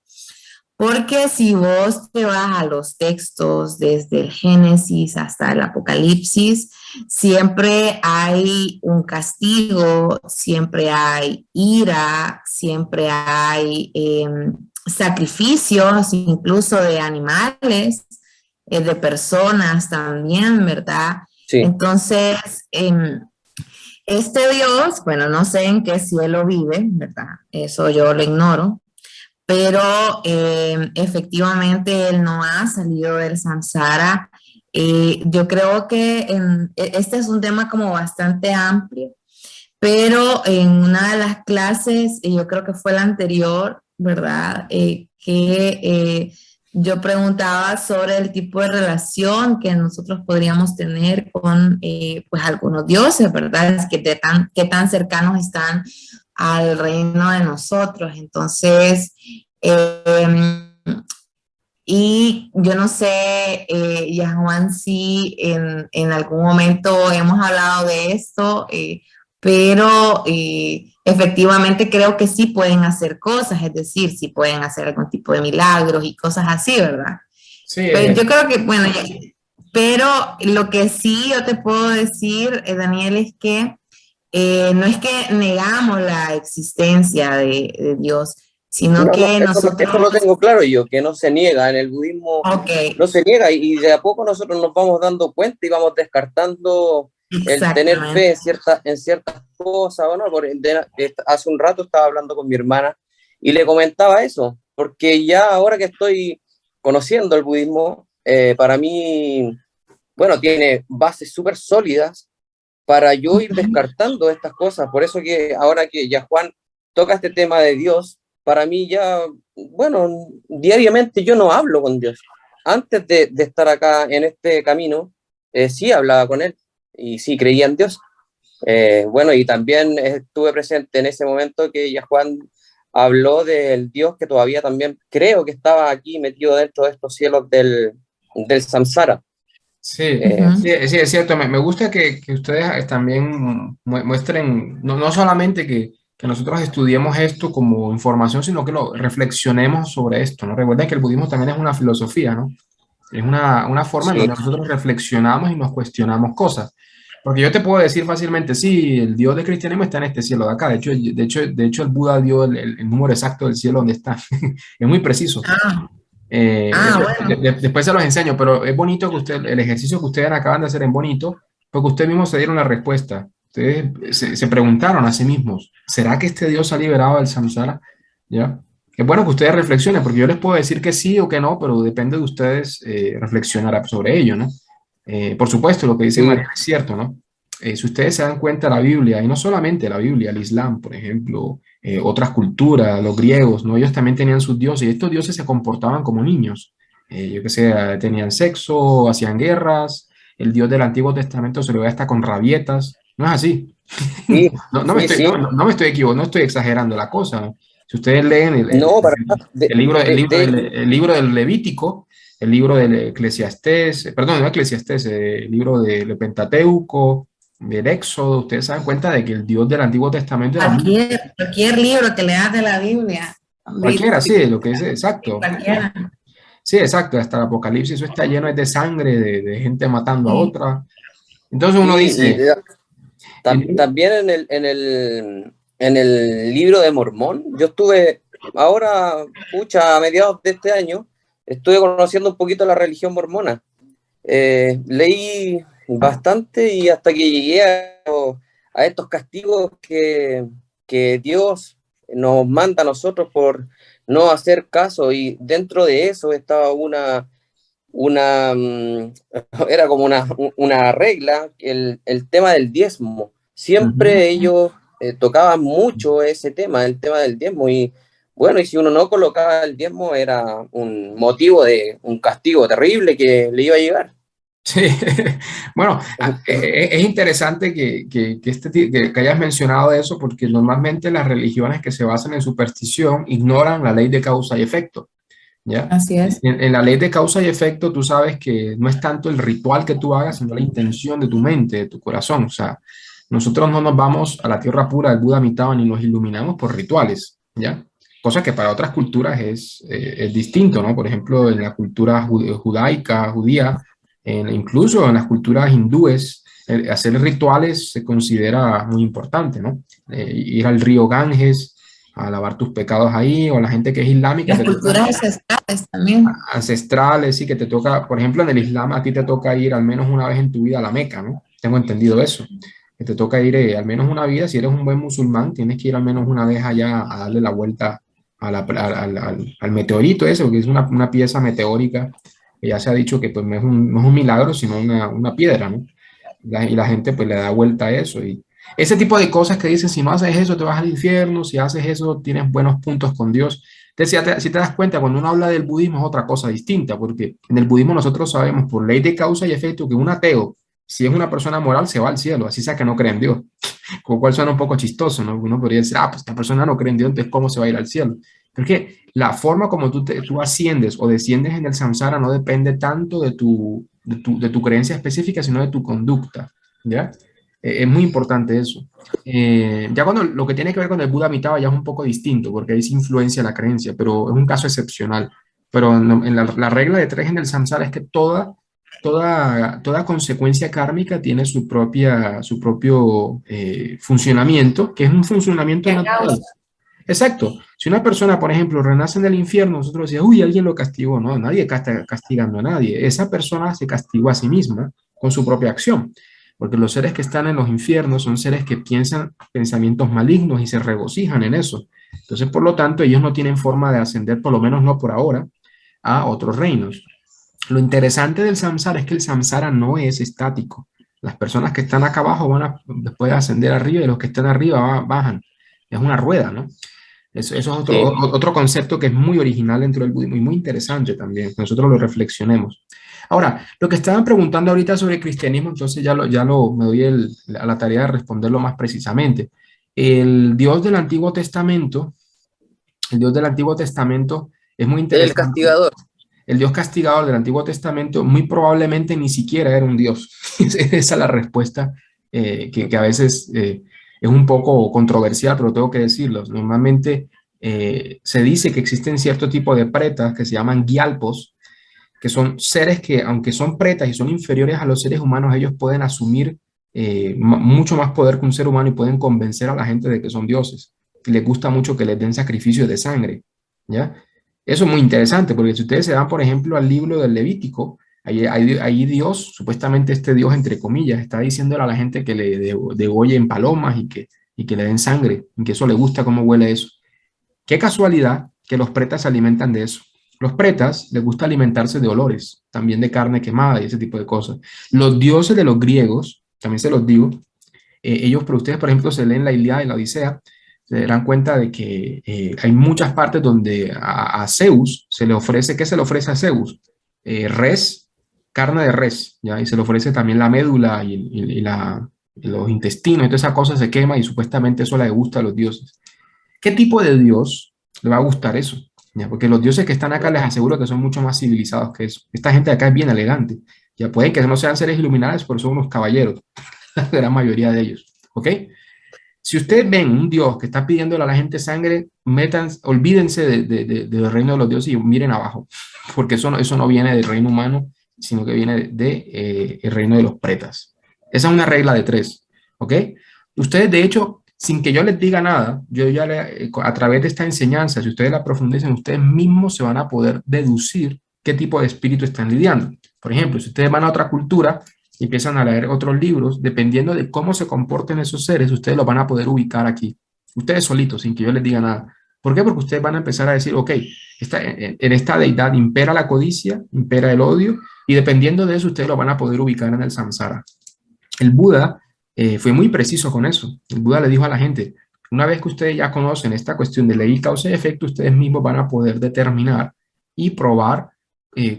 Speaker 3: Porque si vos te vas a los textos desde el Génesis hasta el Apocalipsis, siempre hay un castigo, siempre hay ira, siempre hay sacrificios, incluso de animales, de personas también, ¿verdad?
Speaker 2: Sí.
Speaker 3: Entonces, este Dios, bueno, no sé en qué cielo vive, ¿verdad? Eso yo lo ignoro, pero efectivamente él no ha salido del samsara. Yo creo que este es un tema como bastante amplio, pero en una de las clases, y yo creo que fue la anterior, ¿verdad? Yo preguntaba sobre el tipo de relación que nosotros podríamos tener con pues algunos dioses, ¿verdad? Es que qué tan cercanos están al reino de nosotros. Entonces, eh, y yo no sé, ya Juan, si en algún momento hemos hablado de esto, pero efectivamente creo que sí pueden hacer cosas, es decir, sí pueden hacer algún tipo de milagros y cosas así, ¿verdad?
Speaker 1: Sí,
Speaker 3: Pero yo creo que, bueno, pero lo que sí yo te puedo decir, Daniel, es que no es que negamos la existencia de Dios, sino
Speaker 2: No,
Speaker 3: que
Speaker 2: eso lo
Speaker 3: nosotros,
Speaker 2: tengo claro yo, que no se niega en el budismo,
Speaker 3: ok,
Speaker 2: no se niega y de a poco nosotros nos vamos dando cuenta y vamos descartando el tener fe
Speaker 3: exactamente.
Speaker 2: en ciertas cosas. Bueno, hace un rato estaba hablando con mi hermana y le comentaba eso, porque ya ahora que estoy conociendo el budismo, para mí, bueno, tiene bases súper sólidas para yo ir descartando estas cosas. Por eso que ahora que ya Juan toca este tema de Dios, para mí ya, bueno, diariamente yo no hablo con Dios. Antes de estar acá en este camino, sí hablaba con Él y sí creía en Dios. Bueno, y también estuve presente en ese momento que ya Juan habló del Dios que todavía también creo que estaba aquí metido dentro de estos cielos del samsara.
Speaker 1: sí,
Speaker 2: Eh,
Speaker 3: Ujú.
Speaker 1: sí, es cierto. Me gusta que ustedes también muestren, no solamente que nosotros estudiemos esto como información, sino que lo reflexionemos sobre esto, ¿no? Recuerden que el budismo también es una filosofía, ¿no? Es una forma en
Speaker 2: sí,
Speaker 1: donde nosotros reflexionamos y nos cuestionamos cosas. Porque yo te puedo decir fácilmente, sí, el Dios del cristianismo está en este cielo de acá. De hecho, el Buda dio el número exacto del cielo donde está. Es muy preciso.
Speaker 3: Ah, bueno.
Speaker 1: Después se los enseño, pero es bonito que el ejercicio que ustedes acaban de hacer es bonito, porque ustedes mismos se dieron la respuesta. Ustedes se preguntaron a sí mismos, ¿será que este Dios ha liberado del samsara? ¿Ya? Es bueno que ustedes reflexionen, porque yo les puedo decir que sí o que no, pero depende de ustedes reflexionar sobre ello, ¿no? Por supuesto, lo que dice
Speaker 2: sí,
Speaker 1: María es cierto, ¿no? Si ustedes se dan cuenta, la Biblia, y no solamente la Biblia, el Islam, por ejemplo, otras culturas, los griegos, ¿no? Ellos también tenían sus dioses y estos dioses se comportaban como niños. Yo qué sé, tenían sexo, hacían guerras, el Dios del Antiguo Testamento se lo ve hasta con rabietas. No es así.
Speaker 2: sí,
Speaker 1: No, no me
Speaker 2: sí,
Speaker 1: estoy,
Speaker 2: sí.
Speaker 1: no me estoy equivocando, no estoy exagerando la cosa. Si ustedes leen
Speaker 2: No, para nada.
Speaker 1: el libro del Levítico, el libro del Eclesiastés, perdón, no Eclesiastés, el libro del Pentateuco, del Éxodo, ustedes se dan cuenta de que el Dios del Antiguo Testamento era muy
Speaker 3: Cualquier libro que leas de la Biblia,
Speaker 1: cualquiera, sí, lo que dice, exacto.
Speaker 3: cualquiera.
Speaker 1: Sí, exacto, hasta el Apocalipsis eso está lleno de sangre, de gente matando a
Speaker 3: Sí.
Speaker 1: otra. Entonces uno
Speaker 2: Sí, y
Speaker 1: dice, y-
Speaker 2: también en el libro de Mormón, yo estuve ahora, pucha, a mediados de este año, estuve conociendo un poquito la religión mormona. Leí bastante, y hasta que llegué a estos castigos que Dios nos manda a nosotros por no hacer caso, y dentro de eso estaba era como una regla, el tema del diezmo. Siempre ellos tocaban mucho ese tema, el tema del diezmo, y bueno, y si uno no colocaba el diezmo era un motivo de un castigo terrible que le iba a llegar.
Speaker 1: Sí, bueno, es interesante que hayas mencionado eso, porque normalmente las religiones que se basan en superstición ignoran la ley de causa y efecto, ¿ya?
Speaker 3: Así es.
Speaker 1: En la ley de causa y efecto tú sabes que no es tanto el ritual que tú hagas, sino la intención de tu mente, de tu corazón. O sea, nosotros no nos vamos a la tierra pura del Buda Amitabha ni nos iluminamos por rituales, ¿ya? Cosa que para otras culturas es distinto, ¿no? Por ejemplo, en la cultura judaica, judía, incluso en las culturas hindúes, hacer rituales se considera muy importante, ¿no? Ir al río Ganges a lavar tus pecados ahí, o la gente que es islámica,
Speaker 3: Las culturas ancestrales también.
Speaker 1: ancestrales, sí, que te toca, por ejemplo, en el Islam a ti te toca ir al menos una vez en tu vida a la Meca, ¿no? Tengo entendido eso, que te toca ir al menos una vida, si eres un buen musulmán, tienes que ir al menos una vez allá a darle la vuelta al meteorito ese, porque es una pieza meteórica, que ya se ha dicho que pues no es un milagro, sino una piedra, ¿no? Y la gente pues le da vuelta a eso, y ese tipo de cosas que dicen, si no haces eso te vas al infierno, si haces eso tienes buenos puntos con Dios. Entonces, si te das cuenta, cuando uno habla del budismo es otra cosa distinta, porque en el budismo nosotros sabemos por ley de causa y efecto que un ateo, si es una persona moral, se va al cielo, así sea que no cree en Dios, con lo cual suena un poco chistoso, ¿no? Uno podría decir, pues esta persona no cree en Dios, entonces ¿cómo se va a ir al cielo? Porque la forma como tú asciendes o desciendes en el samsara no depende tanto de tu creencia específica, sino de tu conducta, ¿ya? Es muy importante eso. Ya cuando lo que tiene que ver con el Buda Amitabha ya es un poco distinto, porque ahí se influencia la creencia, pero es un caso excepcional. Pero en la regla de tres en el samsara es que toda consecuencia kármica tiene su propio funcionamiento, que es un funcionamiento natural. Exacto. Si una persona, por ejemplo, renace en el infierno, nosotros decimos, uy, alguien lo castigó. No, nadie está castigando a nadie. Esa persona se castigó a sí misma con su propia acción. Porque los seres que están en los infiernos son seres que piensan pensamientos malignos y se regocijan en eso. Entonces, por lo tanto, ellos no tienen forma de ascender, por lo menos no por ahora, a otros reinos. Lo interesante del samsara es que el samsara no es estático. Las personas que están acá abajo van a después ascender arriba, y los que están arriba bajan. Es una rueda, ¿no? Eso es otro concepto que es muy original dentro del budismo y muy interesante también, que nosotros lo reflexionemos. Ahora, lo que estaban preguntando ahorita sobre el cristianismo, entonces me doy a la tarea de responderlo más precisamente. El Dios del Antiguo Testamento, el Dios del Antiguo Testamento es muy interesante.
Speaker 2: El castigador.
Speaker 1: El Dios castigador del Antiguo Testamento muy probablemente ni siquiera era un Dios. Esa es la respuesta que a veces es un poco controversial, pero tengo que decirlo. Normalmente se dice que existen cierto tipo de pretas que se llaman gyalpos, que son seres que, aunque son pretas y son inferiores a los seres humanos, ellos pueden asumir mucho más poder que un ser humano y pueden convencer a la gente de que son dioses. Y les gusta mucho que les den sacrificios de sangre, ¿ya? Eso es muy interesante, porque si ustedes se dan, por ejemplo, al libro del Levítico, ahí Dios, supuestamente este Dios, entre comillas, está diciéndole a la gente que le degollen palomas y que le den sangre, y que eso le gusta cómo huele eso. Qué casualidad que los pretas se alimentan de eso. Los pretas les gusta alimentarse de olores, también de carne quemada y ese tipo de cosas. Los dioses de los griegos, también se los digo, ellos, pero ustedes, por ejemplo, se leen la Ilíada y la Odisea, se darán cuenta de que hay muchas partes donde a Zeus se le ofrece, ¿qué se le ofrece a Zeus? Res, carne de res, ¿ya? Y se le ofrece también la médula y los intestinos, y toda esa cosa se quema y supuestamente eso le gusta a los dioses. ¿Qué tipo de dios le va a gustar eso? ¿Ya? Porque los dioses que están acá les aseguro que son mucho más civilizados que eso. Esta gente de acá es bien elegante. Ya pueden que no sean seres iluminados, pero son unos caballeros, la gran mayoría de ellos. ¿Ok? Si ustedes ven un Dios que está pidiéndole a la gente sangre, olvídense del reino de los dioses y miren abajo, porque eso no viene del reino humano, sino que viene el reino de los pretas. Esa es una regla de tres, ¿ok? Ustedes, de hecho, sin que yo les diga nada, a través de esta enseñanza, si ustedes la profundizan, ustedes mismos se van a poder deducir qué tipo de espíritu están lidiando. Por ejemplo, si ustedes van a otra cultura, y empiezan a leer otros libros, dependiendo de cómo se comporten esos seres, ustedes los van a poder ubicar aquí. Ustedes solitos, sin que yo les diga nada. ¿Por qué? Porque ustedes van a empezar a decir, ok, en esta deidad impera la codicia, impera el odio, y dependiendo de eso, ustedes lo van a poder ubicar en el samsara. El Buda fue muy preciso con eso. El Buda le dijo a la gente, una vez que ustedes ya conocen esta cuestión de ley, causa y efecto, ustedes mismos van a poder determinar y probar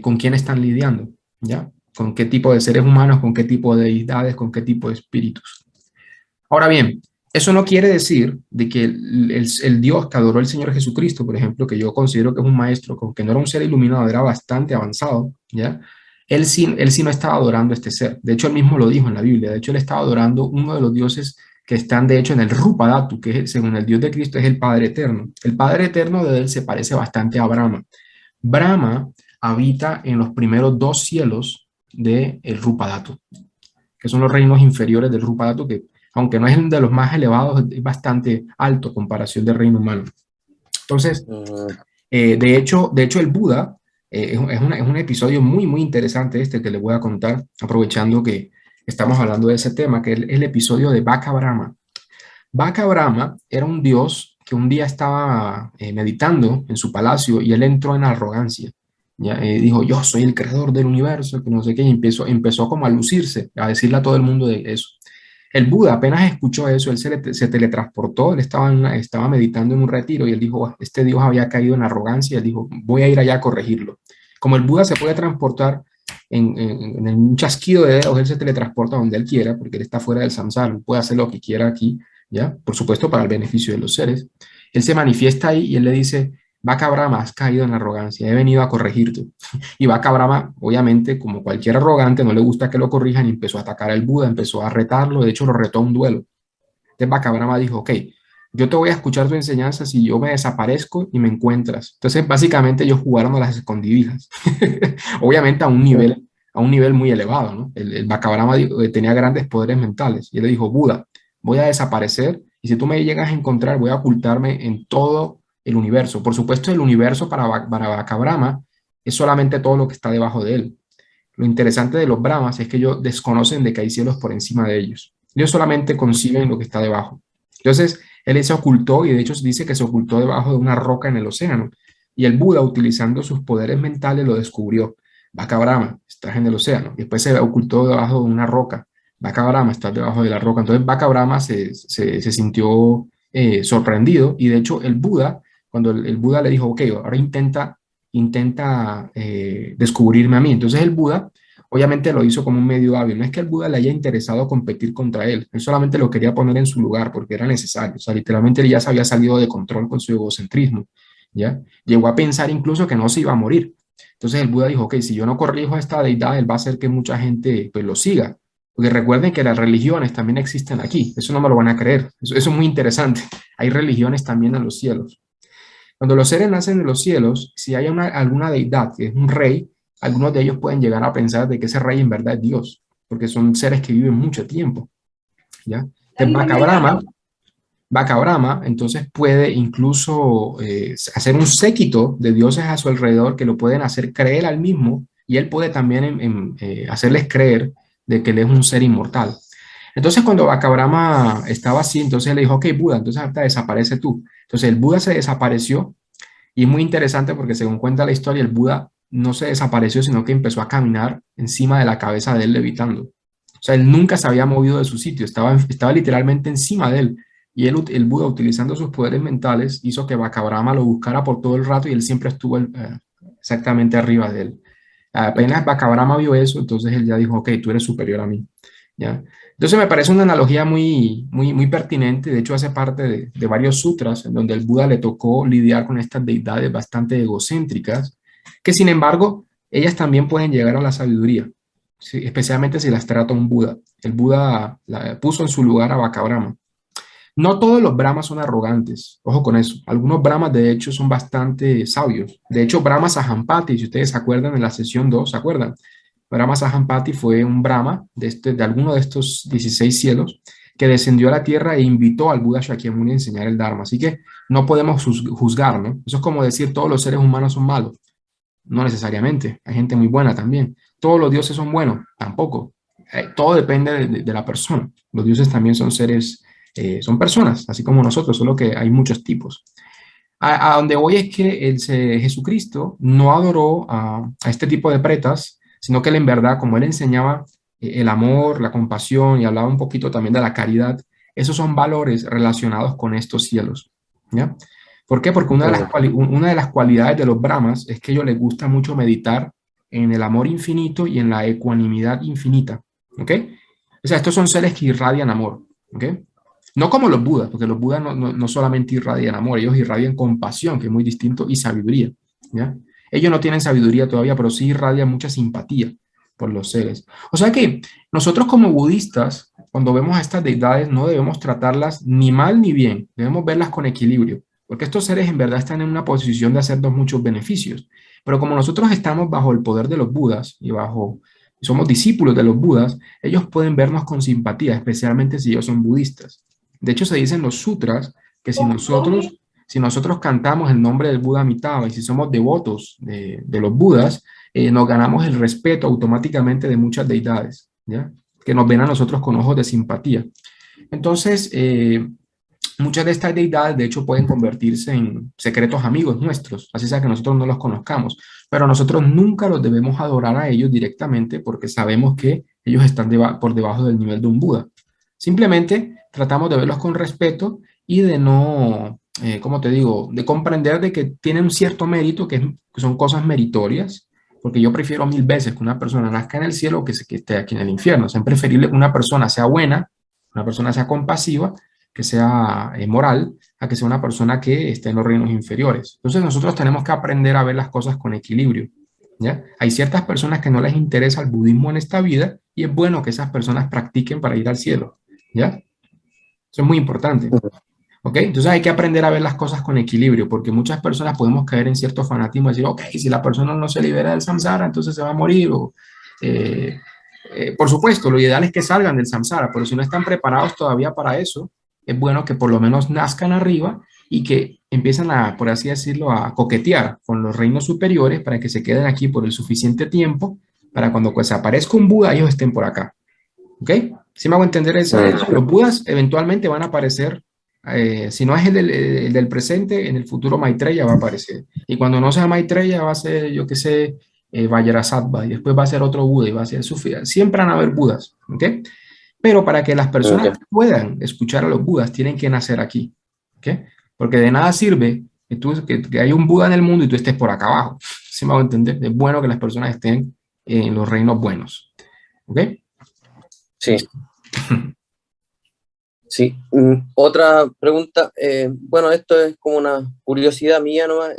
Speaker 1: con quién están lidiando, ¿ya? Con qué tipo de seres humanos, con qué tipo de deidades, con qué tipo de espíritus. Ahora bien, eso no quiere decir de que el Dios que adoró el Señor Jesucristo, por ejemplo, que yo considero que es un maestro, que no era un ser iluminado, era bastante avanzado, ¿ya? Él sí no estaba adorando a este ser. De hecho, él mismo lo dijo en la Biblia. De hecho, él estaba adorando uno de los dioses que están, de hecho, en el Rupa Dhatu, que es, según el Dios de Cristo es el Padre Eterno. El Padre Eterno de él se parece bastante a Brahma. Brahma habita en los primeros dos cielos del Rupa Dhatu, que son los reinos inferiores del Rupa Dhatu, que aunque no es el de los más elevados, es bastante alto en comparación del reino humano. Entonces, de hecho, el Buda es un episodio muy, muy interesante este que les voy a contar, aprovechando que estamos hablando de ese tema, que es el episodio de Baka Brahma. Baka Brahma era un dios que un día estaba meditando en su palacio y él entró en arrogancia. ¿Ya? Dijo, yo soy el creador del universo, que no sé qué, y empezó como a lucirse, a decirle a todo el mundo de eso. El Buda apenas escuchó eso, él se teletransportó, él estaba meditando en un retiro y él dijo, este Dios había caído en arrogancia, y él dijo, voy a ir allá a corregirlo. Como el Buda se puede transportar en un chasquido de dedos, él se teletransporta donde él quiera, porque él está fuera del samsara, él puede hacer lo que quiera aquí, ¿ya? Por supuesto, para el beneficio de los seres. Él se manifiesta ahí y él le dice, Baka Brahma, has caído en arrogancia, he venido a corregirte. Y Baka Brahma, obviamente, como cualquier arrogante, no le gusta que lo corrijan y empezó a atacar al Buda, empezó a retarlo, de hecho lo retó a un duelo. Entonces Baka Brahma dijo, ok, yo te voy a escuchar tu enseñanza si yo me desaparezco y me encuentras. Entonces, básicamente ellos jugaron a las escondidijas, obviamente a un nivel muy elevado, ¿no? El Baka Brahma tenía grandes poderes mentales y él le dijo, Buda, voy a desaparecer y si tú me llegas a encontrar, voy a ocultarme en todo el universo. Por supuesto, el universo para Baka Brahma es solamente todo lo que está debajo de él. Lo interesante de los Brahmas es que ellos desconocen de que hay cielos por encima de ellos. Ellos solamente conciben lo que está debajo. Entonces, él se ocultó y de hecho dice que se ocultó debajo de una roca en el océano. Y el Buda, utilizando sus poderes mentales, lo descubrió. Baka Brahma, estás en el océano. Y después se ocultó debajo de una roca. Baka Brahma, estás debajo de la roca. Entonces, Baka Brahma se sintió sorprendido. Y de hecho, el Buda, cuando el Buda le dijo, ok, ahora intenta descubrirme a mí. Entonces el Buda obviamente lo hizo como un medio hábil. No es que el Buda le haya interesado competir contra él solamente lo quería poner en su lugar porque era necesario. O sea, literalmente él ya se había salido de control con su egocentrismo, ¿ya? Llegó a pensar incluso que no se iba a morir. Entonces el Buda dijo, ok, si yo no corrijo a esta deidad, él va a hacer que mucha gente pues lo siga. Porque recuerden que las religiones también existen aquí. Eso no me lo van a creer. Eso es muy interesante. Hay religiones también en los cielos. Cuando los seres nacen de los cielos, si hay alguna deidad que es un rey, algunos de ellos pueden llegar a pensar de que ese rey en verdad es Dios, porque son seres que viven mucho tiempo, ¿ya? Entonces, Baka Brahma, entonces puede incluso hacer un séquito de dioses a su alrededor que lo pueden hacer creer al mismo, y él puede también hacerles creer de que él es un ser inmortal. Entonces, cuando Baka Brahma estaba así, entonces él le dijo, ok, Buda, entonces ahorita desaparece tú. Entonces, el Buda se desapareció y es muy interesante porque según cuenta la historia, el Buda no se desapareció, sino que empezó a caminar encima de la cabeza de él levitando. O sea, él nunca se había movido de su sitio, estaba literalmente encima de él. Y el Buda, utilizando sus poderes mentales, hizo que Baka Brahma lo buscara por todo el rato y él siempre estuvo exactamente arriba de él. Apenas Baka Brahma vio eso, entonces él ya dijo, ok, tú eres superior a mí, ¿ya? Entonces me parece una analogía muy, muy, muy pertinente. De hecho, hace parte de varios sutras en donde el Buda le tocó lidiar con estas deidades bastante egocéntricas, que sin embargo, ellas también pueden llegar a la sabiduría, ¿sí? Especialmente si las trata un Buda. El Buda puso en su lugar a Baka Brahma. No todos los brahmas son arrogantes, ojo con eso. Algunos brahmas, de hecho, son bastante sabios. De hecho, Brahma Sahampati, si ustedes se acuerdan en la sesión 2, ¿se acuerdan? Brahma Sahampati fue un brahma de alguno de estos 16 cielos que descendió a la tierra e invitó al Buda Shakyamuni a enseñar el Dharma. Así que no podemos juzgar, ¿no? Eso es como decir todos los seres humanos son malos. No necesariamente. Hay gente muy buena también. Todos los dioses son buenos. Tampoco. todo depende de la persona. Los dioses también son seres, son personas, así como nosotros, solo que hay muchos tipos. A donde voy es que Jesucristo no adoró a este tipo de pretas, sino que él en verdad, como él enseñaba el amor, la compasión y hablaba un poquito también de la caridad, esos son valores relacionados con estos cielos, ¿ya? ¿Por qué? Porque una de las cualidades de los brahmas es que a ellos les gusta mucho meditar en el amor infinito y en la ecuanimidad infinita, ¿ok? O sea, estos son seres que irradian amor, ¿ok? No como los budas, porque los budas no solamente irradian amor, ellos irradian compasión, que es muy distinto, y sabiduría, ¿ya? Ellos no tienen sabiduría todavía, pero sí irradian mucha simpatía por los seres. O sea que nosotros como budistas, cuando vemos a estas deidades, no debemos tratarlas ni mal ni bien, debemos verlas con equilibrio, porque estos seres en verdad están en una posición de hacernos muchos beneficios. Pero como nosotros estamos bajo el poder de los budas y somos discípulos de los budas, ellos pueden vernos con simpatía, especialmente si ellos son budistas. De hecho, se dice en los sutras que si nosotros cantamos el nombre del Buda Amitabha y si somos devotos de los budas, nos ganamos el respeto automáticamente de muchas deidades, ¿ya? Que nos ven a nosotros con ojos de simpatía. Entonces, muchas de estas deidades, de hecho, pueden convertirse en secretos amigos nuestros, así sea que nosotros no los conozcamos, pero nosotros nunca los debemos adorar a ellos directamente porque sabemos que ellos están por debajo del nivel de un Buda. Simplemente tratamos de verlos con respeto y de no, ¿cómo te digo?, de comprender de que tienen un cierto mérito, que son cosas meritorias, porque yo prefiero 1000 veces que una persona nazca en el cielo que esté aquí en el infierno. Es preferible que una persona sea buena, una persona sea compasiva, que sea moral, a que sea una persona que esté en los reinos inferiores. Entonces nosotros tenemos que aprender a ver las cosas con equilibrio, ¿ya? Hay ciertas personas que no les interesa el budismo en esta vida y es bueno que esas personas practiquen para ir al cielo, ¿ya? Eso es muy importante, ¿ok? Entonces hay que aprender a ver las cosas con equilibrio, porque muchas personas podemos caer en cierto fanatismo y decir, ok, si la persona no se libera del samsara, entonces se va a morir, por supuesto, lo ideal es que salgan del samsara, pero si no están preparados todavía para eso, es bueno que por lo menos nazcan arriba y que empiecen a, por así decirlo, a coquetear con los reinos superiores para que se queden aquí por el suficiente tiempo para cuando pues aparezca un Buda, ellos estén por acá. ¿Ok? ¿Sí me hago entender eso? Los Budas eventualmente van a aparecer, si no es el del presente, en el futuro Maitreya va a aparecer. Y cuando no sea Maitreya va a ser, yo qué sé, Vajrasattva, y después va a ser otro Buda y va a ser Sufía. Siempre van a haber Budas. ¿Ok? Pero para que las personas puedan escuchar a los Budas, tienen que nacer aquí. ¿Ok? Porque de nada sirve que haya un Buda en el mundo y tú estés por acá abajo. ¿Sí me hago entender? Es bueno que las personas estén en los reinos buenos. ¿Ok?
Speaker 2: Sí. Sí. Otra pregunta. Bueno, esto es como una curiosidad mía nomás.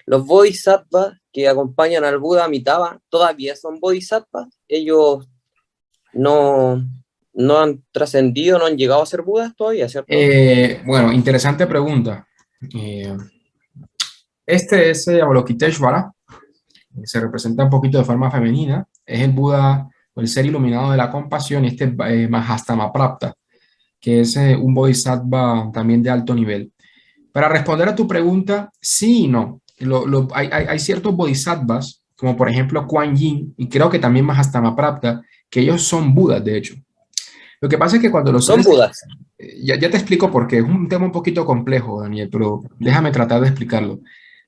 Speaker 2: Los bodhisattvas que acompañan al Buda Amitabha, ¿todavía son bodhisattvas? Ellos no han trascendido, no han llegado a ser Budas todavía, ¿cierto?
Speaker 1: Bueno, interesante pregunta. Este es Avalokiteshvara, se representa un poquito de forma femenina, es el Buda, o el ser iluminado de la compasión, y este es Mahastamaprapta, que es un bodhisattva también de alto nivel. Para responder a tu pregunta, sí y no. Hay ciertos bodhisattvas, como por ejemplo Kuan Yin, y creo que también Mahastamaprapta, que ellos son Budas, de hecho. Lo que pasa es que cuando los
Speaker 2: son Budas.
Speaker 1: Ya te explico por qué. Es un tema un poquito complejo, Daniel, pero déjame tratar de explicarlo.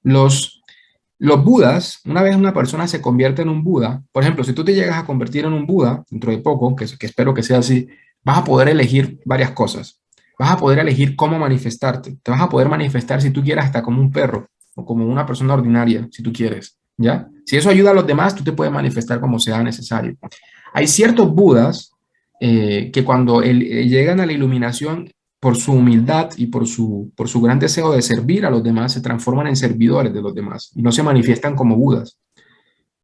Speaker 1: Los Budas, una vez una persona se convierte en un Buda, por ejemplo, si tú te llegas a convertir en un Buda dentro de poco, que espero que sea así, vas a poder elegir varias cosas. Vas a poder elegir cómo manifestarte. Te vas a poder manifestar si tú quieres hasta como un perro o como una persona ordinaria, si tú quieres, ¿ya? Si eso ayuda a los demás, tú te puedes manifestar como sea necesario. Hay ciertos Budas que cuando llegan a la iluminación, por su humildad y por su gran deseo de servir a los demás, se transforman en servidores de los demás y no se manifiestan como Budas.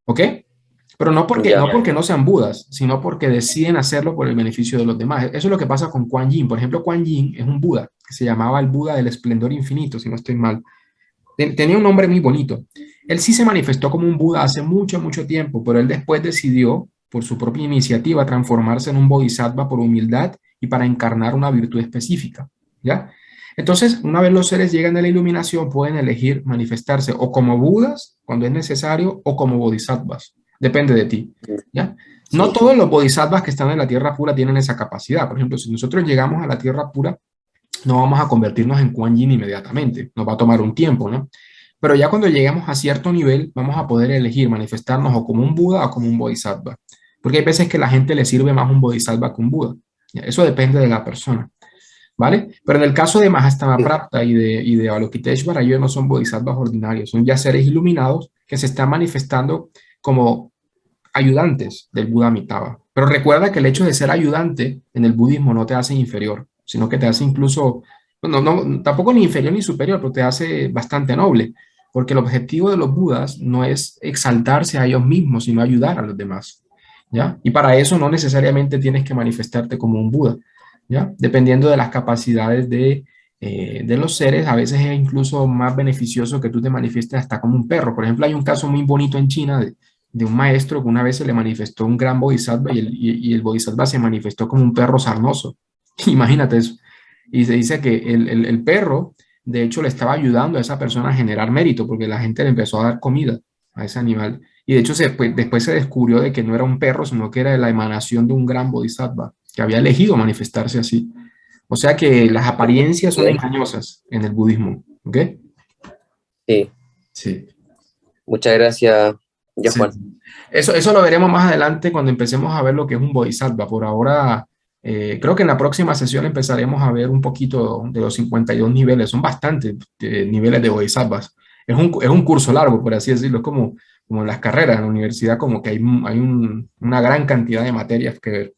Speaker 1: ¿Ok? Pero no porque no sean Budas, sino porque deciden hacerlo por el beneficio de los demás. Eso es lo que pasa con Kuan Yin. Por ejemplo, Kuan Yin es un Buda, que se llamaba el Buda del esplendor infinito, si no estoy mal. Tenía un nombre muy bonito. Él sí se manifestó como un Buda hace mucho, mucho tiempo, pero él después decidió, por su propia iniciativa, transformarse en un bodhisattva por humildad y para encarnar una virtud específica, ¿ya? Entonces, una vez los seres llegan a la iluminación, pueden elegir manifestarse o como Budas, cuando es necesario, o como bodhisattvas. Depende de ti, ¿ya? No
Speaker 2: Sí,
Speaker 1: todos los bodhisattvas que están en la tierra pura tienen esa capacidad. Por ejemplo, si nosotros llegamos a la tierra pura, no vamos a convertirnos en Kuan Yin inmediatamente, nos va a tomar un tiempo, ¿no? Pero ya cuando lleguemos a cierto nivel, vamos a poder elegir manifestarnos o como un Buda o como un bodhisattva. Porque hay veces que a la gente le sirve más un bodhisattva que un Buda. ¿Ya? Eso depende de la persona, ¿vale? Pero en el caso de
Speaker 2: sí,
Speaker 1: Mahastamaprapta y de Avalokiteshvara, ellos no son bodhisattvas ordinarios, son ya seres iluminados que se están manifestando como ayudantes del Buda Amitabha. Pero recuerda que el hecho de ser ayudante en el budismo no te hace inferior, sino que te hace incluso, no, no, tampoco ni inferior ni superior, pero te hace bastante noble, porque el objetivo de los Budas no es exaltarse a ellos mismos, sino ayudar a los demás, ¿ya? Y para eso no necesariamente tienes que manifestarte como un Buda, ¿ya? Dependiendo de las capacidades de los seres, a veces es incluso más beneficioso que tú te manifiestes hasta como un perro. Por ejemplo, hay un caso muy bonito en China de un maestro que una vez se le manifestó un gran bodhisattva y el bodhisattva se manifestó como un perro sarnoso. Imagínate eso. Y se dice que el perro, de hecho, le estaba ayudando a esa persona a generar mérito porque la gente le empezó a dar comida a ese animal. Y de hecho, pues, después se descubrió de que no era un perro, sino que era la emanación de un gran bodhisattva que había elegido manifestarse así. O sea que las apariencias son
Speaker 2: bien,
Speaker 1: engañosas en el budismo. ¿Ok?
Speaker 2: sí.
Speaker 1: Sí.
Speaker 2: Muchas gracias, ya
Speaker 1: Sí.
Speaker 2: Juan.
Speaker 1: Eso lo veremos más adelante cuando empecemos a ver lo que es un bodhisattva. Por ahora, creo que en la próxima sesión empezaremos a ver un poquito de los 52 niveles. Son bastantes niveles de bodhisattvas. Es un curso largo, por así decirlo. Es como en las carreras en la universidad, como que una gran cantidad de materias que ver.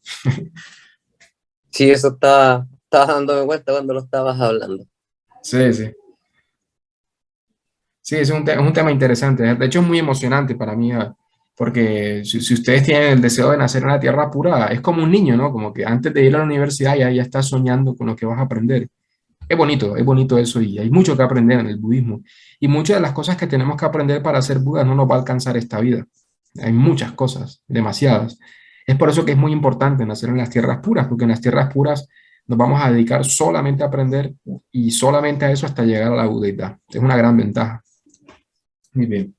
Speaker 2: Sí, eso estaba dándome cuenta cuando lo estabas hablando.
Speaker 1: Sí, sí. Sí, es un tema interesante. De hecho, es muy emocionante para mí, porque si ustedes tienen el deseo de nacer en la tierra pura, es como un niño, ¿no? Como que antes de ir a la universidad ya estás soñando con lo que vas a aprender. Es bonito eso y hay mucho que aprender en el budismo. Y muchas de las cosas que tenemos que aprender para ser Buda no nos va a alcanzar esta vida. Hay muchas cosas, demasiadas. Es por eso que es muy importante nacer en las tierras puras, porque en las tierras puras nos vamos a dedicar solamente a aprender y solamente a eso hasta llegar a la budeidad. Es una gran ventaja. Muy bien.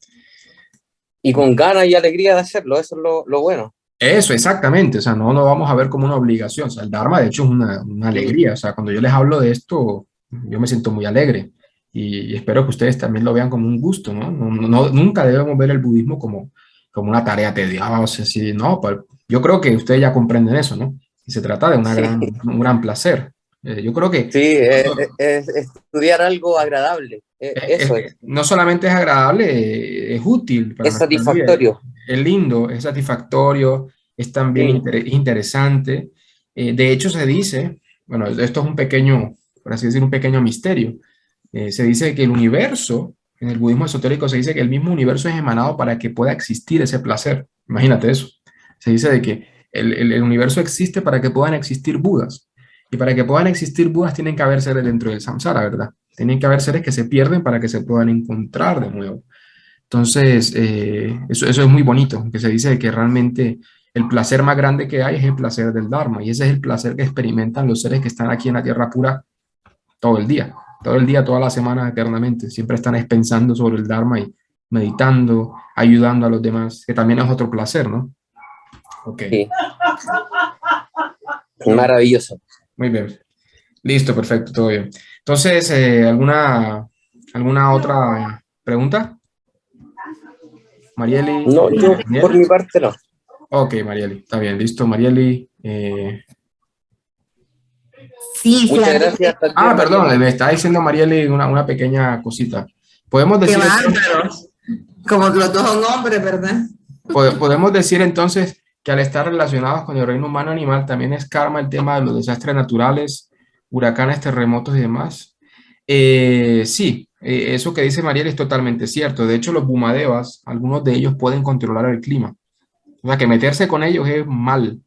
Speaker 2: Y con ganas y alegría de hacerlo, eso es lo bueno.
Speaker 1: Eso, exactamente. O sea, no lo vamos a ver como una obligación. O sea, el Dharma, de hecho, es una
Speaker 2: Mm.
Speaker 1: alegría. O sea, cuando yo les hablo de esto, yo me siento muy alegre. Y espero que ustedes también lo vean como un gusto, ¿no? Nunca debemos ver el budismo como una tarea tediosa, así, ¿no? Pero yo creo que ustedes ya comprenden eso, ¿no? Y se trata de
Speaker 2: Sí,
Speaker 1: un gran placer. Yo creo que
Speaker 2: sí, es estudiar algo agradable, eso
Speaker 1: no solamente es agradable, es útil para
Speaker 2: es
Speaker 1: nuestra vida,
Speaker 2: satisfactorio.
Speaker 1: es lindo, es satisfactorio, es también
Speaker 2: Sí,
Speaker 1: interesante. De hecho, se dice, bueno, esto es un pequeño, por así decir, un pequeño misterio. Se dice que el universo, en el budismo esotérico se dice que el mismo universo es emanado para que pueda existir ese placer. Imagínate eso. Se dice de que el universo existe para que puedan existir Budas. Y para que puedan existir Budas tienen que haber seres dentro del samsara, ¿verdad? Tienen que haber seres que se pierden para que se puedan encontrar de nuevo. Entonces, eso es muy bonito, que se dice que realmente el placer más grande que hay es el placer del Dharma, y ese es el placer que experimentan los seres que están aquí en la tierra pura todo el día, toda la semana, eternamente. Siempre están pensando sobre el Dharma y meditando, ayudando a los demás, que también es otro placer, ¿no? Ok,
Speaker 2: sí,
Speaker 1: muy bien.
Speaker 2: maravilloso.
Speaker 1: Muy bien. Listo, perfecto, todo bien. Entonces, ¿alguna otra pregunta? Marieli,
Speaker 2: No, yo por
Speaker 1: Daniel.
Speaker 2: mi parte no.
Speaker 1: Ok, Marieli, está bien, listo, Marieli.
Speaker 3: Sí,
Speaker 2: Muchas
Speaker 3: fíjate
Speaker 2: gracias también,
Speaker 1: Perdón,
Speaker 2: Marieli.
Speaker 1: me está diciendo Marieli una pequeña cosita. Podemos
Speaker 3: que
Speaker 1: decir,
Speaker 3: bárbaros. Como los dos son hombres, ¿verdad?
Speaker 1: podemos decir entonces que al estar relacionados con el reino humano animal también es karma el tema de los desastres naturales, huracanes, terremotos y demás. Sí, eso que dice Mariel es totalmente cierto. De hecho, los Bumadevas, algunos de ellos pueden controlar el clima. O sea, que meterse con ellos es mal,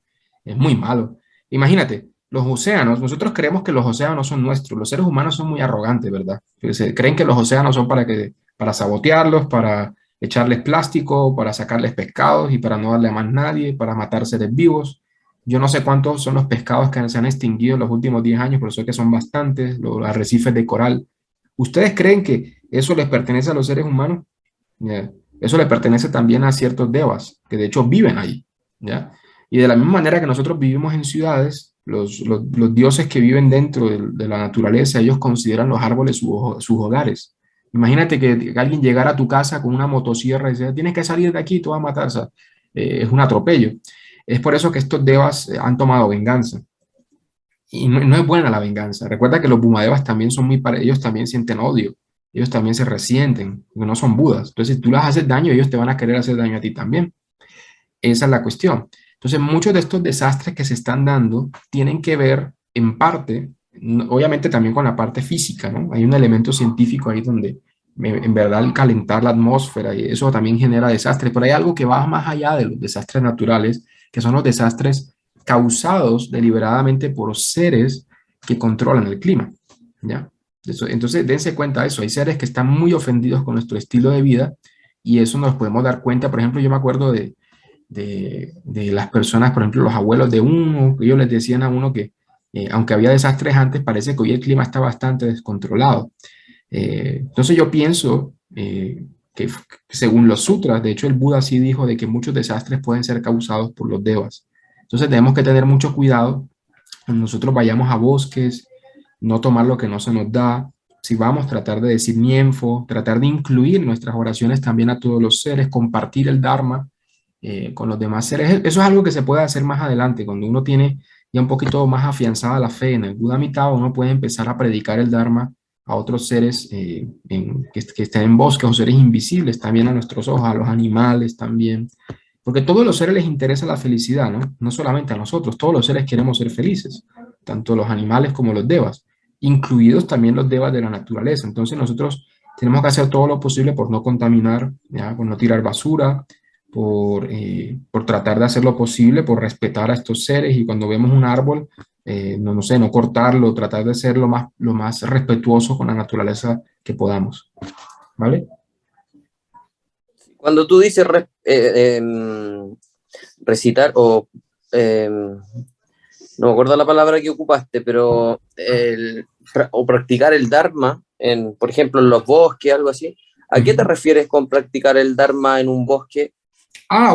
Speaker 1: es muy malo. Imagínate, los océanos, nosotros creemos que los océanos son nuestros. Los seres humanos son muy arrogantes, ¿verdad? Creen que los océanos son para sabotearlos, para echarles plástico, para sacarles pescados y para no darle a más nadie, para matar seres vivos. Yo no sé cuántos son los pescados que se han extinguido en los últimos 10 años, pero sé que son bastantes, los arrecifes de coral. ¿Ustedes creen que eso les pertenece a los seres humanos? ¿Ya? Eso le pertenece también a ciertos devas, que de hecho viven ahí, ¿ya? Y de la misma manera que nosotros vivimos en ciudades, los dioses que viven dentro de la naturaleza, ellos consideran los árboles sus hogares. Imagínate que alguien llegara a tu casa con una motosierra y dice, tienes que salir de aquí, tú vas a matar. O sea, es un atropello. Es por eso que estos devas han tomado venganza. Y no es buena la venganza. Recuerda que los Bumadevas también son ellos también sienten odio. Ellos también se resienten, porque no son Budas. Entonces, si tú les haces daño, ellos te van a querer hacer daño a ti también. Esa es la cuestión. Entonces, muchos de estos desastres que se están dando tienen que ver, en parte, obviamente también con la parte física, ¿no? Hay un elemento científico ahí donde, en verdad, el calentar la atmósfera y eso también genera desastres, pero hay algo que va más allá de los desastres naturales, que son los desastres causados deliberadamente por seres que controlan el clima, ¿ya? Entonces, dense cuenta de eso. Hay seres que están muy ofendidos con nuestro estilo de vida y eso nos podemos dar cuenta. Por ejemplo, yo me acuerdo de las personas, por ejemplo, los abuelos de uno, ellos les decían a uno que aunque había desastres antes, parece que hoy el clima está bastante descontrolado. Entonces yo pienso que según los sutras, de hecho el Buda sí dijo de que muchos desastres pueden ser causados por los devas. Entonces tenemos que tener mucho cuidado cuando nosotros vayamos a bosques, no tomar lo que no se nos da. Si vamos, tratar de decir Nienfo, tratar de incluir en nuestras oraciones también a todos los seres, compartir el Dharma con los demás seres. Eso es algo que se puede hacer más adelante, cuando uno tiene ya un poquito más afianzada la fe en el Buda Amitabha, uno puede empezar a predicar el Dharma a otros seres que estén en bosques o seres invisibles, también a nuestros ojos, a los animales también. Porque a todos los seres les interesa la felicidad, ¿no? No solamente a nosotros, todos los seres queremos ser felices, tanto los animales como los devas, incluidos también los devas de la naturaleza. Entonces nosotros tenemos que hacer todo lo posible por no contaminar, ¿ya? Por no tirar basura, por tratar de hacer lo posible, por respetar a estos seres y cuando vemos un árbol, no sé, no cortarlo, tratar de ser lo más respetuoso con la naturaleza que podamos, ¿vale?
Speaker 2: Cuando tú dices recitar no me acuerdo la palabra que ocupaste, pero o practicar el Dharma, por ejemplo, en los bosques, algo así, ¿a qué te refieres con practicar el Dharma en un bosque?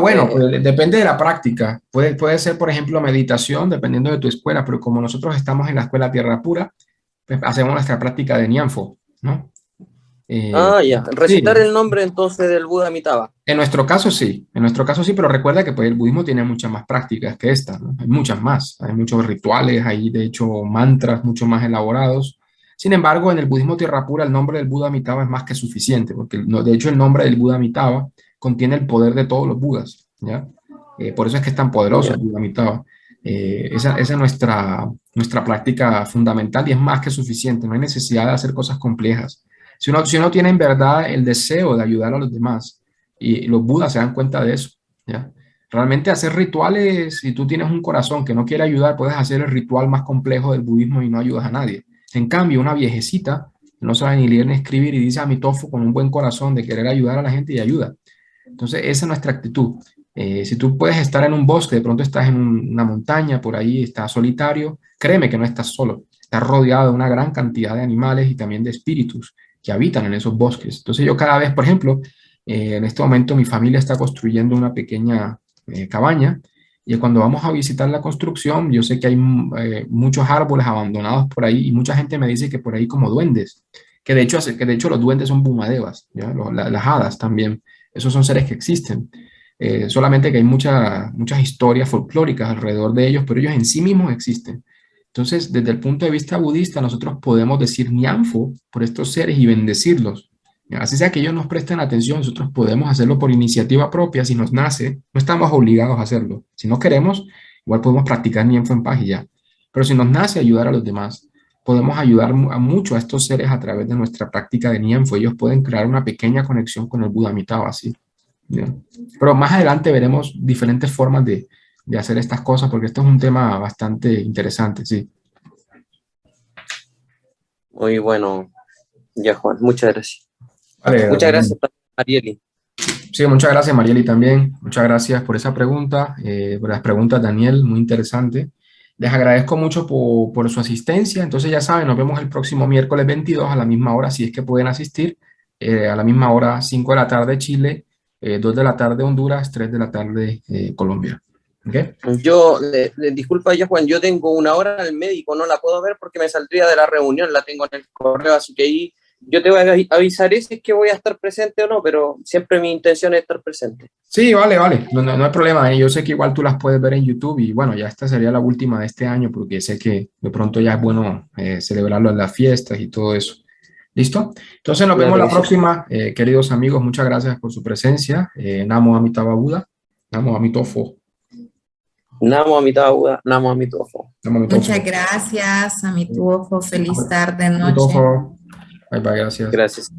Speaker 1: Bueno, pues depende de la práctica. Puede ser, por ejemplo, meditación, dependiendo de tu escuela, pero como nosotros estamos en la escuela Tierra Pura, pues hacemos nuestra práctica de Nianfo, ¿no?
Speaker 2: Ya. Recitar
Speaker 1: Sí,
Speaker 2: el nombre entonces del Buda Amitabha.
Speaker 1: en nuestro caso sí, pero recuerda que pues, el budismo tiene muchas más prácticas que esta, ¿no? Hay muchas más, hay muchos rituales, hay de hecho mantras mucho más elaborados. Sin embargo, en el budismo Tierra Pura el nombre del Buda Amitabha es más que suficiente, porque de hecho el nombre del Buda Amitabha contiene el poder de todos los Budas, ¿ya? Por eso es que es tan poderoso el Buda Amitabha. Esa es nuestra práctica fundamental y es más que suficiente, no hay necesidad de hacer cosas complejas. Si uno tiene en verdad el deseo de ayudar a los demás, y los budas se dan cuenta de eso, ¿ya? Realmente hacer rituales, si tú tienes un corazón que no quiere ayudar, puedes hacer el ritual más complejo del budismo y no ayudas a nadie. En cambio, una viejecita que no sabe ni leer ni escribir y dice a mi tofu con un buen corazón de querer ayudar a la gente y ayuda. Entonces, esa es nuestra actitud. Si tú puedes estar en un bosque, de pronto estás en una montaña, por ahí estás solitario, créeme que no estás solo. Estás rodeado de una gran cantidad de animales y también de espíritus que habitan en esos bosques. Entonces yo cada vez, por ejemplo, en este momento mi familia está construyendo una pequeña cabaña y cuando vamos a visitar la construcción, yo sé que hay muchos árboles abandonados por ahí y mucha gente me dice que por ahí como duendes, que de hecho los duendes son bumadevas, ¿ya? Las hadas también, esos son seres que existen. Solamente que hay muchas historias folclóricas alrededor de ellos, pero ellos en sí mismos existen. Entonces, desde el punto de vista budista, nosotros podemos decir Nianfo por estos seres y bendecirlos. Así sea que ellos nos presten atención, nosotros podemos hacerlo por iniciativa propia, si nos nace, no estamos obligados a hacerlo. Si no queremos, igual podemos practicar Nianfo en paz y ya. Pero si nos nace ayudar a los demás, podemos ayudar mucho a estos seres a través de nuestra práctica de Nianfo. Ellos pueden crear una pequeña conexión con el Buda Amitabha, así. ¿Ya? Pero más adelante veremos diferentes formas de hacer estas cosas, porque esto es un tema bastante interesante, sí.
Speaker 2: Muy bueno, ya Juan, muchas gracias.
Speaker 1: Vale,
Speaker 2: Muchas gracias, Marieli.
Speaker 1: sí, muchas gracias, Marieli, también. Muchas gracias por esa pregunta, por las preguntas, Daniel, muy interesante. Les agradezco mucho por su asistencia. Entonces, ya saben, nos vemos el próximo miércoles 22 a la misma hora, si es que pueden asistir, a la misma hora, 5 de la tarde Chile, 2 de la tarde Honduras, 3 de la tarde Colombia. ¿Ok?
Speaker 2: Yo, disculpa ya Juan, yo tengo una hora al médico, no la puedo ver porque me saldría de la reunión, la tengo en el correo, así que ahí yo te voy a avisar si es que voy a estar presente o no, pero siempre mi intención es estar presente.
Speaker 1: Sí, vale, vale, no hay problema. Yo sé que igual tú las puedes ver en YouTube y bueno, ya esta sería la última de este año porque sé que de pronto ya es bueno celebrarlo en las fiestas y todo eso. ¿Listo? Entonces nos vemos
Speaker 2: Claro
Speaker 1: la
Speaker 2: que sí.
Speaker 1: próxima, queridos amigos. Muchas gracias por su presencia. Namo Amitabha Buda. Namo Amitofo.
Speaker 2: Namo Amitabha, Namo Amitofo.
Speaker 1: Namo
Speaker 3: Muchas
Speaker 1: Amitofo.
Speaker 3: gracias, a mi tuofo. Feliz tarde, noche.
Speaker 1: Amitofo. Bye bye, gracias.
Speaker 2: Gracias.